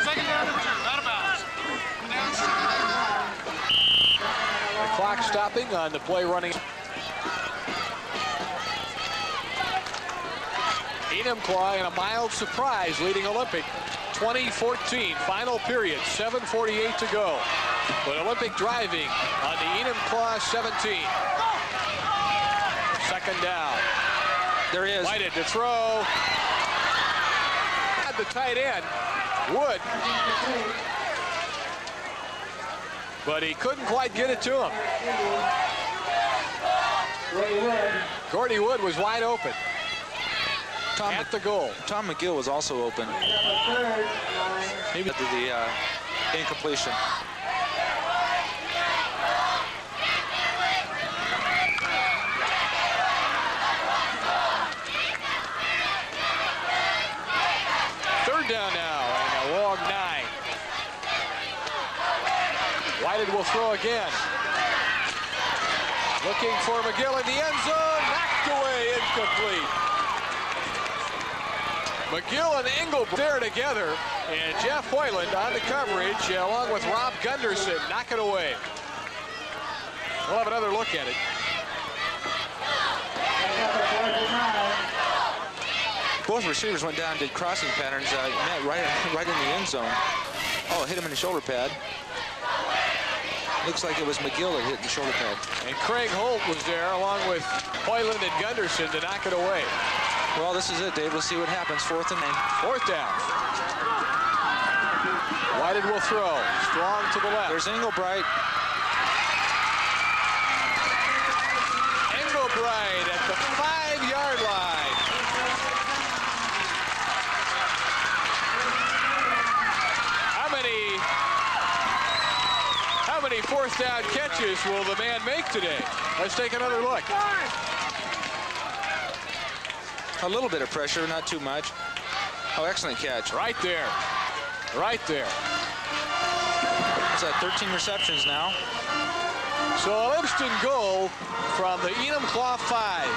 Second down and 2, out of bounds. The clock stopping on the play running. Enumclaw in a mild surprise leading Olympic 20-14, final period, 7:48 to go. But Olympic driving on the Enumclaw 17. 2nd down. There he is. Whited to throw. At the tight end, Wood. But he couldn't quite get it to him. Gordy Wood was wide open. At the goal. Tom McGill was also open. Maybe to the incompletion. Third down now, and a long 9. Whited will throw again. Looking for McGill in the end zone. Knocked away, incomplete. McGill and Engelbright there together, and Jeff Hoyland on the coverage, along with Rob Gunderson, knock it away. We'll have another look at it. Both receivers went down, did crossing patterns, met right in the end zone. Oh, hit him in the shoulder pad. Looks like it was McGill that hit the shoulder pad. And Craig Holt was there along with Hoyland and Gunderson to knock it away. Well, this is it, Dave. Let's see what happens. 4th and 9. 4th down. Whited will throw. Strong to the left. There's Englebright. Englebright at the 5-yard line. How many 4th down catches will the man make today? Let's take another look. A little bit of pressure, not too much. Oh, excellent catch. Right there. Right there. It's at 13 receptions now. So a Livingston goal from the Enumclaw 5.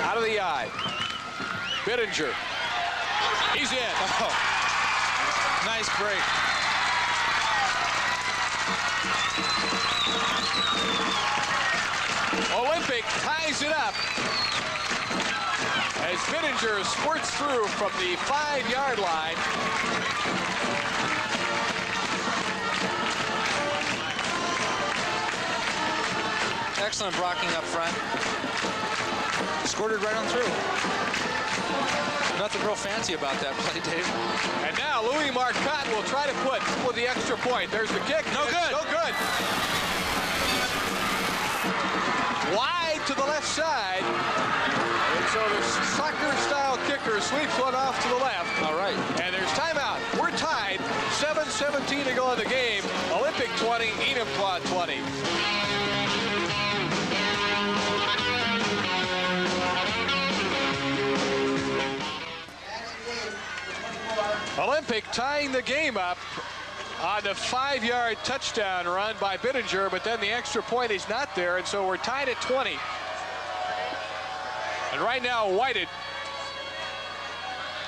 Out of the eye. Bittinger. He's in. Oh, nice break. Olympic ties it up as Bittinger squirts through from the 5-yard line. Excellent blocking up front. Squirted right on through. Nothing real fancy about that play, Dave. And now Louis Marcotte will try to put with the extra point. There's the kick. No good. No good. Wide to the left side. And so the soccer-style kicker sweeps one off to the left. All right. And there's timeout. We're tied. 7:17 to go in the game. Olympic 20, Enumclaw 20. Olympic tying the game up on the 5-yard touchdown run by Bittinger, but then the extra point is not there, and so we're tied at 20. And right now, Whited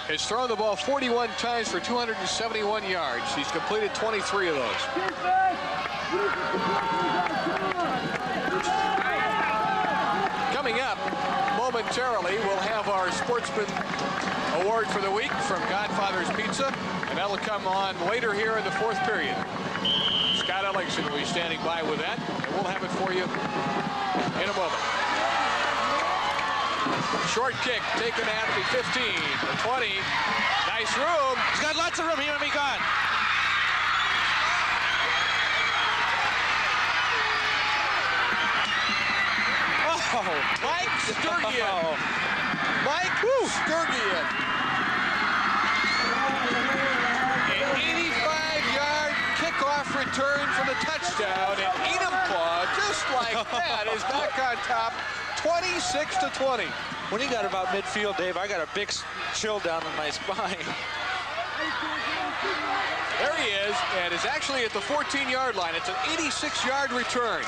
has thrown the ball 41 times for 271 yards. He's completed 23 of those. Coming up momentarily, we'll have our Sportsman Award for the week from Godfather's Pizza, and that'll come on later here in the 4th period. Scott Ellingson will be standing by with that, and we'll have it for you in a moment. Short kick taken at the 15, the 20. Nice room. He's got lots of room. He might be gone. Oh, Mike Sturgeon. Mike Sturgeon. An 85-yard kickoff return for the touchdown, and Enumclaw, just like that, is back on top, 26-20. When he got about midfield, Dave, I got a big chill down in my spine. There he is, and is actually at the 14-yard line. It's an 86-yard return.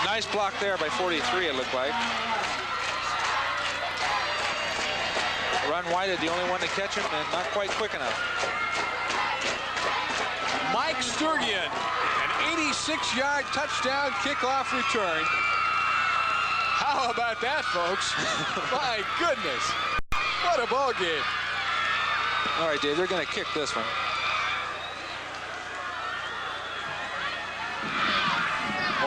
Nice block there by 43, it looked like. Run Whited, the only one to catch him, and not quite quick enough. Mike Sturgeon, an 86-yard touchdown kickoff return. How about that, folks? My goodness. What a ball game. All right, Dave, they're going to kick this one.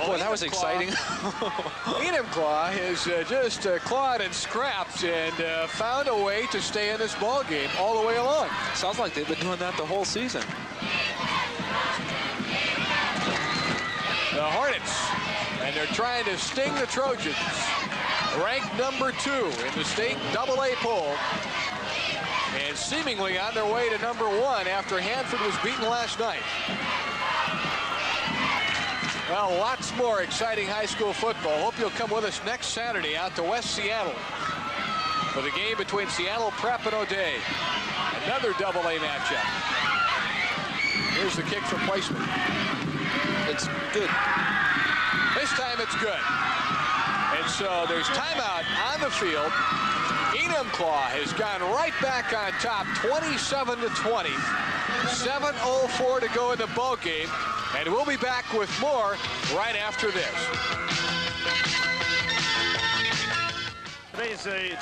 Boy, that was exciting. Enumclaw has just clawed and scrapped and found a way to stay in this ball game all the way along. Sounds like they've been doing that the whole season. The Hornets, and they're trying to sting the Trojans. Ranked number 2 in the state AA poll, and seemingly on their way to number 1 after Hanford was beaten last night. Well, lots more exciting high school football. Hope you'll come with us next Saturday out to West Seattle for the game between Seattle Prep and O'Day. Another AA matchup. Here's the kick from placement. It's good. This time it's good. And so there's timeout on the field. Enumclaw has gone right back on top, 27-20. 7:04 to go in the ball game. And we'll be back with more right after this.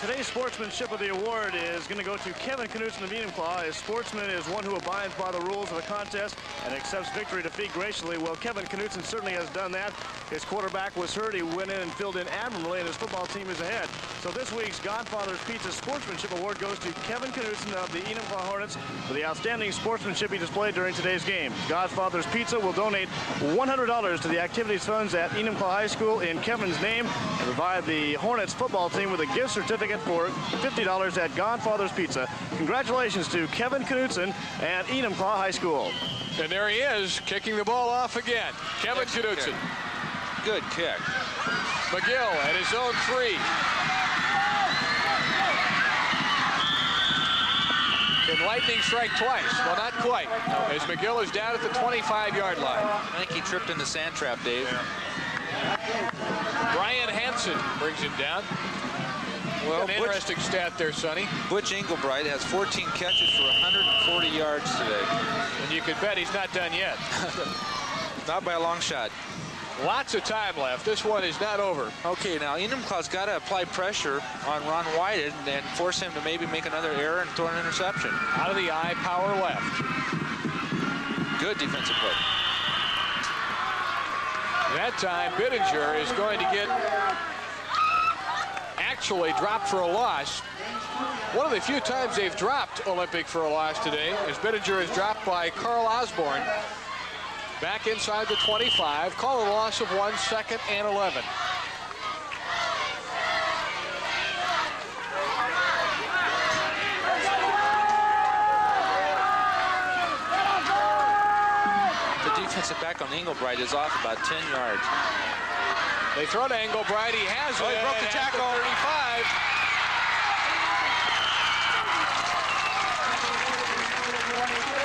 Today's Sportsmanship of the Award is going to go to Kevin Knutson of Enumclaw. A sportsman is one who abides by the rules of a contest and accepts victory defeat graciously. Well, Kevin Knutson certainly has done that. His quarterback was hurt. He went in and filled in admirably, and his football team is ahead. So this week's Godfather's Pizza Sportsmanship Award goes to Kevin Knutson of the Enumclaw Hornets for the outstanding sportsmanship he displayed during today's game. Godfather's Pizza will donate $100 to the activities funds at Enumclaw High School in Kevin's name and provide the Hornets football team with a gift certificate for $50 at Godfather's Pizza. Congratulations to Kevin Knutson at Enumclaw High School. And there he is, kicking the ball off again. Kevin Knutson. Good kick. McGill at his own 3. Can lightning strike twice? Well, not quite. As McGill is down at the 25-yard line. I think he tripped in the sand trap, Dave. Brian Hansen brings him down. Well, an interesting stat there, Sonny. Butch Englebright has 14 catches for 140 yards today. And you can bet he's not done yet. Not by a long shot. Lots of time left. This one is not over. Okay, now Enumclaw's got to apply pressure on Ron Whited and force him to maybe make another error and throw an interception. Out of the eye, power left. Good defensive play. That time, Bittinger is going to get actually dropped for a loss. One of the few times they've dropped Olympic for a loss today is Bittinger is dropped by Carl Osborne. Back inside the 25. Call a loss of 1 second and 11. The defensive back on Englebright is off about 10 yards. They throw to Englebright. He has it. He broke the tackle. 35.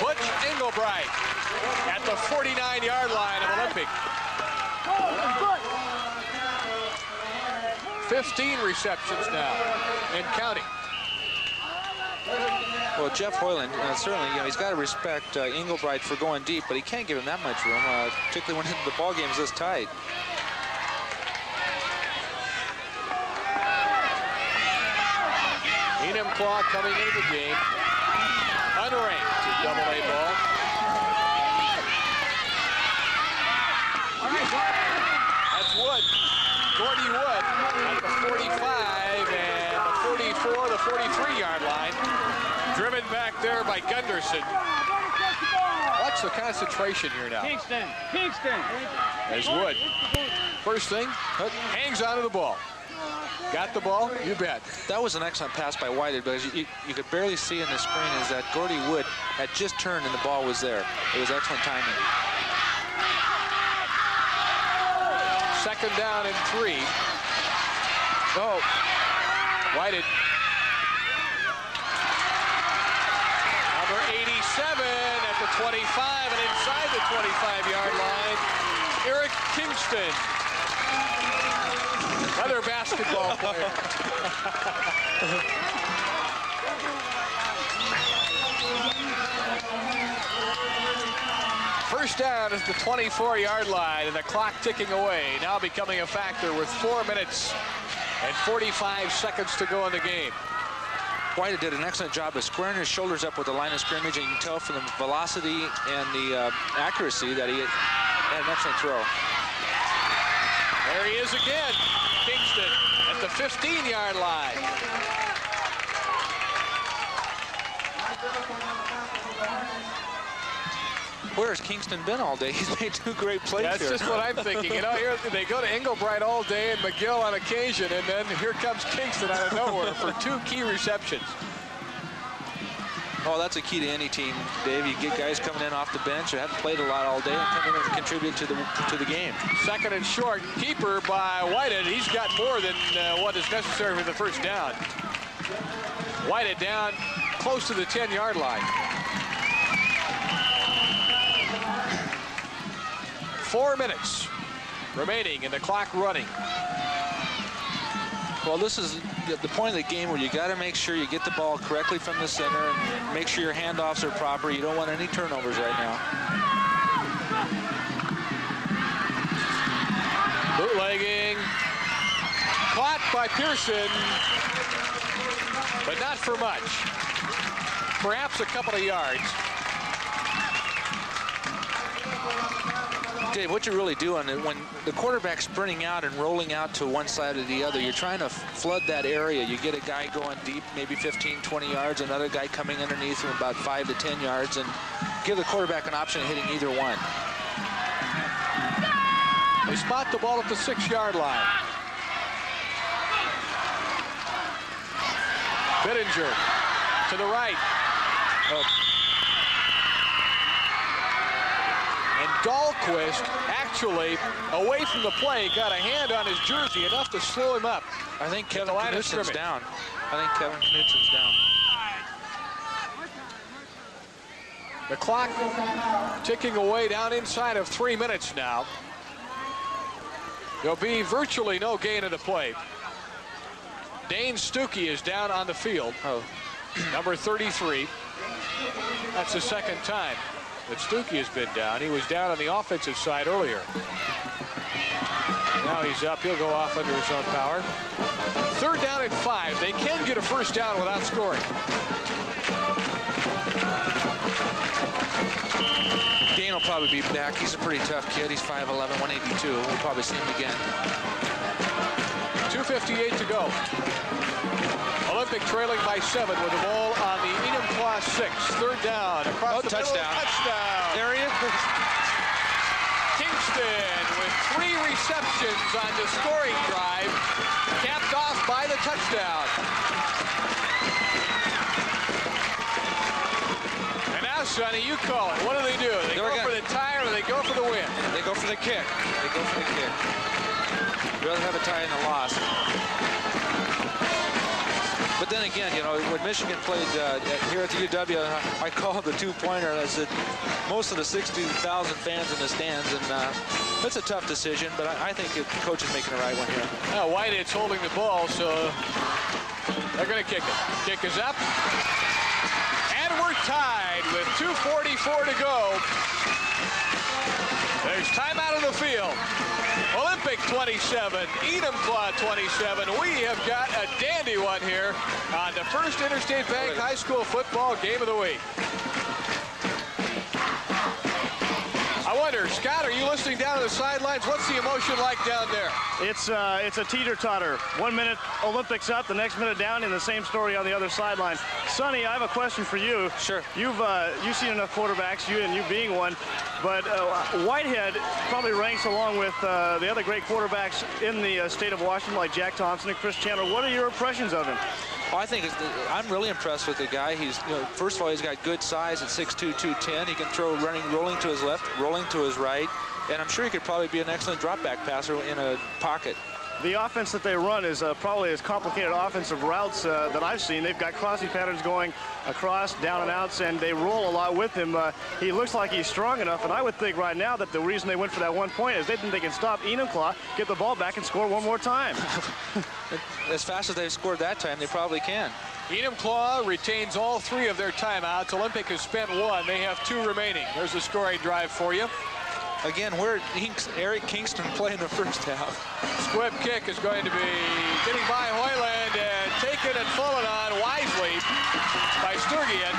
Butch Englebright at the 49-yard line of Olympic. 15 receptions now and counting. Well, Jeff Hoyland, certainly, he's got to respect Englebright for going deep, but he can't give him that much room, particularly when the ball game is this tight. Enumclaw coming into the game, unranked double-A ball. That's Wood, Gordy Wood at the 45 and the 44, the 43-yard line. Driven back there by Gunderson. Watch the concentration here now. Kingston. As Wood, first thing, hangs onto the ball. Got the ball? You bet. That was an excellent pass by Whited, but you could barely see in the screen is that Gordy Wood had just turned and the ball was there. It was excellent timing. Second down and 3. Oh, Whited. Number 87 at the 25 and inside the 25-yard line, Eric Kingston. Another basketball player. First down is the 24-yard line, and the clock ticking away, now becoming a factor with 4 minutes and 45 seconds to go in the game. White did an excellent job of squaring his shoulders up with the line of scrimmage, and you can tell from the velocity and the accuracy that he had an excellent throw. There he is again, Kingston at the 15-yard line. Where has Kingston been all day? He's made 2 great plays That's here. just what I'm thinking. You know, here they go to Englebright all day and McGill on occasion, and then here comes Kingston out of nowhere for 2 key receptions. Oh, that's a key to any team, Dave. You get guys coming in off the bench who haven't played a lot all day and come in and contribute to the game. Second and short, keeper by Whited. He's got more than what is necessary for the first down. Whited down close to the 10-yard line. 4 minutes remaining and the clock running. Well, this is the point of the game where you got to make sure you get the ball correctly from the center and make sure your handoffs are proper. You don't want any turnovers right now. Bootlegging. Caught by Pearson, but not for much. Perhaps a couple of yards. Dave, what you're really doing when the quarterback's sprinting out and rolling out to one side or the other, you're trying to flood that area. You get a guy going deep, maybe 15, 20 yards, another guy coming underneath him about 5 to 10 yards, and give the quarterback an option of hitting either one. They spot the ball at the 6-yard line. Bittinger to the right. And Dahlquist actually, away from the play, got a hand on his jersey enough to slow him up. I think Kevin Knutson's down. The clock ticking away down inside of 3 minutes now. There'll be virtually no gain of the play. Dane Stuckey is down on the field. Number 33. That's the second time that Stuckey has been down. He was down on the offensive side earlier. Now he's up. He'll go off under his own power. 3rd down and 5. They can get a first down without scoring. Dane will probably be back. He's a pretty tough kid. He's 5'11", 182. We'll probably see him again. 2:58 to go. Olympic trailing by 7 with the ball on the Enumclaw 6. 3rd down. Across the touchdown. Middle. Touchdown. There he is. Kingston with 3 receptions on the scoring drive. Capped off by the touchdown. And now, Sonny, you call it. What do? They go for the tie or they go for the win? They go for the kick. Rather have a tie in the loss. But then again, you know, when Michigan played here at the UW, I called the 2-pointer. I said, most of the 60,000 fans in the stands, and it's a tough decision, but I think the coach is making the right one here. Whitehead's holding the ball, so they're going to kick it. Kick is up. And we're tied with 2:44 to go. There's timeout on the field. Olympic 27, Enumclaw 27. We have got a dandy one here on the first Interstate Bank High School football game of the week. I wonder, Scott, are you listening down to the sidelines? What's the emotion like down there? It's a teeter-totter. 1 minute Olympics up, the next minute down, and the same story on the other sideline. Sonny, I have a question for you. Sure. You've seen enough quarterbacks, you being one, but Whitehead probably ranks along with the other great quarterbacks in the state of Washington, like Jack Thompson and Chris Chandler. What are your impressions of him? Well, I think I'm really impressed with the guy. He's, first of all, he's got good size at 6'2", 210. He can throw rolling to his left, rolling to his right, and I'm sure he could probably be an excellent drop-back passer in a pocket. The offense that they run is probably as complicated offensive routes that I've seen. They've got crossing patterns going across, down and outs, and they roll a lot with him. He looks like he's strong enough, and I would think right now that the reason they went for that 1 point is they think they can stop Enumclaw, get the ball back, and score one more time. As fast as they've scored that time, they probably can. Enumclaw retains all 3 of their timeouts. Olympic has spent 1. They have 2 remaining. There's a scoring drive for you. Again, where Eric Kingston playing the first half. Squib kick is going to be getting by Hoyland and taken and fallen on wisely by Sturgeon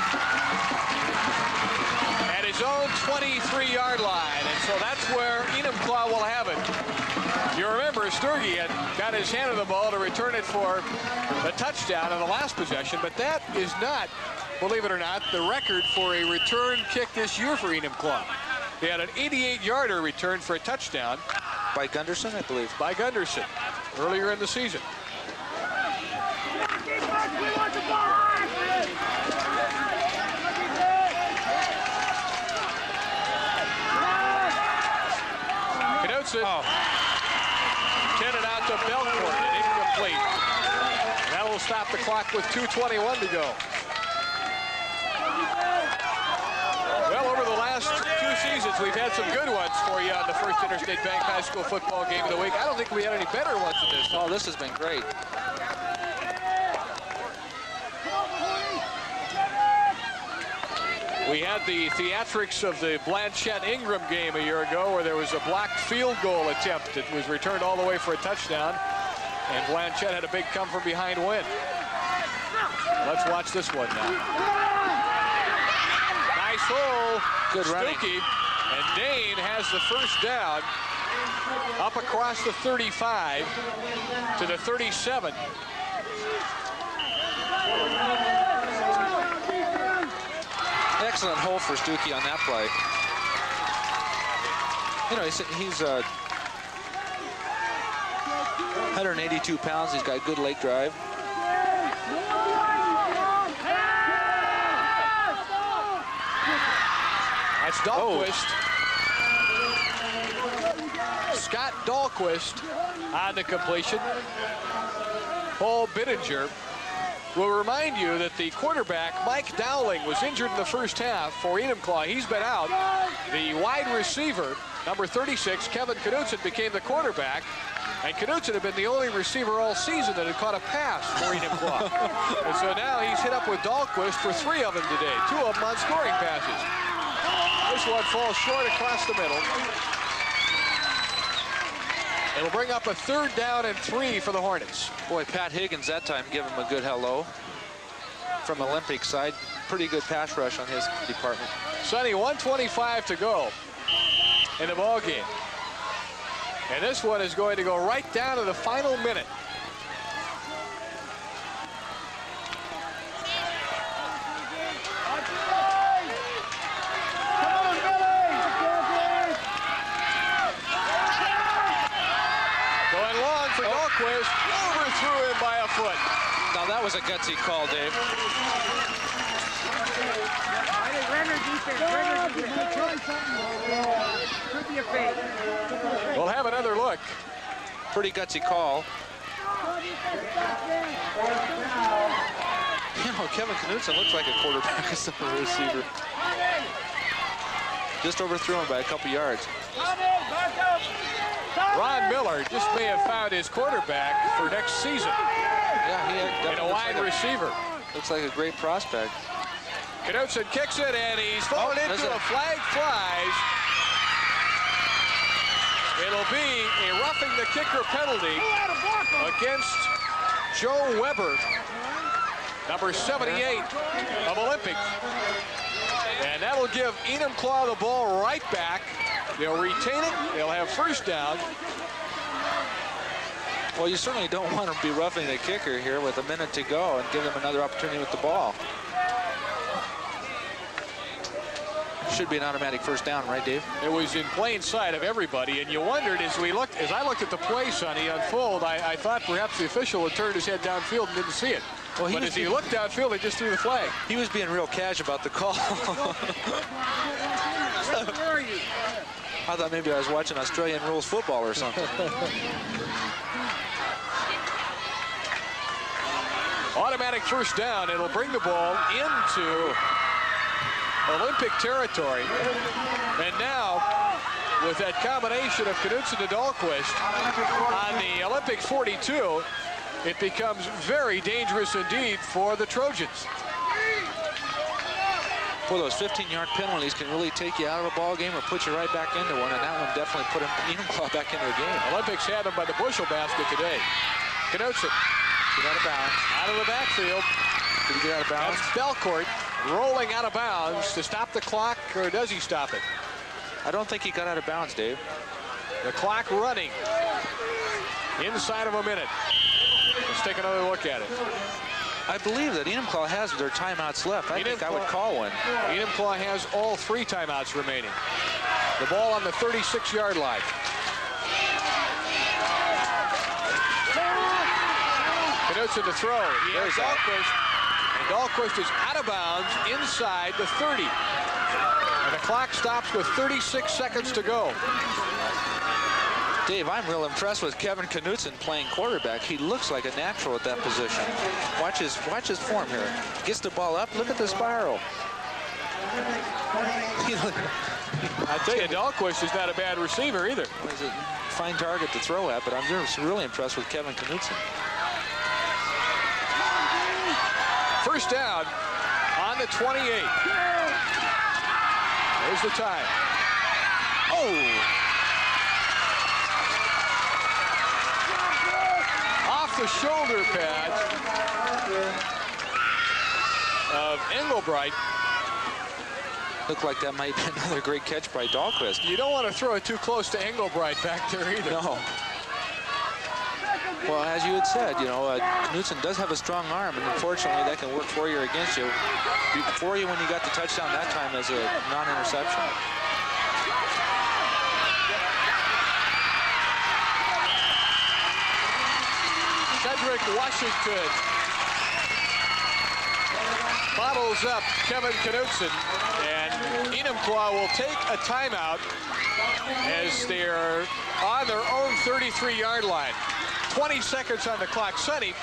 at his own 23-yard line. And so that's where Enumclaw will have it. You remember Sturgeon got his hand on the ball to return it for the touchdown on the last possession, but that is not, believe it or not, the record for a return kick this year for Enumclaw. He had an 88-yarder return for a touchdown. By Gunderson, I believe. By Gunderson, earlier in the season. Knudsen kicked it out to Belcourt and incomplete. And that will stop the clock with 2:21 to go. Well, over the last 2 seasons, we've had some good ones for you on the first Interstate Bank High School football game of the week. I don't think we had any better ones than this. Oh, this has been great. We had the theatrics of the Blanchette-Ingram game a year ago where there was a blocked field goal attempt that was returned all the way for a touchdown. And Blanchette had a big come-from-behind win. Let's watch this one now. Nice hole. Good running. Stuckey. And Dane has the first down up across the 35 to the 37. Excellent hole for Stuckey on that play. You know, he's 182 pounds. He's got good leg drive. That's Dahlquist. Scott Dahlquist on the completion. Paul Bittinger will remind you that the quarterback, Mike Dowling, was injured in the first half for Enumclaw. He's been out. The wide receiver, number 36, Kevin Knutson, became the quarterback. And Knutson had been the only receiver all season that had caught a pass for Enumclaw. And so now he's hit up with Dahlquist for 3 of them today, 2 of them on scoring passes. This one falls short across the middle. It'll bring up a 3rd down and 3 for the Hornets. Boy, Pat Higgins that time give him a good hello. From Olympic side, pretty good pass rush on his department. Sonny, 1:25 to go in the ball game. And this one is going to go right down to the final minute. Overthrew him by a foot. Now that was a gutsy call, Dave. We'll have another look. Pretty gutsy call. You know, Kevin Knutson looks like a quarterback instead of a receiver. Just overthrew him by a couple yards. Ron Miller just may have found his quarterback for next season. Yeah, and a wide receiver. Looks like a great prospect. Knutson kicks it, and he's fallen into a flag flies. It'll be a roughing the kicker penalty against Joe Weber, number 78 of Olympic. And that'll give Enumclaw the ball right back. They'll retain it. They'll have first down. Well, you certainly don't want to be roughing the kicker here with a minute to go and give them another opportunity with the ball. Should be an automatic first down, right, Dave? It was in plain sight of everybody, and you wondered as I looked at the play, Sonny, unfold, I thought perhaps the official had turned his head downfield and didn't see it. Well, but as he looked downfield, he just threw the flag. He was being real cash about the call. Where are you? I thought maybe I was watching Australian rules football or something. Automatic first down. It'll bring the ball into Olympic territory. And now, with that combination of Knutson and Dahlquist on the Olympic 42, it becomes very dangerous indeed for the Trojans. Boy, those 15-yard penalties can really take you out of a ball game or put you right back into one, and that one definitely put Enumclaw back into the game. Olympics had them by the bushel basket today. Knutson. Get out of bounds. Out of the backfield. Did he get out of bounds? That's Belcourt rolling out of bounds to stop the clock, or does he stop it? I don't think he got out of bounds, Dave. The clock running inside of a minute. Let's take another look at it. I believe that Enumclaw has their timeouts left. I think I would call one. Enumclaw has all 3 timeouts remaining. The ball on the 36-yard line. Knutson to throw. Here's Dahlquist. And Dahlquist is out of bounds inside the 30. And the clock stops with 36 seconds to go. Dave, I'm real impressed with Kevin Knutson playing quarterback. He looks like a natural at that position. Watch his form here. Gets the ball up. Look at the spiral. I tell you, Dahlquist is not a bad receiver either. He's a fine target to throw at, but I'm just really impressed with Kevin Knutson. First down on the 28. There's the time. Oh! Off the shoulder pads of Engelbright. Looked like that might be another great catch by Dahlquist. You don't want to throw it too close to Engelbright back there either. No. Well, as you had said, you know, Knutson does have a strong arm, and unfortunately that can work for you or against you. For you when you got the touchdown that time as a non-interception. Cedric Washington bottles up Kevin Knutson, and Enumclaw will take a timeout as they're on their own 33-yard line. 20 seconds on the clock. Sonny,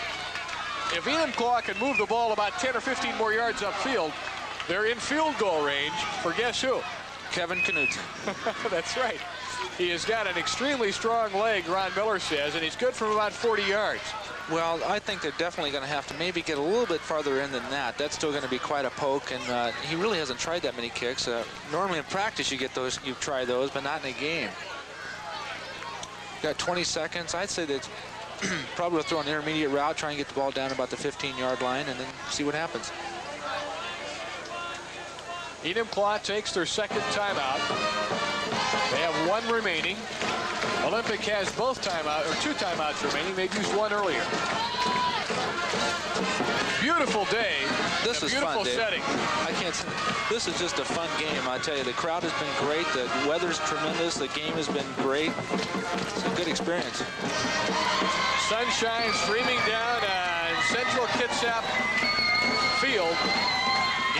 if Enumclaw can move the ball about 10 or 15 more yards upfield, they're in field goal range for guess who? Kevin Knutson. That's right. He has got an extremely strong leg, Ron Miller says, and he's good from about 40 yards. Well, I think they're definitely going to have to maybe get a little bit farther in than that. That's still going to be quite a poke, and he really hasn't tried that many kicks. Normally in practice you get those, you try those, but not in a game. Got 20 seconds. I'd say that probably will throw an intermediate route, try and get the ball down about the 15-yard line, and then see what happens. Enumclaw takes their second timeout. They have one remaining. Olympic has both timeouts, or 2 timeouts remaining. They've used one earlier. Beautiful day. This is fun, Dave. Setting. I can't. This is just a fun game. I tell you, the crowd has been great. The weather's tremendous. The game has been great. It's a good experience. Sunshine streaming down on Central Kitsap Field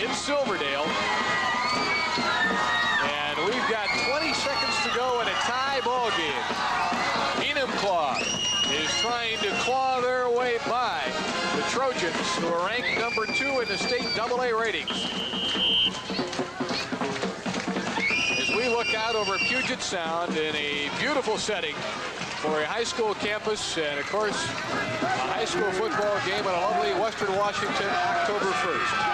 in Silverdale. And we've got 20 seconds to go in a tie ball game. Enumclaw is trying to claw their way by the Trojans, who are ranked number 2 in the state AA ratings. As we look out over Puget Sound in a beautiful setting for a high school campus, and of course, a high school football game in a lovely Western Washington, October 1st.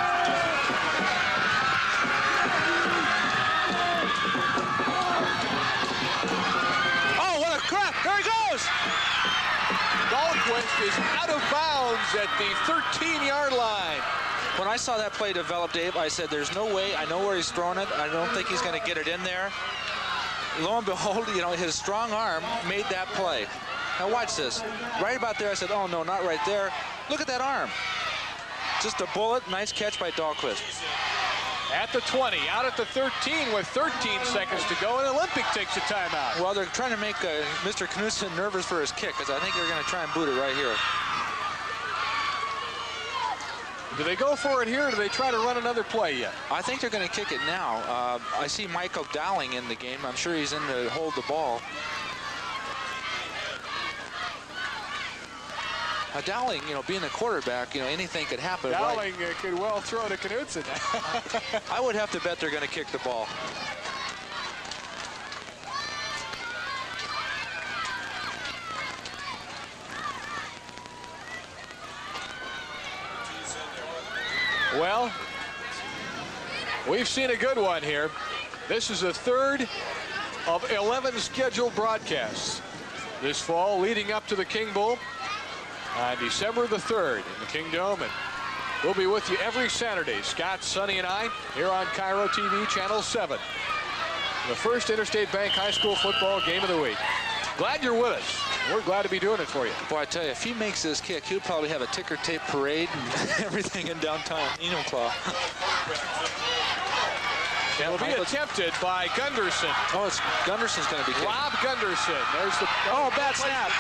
Dahlquist is out of bounds at the 13-yard line. When I saw that play develop, Dave, I said, there's no way. I know where he's throwing it. I don't think he's going to get it in there. Lo and behold, you know, his strong arm made that play. Now watch this. Right about there, I said, oh, no, not right there. Look at that arm. Just a bullet. Nice catch by Dahlquist. At the 20, out at the 13 with 13 seconds to go, and Olympic takes a timeout. Well, they're trying to make Mr. Knutson nervous for his kick, because I think they're going to try and boot it right here. Do they go for it here, or do they try to run another play yet? I think they're going to kick it now. I see Michael Dowling in the game. I'm sure he's in to hold the ball. Dowling, you know, being a quarterback, you know, anything could happen. Dowling could well throw to Knutson. I would have to bet they're going to kick the ball. Well, we've seen a good one here. This is the third of 11 scheduled broadcasts this fall leading up to the King Bowl on December the 3rd in the Kingdome, and we'll be with you every Saturday, Scott, Sonny, and I, here on Cairo TV, Channel 7. The first Interstate Bank High School football game of the week. Glad you're with us. We're glad to be doing it for you. Boy, I tell you, if he makes this kick, he'll probably have a ticker tape parade and everything in downtown Enumclaw. It will be attempted by Gunderson. Oh, it's Gunderson's going to be kicking. Rob Gunderson. There's the bad snap.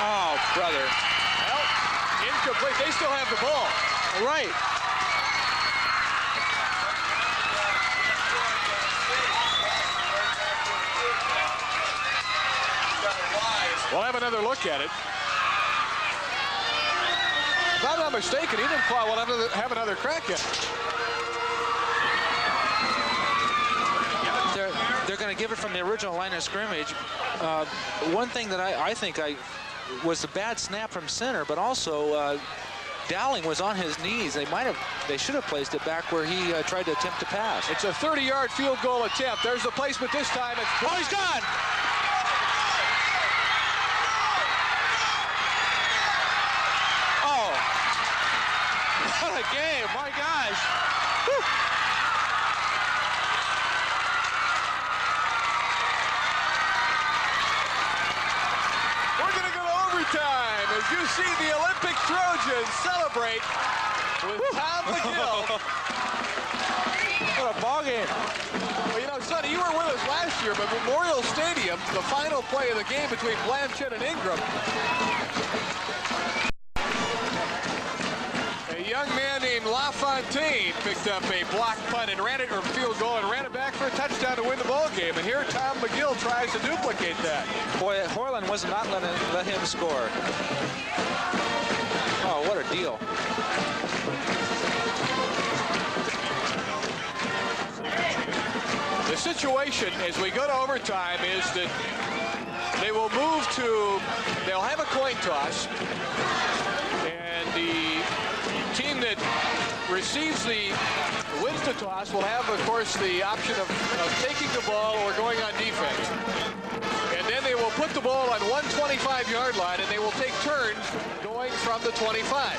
Oh, brother. Well, incomplete. They still have the ball. Right. We'll have another look at it. If I'm not mistaken, Enumclaw will have another crack at it. They're going to give it from the original line of scrimmage. One thing that I think was a bad snap from center, but also Dowling was on his knees. They should have placed it back where he tried to attempt to pass. It's a 30-yard field goal attempt. There's the placement this time. Oh, he's gone! Oh, what a game, my gosh. Whew. We're going to go to overtime as you see the Olympic Trojans celebrate with Tom McGill. What a ball game. Well, you know, Sonny, you were with us last year, but Memorial Stadium, the final play of the game between Blanchett and Ingram. A young man named LaFontaine picked up a block punt and ran it, or field goal, and ran it back for a touchdown to win the ball game. And here Tom McGill tries to duplicate that. Boy, Horland was not let him score. Oh, what a deal. The situation as we go to overtime is that they'll have a coin toss, and the team that wins the toss will have, of course, the option of taking the ball or going on defense. And then they will put the ball on 125-yard line, and they will take turns going from the 25.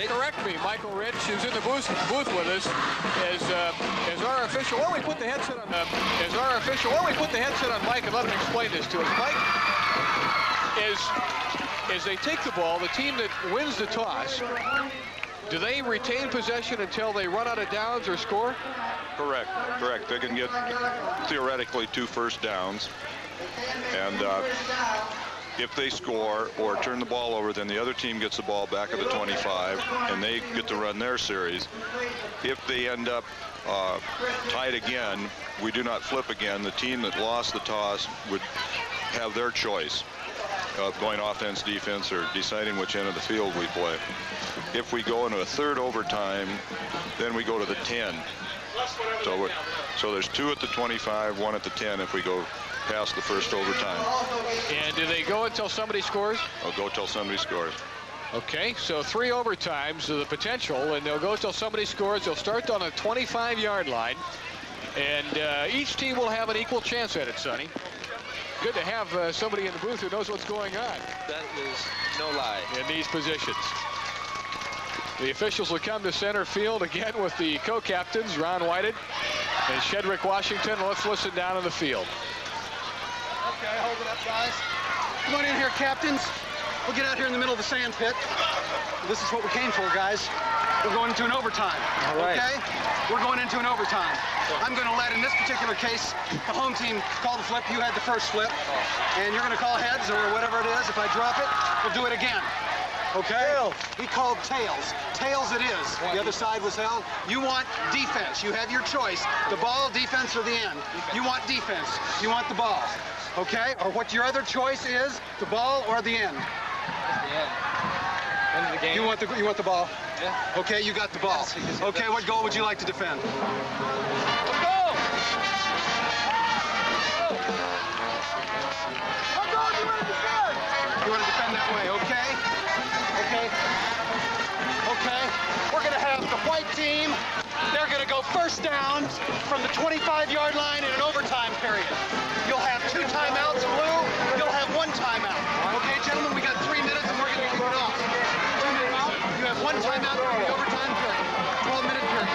Correct me, Michael Rich, who's in the booth with us, as our official. Why don't we put the headset on? Why don't we put the headset on Mike and let him explain this to us, Mike? As they take the ball, the team that wins the toss, do they retain possession until they run out of downs or score? Correct. They can get theoretically 2 first downs, and if they score or turn the ball over, then the other team gets the ball back at the 25, and they get to run their series. If they end up tied again, we do not flip again. The team that lost the toss would have their choice of going offense, defense, or deciding which end of the field we play. If we go into a third overtime, then we go to the 10. So there's 2 at the 25, 1 at the 10 if we go past the first overtime. And do they go until somebody scores? They'll go until somebody scores. Okay, so 3 overtimes of the potential, and they'll go until somebody scores. They'll start on a 25-yard line, and each team will have an equal chance at it, Sonny. Good to have somebody in the booth who knows what's going on. That is no lie. In these positions. The officials will come to center field again with the co-captains, Ron Whited and Shedrick Washington. Let's listen down in the field. Okay, hold it up, guys. Come on in here, captains. We'll get out here in the middle of the sand pit. This is what we came for, guys. We're going into an overtime. All right. Okay? We're going into an overtime. I'm going to let, in this particular case, the home team call the flip. You had the first flip. And you're going to call heads or whatever it is. If I drop it, we'll do it again. Okay? Tails. He called tails. Tails it is. The other side was held. You want defense. You have your choice. The ball, defense, or the end. You want defense. You want the ball. Okay? Or what your other choice is, the ball or the end. The end. End of the game. You want the ball? Yeah. Okay, you got the ball. Okay, what goal would you like to defend? Let's go! You want to defend that way, okay? Okay. Okay. We're going to have the white team. They're going to go first down from the 25-yard line in an overtime period. You'll have 2 timeouts, blue. You'll have 1 timeout. Okay, gentlemen, we got 3 minutes and we're going to kick it off. 2 minutes out. You have 1 timeout during the overtime period. 12-minute period.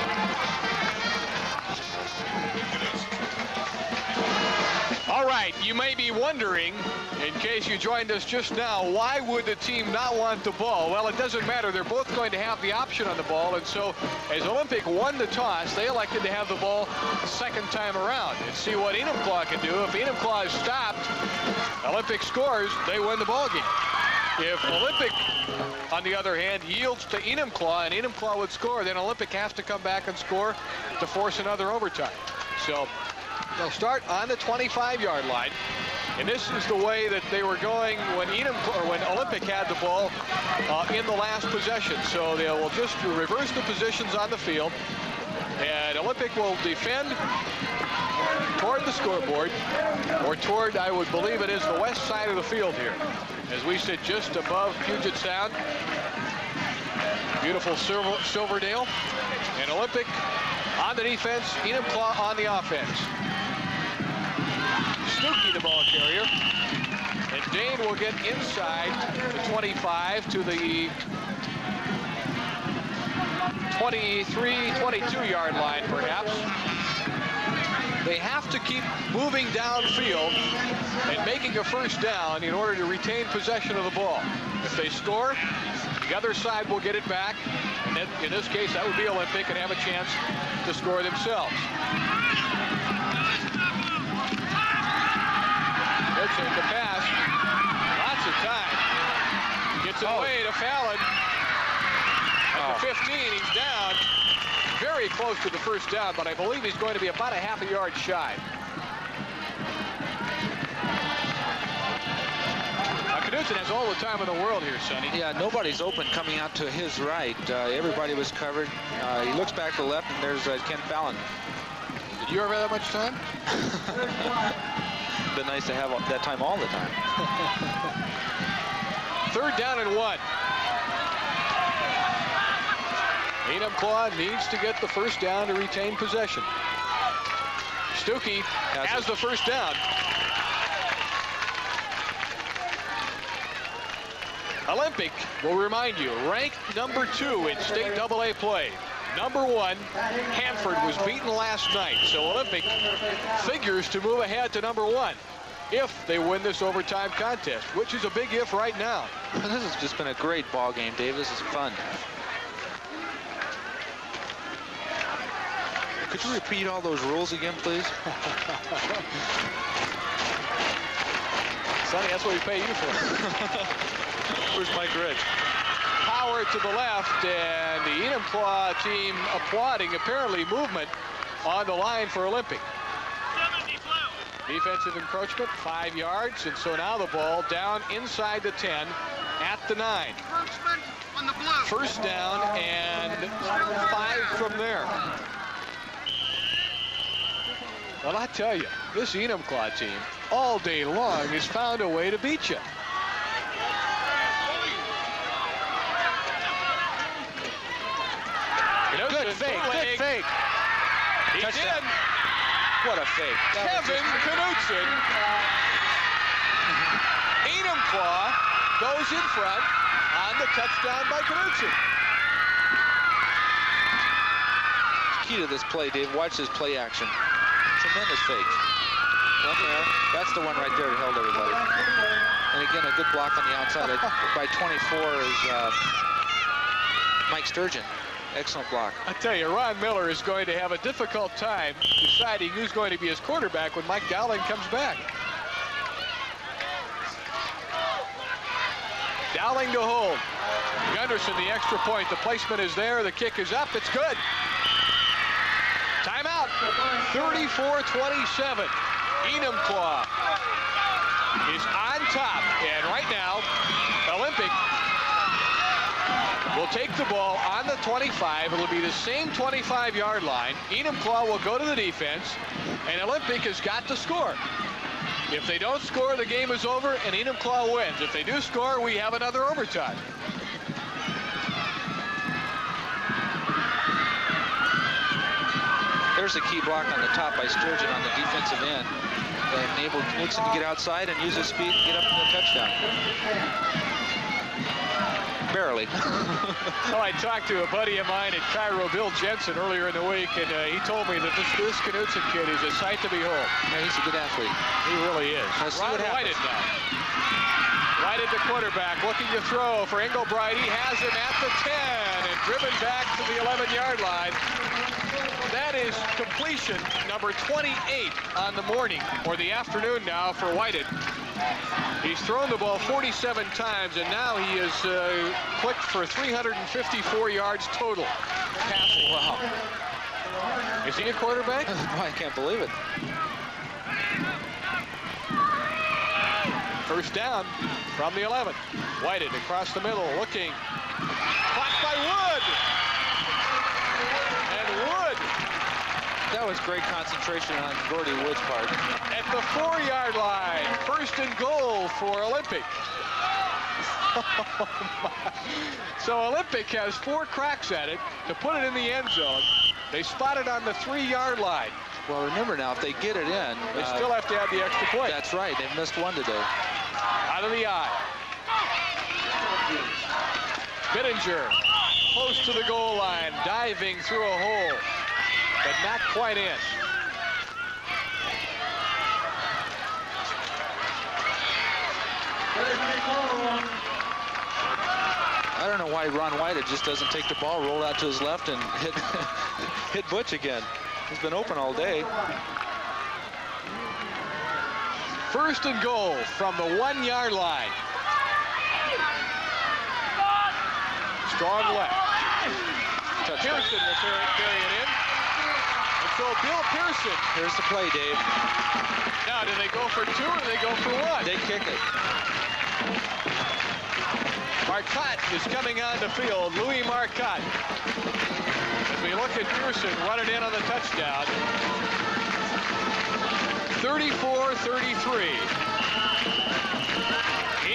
All right, you may be wondering, in case you joined us just now, why would the team not want the ball? Well, it doesn't matter. They're both going to have the option on the ball, and so as Olympic won the toss, they elected to have the ball the second time around and see what Enumclaw can do. If Enumclaw is stopped, Olympic scores, they win the ball game. If Olympic, on the other hand, yields to Enumclaw and Enumclaw would score, then Olympic has to come back and score to force another overtime. So they'll start on the 25-yard line. And this is the way that they were going when Olympic had the ball in the last possession. So they will just reverse the positions on the field. And Olympic will defend toward the scoreboard, or toward, I would believe it is, the west side of the field here. as we sit just above Puget Sound. Beautiful Silverdale. And Olympic on the defense, Enumclaw on the offense. Snooki, the ball carrier. And Dane will get inside the 25 to the 23, 22-yard line, perhaps. They have to keep moving downfield and making a first down in order to retain possession of the ball. If they score, the other side will get it back. And then, in this case, that would be Olympic and have a chance to score themselves. Gibson, the pass. Lots of time. Gets it away to Fallon. At the 15, he's down. Very close to the first down, but I believe he's going to be about a half a yard shy. Knudsen has all the time in the world here, Sonny. Yeah, nobody's open coming out to his right. Everybody was covered. He looks back to the left, and there's Ken Fallon. Did you ever have that much time? Been nice to have that time all the time. 3rd down and 1. Enumclaw needs to get the first down to retain possession. Stuckey has the first down. Olympic, will remind you, ranked number 2 in state AA play. Number 1, Hanford, was beaten last night, so Olympic figures to move ahead to number 1 if they win this overtime contest, which is a big if right now. This has just been a great ball game, Dave. This is fun. Could you repeat all those rules again, please? Sonny, that's what we pay you for. Where's Mike Ridge? Power to the left, and the Enumclaw team applauding apparently movement on the line for Olympic. Defensive encroachment, 5 yards, and so now the ball down inside the 10 at the 9. First down and 5 from there. Well, I tell you, this Enumclaw team all day long has found a way to beat you. Good fake, good fake. He did. What a fake. Kevin Knudsen. Enumclaw goes in front on the touchdown by Knudsen. Key to this play, Dave. Watch this play action. Tremendous fake. One there. That's the one right there that held everybody. And again, a good block on the outside. By 24 is Mike Sturgeon. Excellent block. I tell you, Ron Miller is going to have a difficult time deciding who's going to be his quarterback when Mike Dowling comes back. Dowling to hold. Gunderson, the extra point. The placement is there. The kick is up. It's good. Timeout. 34-27. Enumclaw is on top. And right now, Olympic will take the ball on the 25. It'll be the same 25-yard line. Enumclaw will go to the defense, and Olympic has got to score. If they don't score, the game is over, and Enumclaw wins. If they do score, we have another overtime. There's a key block on the top by Sturgeon on the defensive end that enabled Knudsen to get outside and use his speed to get up to the touchdown. Barely. Well, I talked to a buddy of mine at Cairo, Bill Jensen, earlier in the week, and he told me that this Knudsen kid is a sight to behold. Yeah, he's a good athlete. He really is. Ron Whited now. Whited, the quarterback, looking to throw for Englebright. He has him at the 10 and driven back to the 11-yard line. That is completion number 28 on the morning, or the afternoon now, for Whited. He's thrown the ball 47 times, and now he is clicked for 354 yards total. Passing. Wow. Is he a quarterback? I can't believe it. First down from the 11. Whited across the middle, looking. Caught by Wood. And Wood. That was great concentration on Gordy Wood's part. At the 4-yard line, first and goal for Olympic. So Olympic has 4 cracks at it to put it in the end zone. They spot it on the 3-yard line. Well, remember now, if they get it in, they still have to add the extra point. That's right. They've missed one today. Out of the eye. Bittinger, close to the goal line, diving through a hole, but not quite in. I don't know why Ron White just doesn't take the ball, roll out to his left, and hit Butch again. He's been open all day. First and goal from the 1-yard line. Strong left. Pearson will carry it in. And so Bill Pearson. Here's the play, Dave. Now, do they go for 2 or do they go for 1? They kick it. Marcotte is coming on the field. Louis Marcotte. As we look at Pearson running in on the touchdown. 34-33.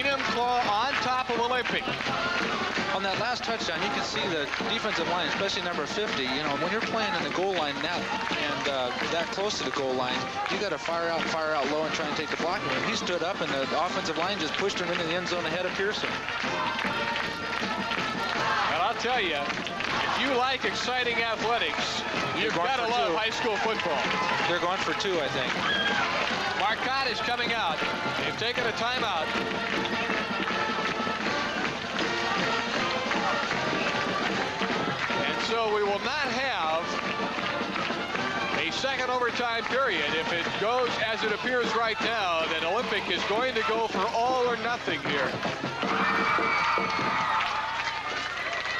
Enumclaw on top of Olympic. On that last touchdown, you can see the defensive line, especially number 50. You know, when you're playing in the goal line now and that close to the goal line, you got to fire out low and try and take the block. And he stood up, and the offensive line just pushed him into the end zone ahead of Pearson. And I'll tell you, if you like exciting athletics, you've got to love high school football. They're going for 2, I think. Marcotte is coming out. They've taken a timeout. And so we will not have a second overtime period. If it goes as it appears right now, then Olympic is going to go for all or nothing here.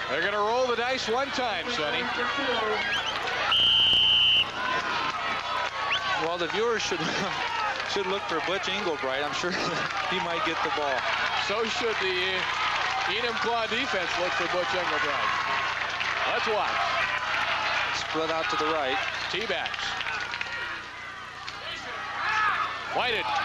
They're going to roll the dice one time, Sonny. Well, the viewers should look for Butch Engelbright. I'm sure he might get the ball. So should the Enumclaw defense look for Butch Engelbright. Let's watch. Split out to the right. T-backs. Whited. Wood.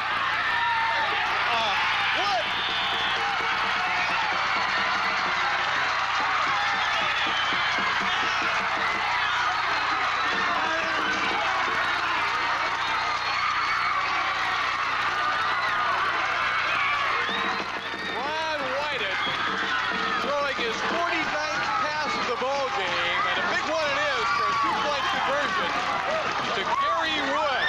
Ron Whited throwing his 49th pass of the ball game, and a big one it is for a 2-point conversion to Gary Wood.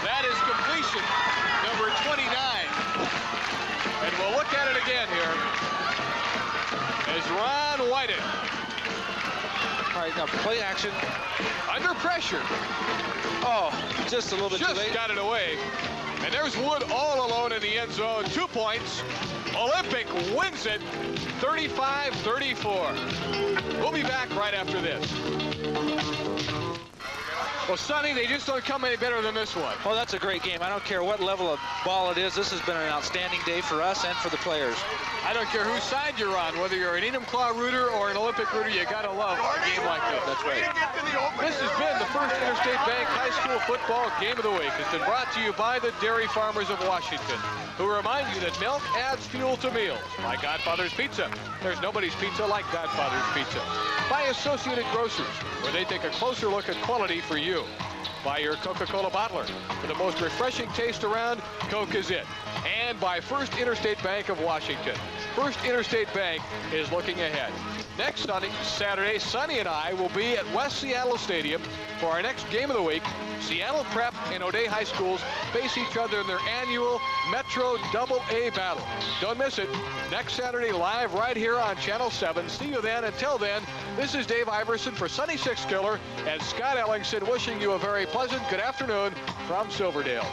That is completion number 29. And we'll look at it again here as Ron Whited. All right, now play action. Under pressure. Oh, just a little bit too late. Just got it away. And there's Wood all alone in the end zone. 2 points. Olympic wins it 35-34. We'll be back right after this. Well, Sonny, they just don't come any better than this one. Oh, that's a great game. I don't care what level of ball it is. This has been an outstanding day for us and for the players. I don't care whose side you're on, whether you're an Enumclaw rooter or an Olympic rooter, you got to love a game like this. That's right. This has been the First Interstate Bank High School Football Game of the Week. It's been brought to you by the Dairy Farmers of Washington, who remind you that milk adds fuel to meals. By Godfather's Pizza. There's nobody's pizza like Godfather's Pizza. By Associated Grocers, where they take a closer look at quality for you. By your Coca-Cola bottler. For the most refreshing taste around, Coke is it. And by First Interstate Bank of Washington. First Interstate Bank is looking ahead. Next Saturday, Sonny and I will be at West Seattle Stadium for our next game of the week. Seattle Prep and O'Day High Schools face each other in their annual Metro AA battle. Don't miss it. Next Saturday, live right here on Channel 7. See you then. Until then, this is Dave Iverson for Sonny Sixkiller and Scott Ellingson wishing you a very pleasant good afternoon from Silverdale.